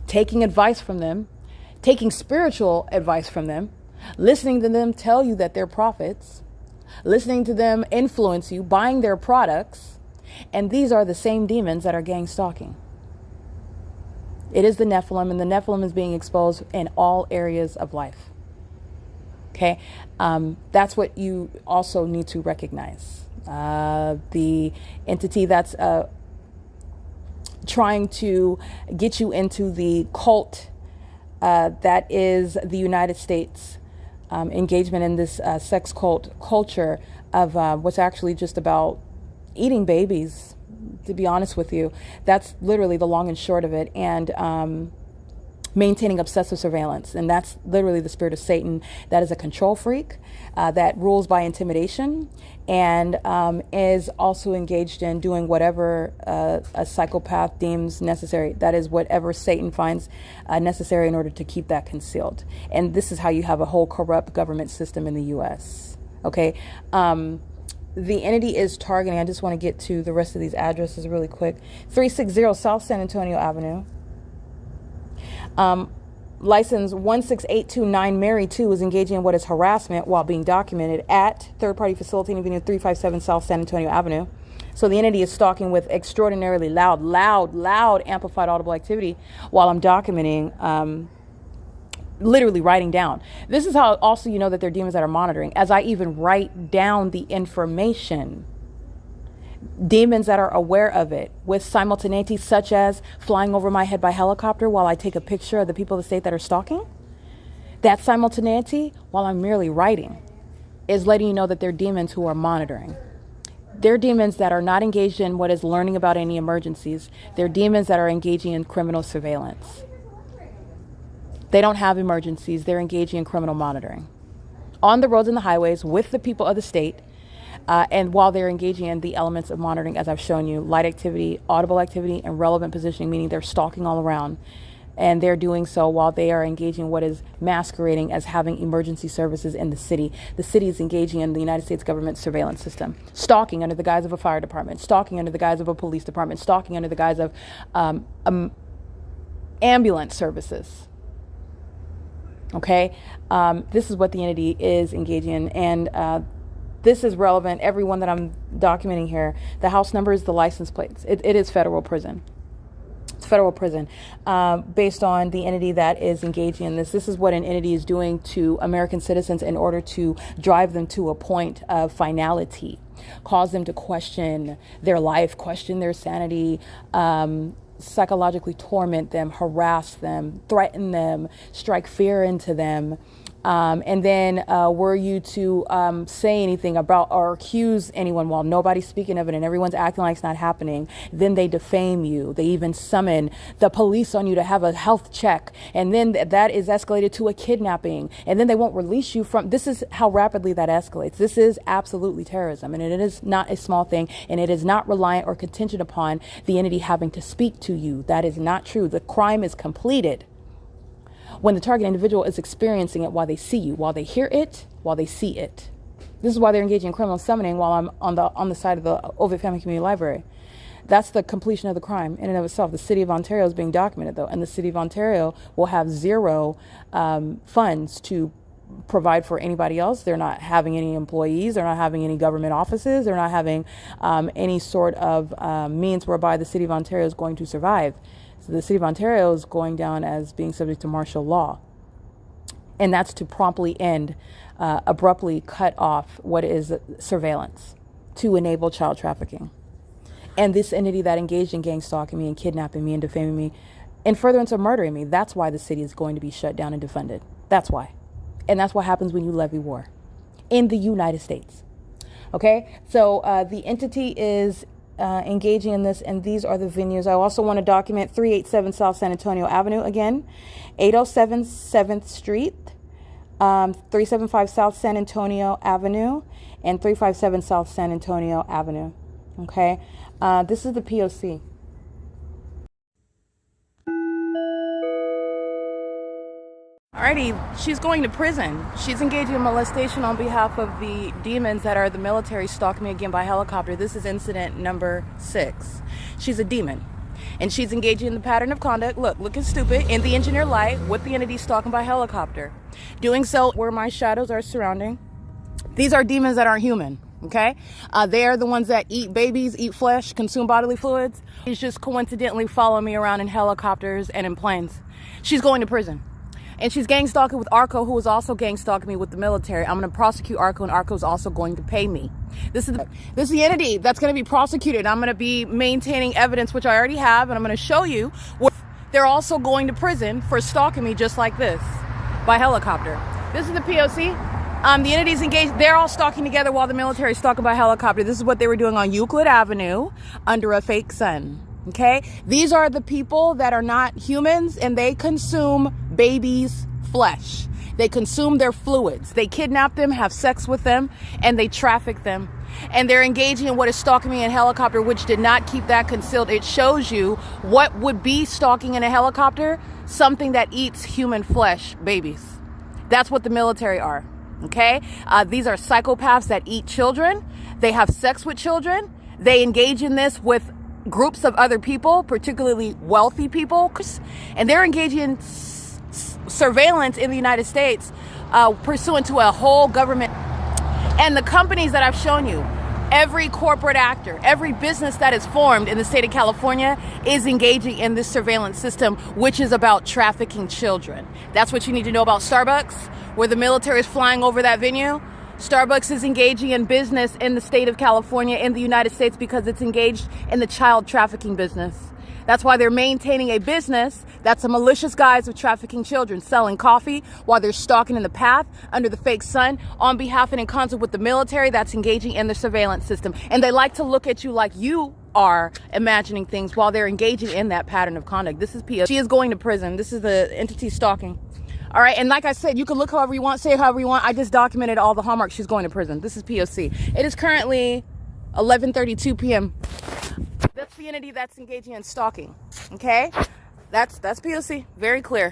taking advice from them, taking spiritual advice from them, listening to them tell you that they're prophets, listening to them influence you, buying their products. And these are the same demons that are gang stalking. It is the Nephilim, and the Nephilim is being exposed in all areas of life. Okay, that's what you also need to recognize. The entity that's trying to get you into the cult that is the United States engagement in this sex cult culture of what's actually just about eating babies, to be honest with you. That's literally the long and short of it. And maintaining obsessive surveillance. And that's literally the spirit of Satan. That is a control freak that rules by intimidation, and is also engaged in doing whatever a psychopath deems necessary. That is whatever Satan finds necessary in order to keep that concealed. And this is how you have a whole corrupt government system in the U.S. Okay. The entity is targeting, I just want to get to the rest of these addresses really quick. 360 South San Antonio Avenue. License 16829 Mary 2 is engaging in what is harassment while being documented at third party facilitating venue 357 South San Antonio Avenue. So the entity is stalking with extraordinarily loud amplified audible activity while I'm documenting, literally writing down. This is how also you know that they're demons that are monitoring, as I even write down the information. Demons that are aware of it with simultaneity, such as flying over my head by helicopter while I take a picture of the people of the state that are stalking. That simultaneity, while I'm merely writing, is letting you know that they're demons who are monitoring. They're demons that are not engaged in what is learning about any emergencies. They're demons that are engaging in criminal surveillance. They don't have emergencies. They're engaging in criminal monitoring on the roads and the highways with the people of the state. And while they're engaging in the elements of monitoring, as I've shown you, light activity, audible activity, and relevant positioning, meaning they're stalking all around. And they're doing so while they are engaging what is masquerading as having emergency services in the city. The city is engaging in the United States government surveillance system, stalking under the guise of a fire department, stalking under the guise of a police department, stalking under the guise of ambulance services. Okay, this is what the entity is engaging in, and this is relevant. Everyone that I'm documenting here, the house number is the license plates. It is federal prison. It's federal prison based on the entity that is engaging in this. This is what an entity is doing to American citizens in order to drive them to a point of finality, cause them to question their life, question their sanity, psychologically torment them, harass them, threaten them, strike fear into them, And then were you to say anything about or accuse anyone while nobody's speaking of it and everyone's acting like it's not happening, then they defame you. They even summon the police on you to have a health check. And then that is escalated to a kidnapping. And then they won't release you from, this is how rapidly that escalates. This is absolutely terrorism. And it is not a small thing. And it is not reliant or contingent upon the entity having to speak to you. That is not true. The crime is completed when the target individual is experiencing it while they see you, while they hear it, while they see it. This is why they're engaging in criminal summoning while I'm on the side of the Ovid Family Community Library. That's the completion of the crime in and of itself. The City of Ontario is being documented, though, and the City of Ontario will have zero funds to provide for anybody else. They're not having any employees. They're not having any government offices. They're not having any sort of means whereby the City of Ontario is going to survive. So the City of Ontario is going down as being subject to martial law. And that's to promptly end, abruptly cut off what is surveillance to enable child trafficking. And this entity that engaged in gang stalking me and kidnapping me and defaming me in furtherance of murdering me, that's why the city is going to be shut down and defunded. That's why. And that's what happens when you levy war in the United States. Okay, so the entity is engaging in this, and these are the venues. I also want to document 387 South San Antonio Avenue again, 807 7th Street, 375 South San Antonio Avenue, and 357 South San Antonio Avenue. Okay, this is the P.O.C. Alrighty, she's going to prison. She's engaging in molestation on behalf of the demons that are the military stalking me again by helicopter. This is incident number 6. She's a demon. And she's engaging in the pattern of conduct, looking stupid, in the engineer light with the entity stalking by helicopter. Doing so where my shadows are surrounding. These are demons that aren't human, okay? They are the ones that eat babies, eat flesh, consume bodily fluids. She's just coincidentally following me around in helicopters and in planes. She's going to prison. And she's gang stalking with ARCO, who is also gang stalking me with the military. I'm going to prosecute ARCO, and ARCO is also going to pay me. This is the entity that's going to be prosecuted. I'm going to be maintaining evidence, which I already have, and I'm going to show you what they're also going to prison for stalking me just like this by helicopter. This is the P.O.C. The entities engaged. They're all stalking together while the military is stalking by helicopter. This is what they were doing on Euclid Avenue under a fake sun. Okay, these are the people that are not humans, and they consume babies' flesh. They consume their fluids. They kidnap them, have sex with them, and they traffic them. And they're engaging in what is stalking me in helicopter, which did not keep that concealed. It shows you what would be stalking in a helicopter, something that eats human flesh, babies. That's what the military are. Okay, these are psychopaths that eat children. They have sex with children. They engage in this with groups of other people, particularly wealthy people, and they're engaging in surveillance in the United States pursuant to a whole government. And the companies that I've shown you, every corporate actor, every business that is formed in the state of California is engaging in this surveillance system, which is about trafficking children. That's what you need to know about Starbucks, where the military is flying over that venue. Starbucks is engaging in business in the state of California in the United States because it's engaged in the child trafficking business. That's why they're maintaining a business that's a malicious guise of trafficking children, selling coffee while they're stalking in the path under the fake sun on behalf and in concert with the military that's engaging in the surveillance system. And they like to look at you like you are imagining things while they're engaging in that pattern of conduct. This is P.O.C. She is going to prison. This is the entity stalking. All right, and like I said, you can look however you want, say however you want. I just documented all the hallmarks. She's going to prison. This is P.O.C. It is currently 11:32 p.m. That's the entity that's engaging in stalking, okay? That's P.O.C. Very clear.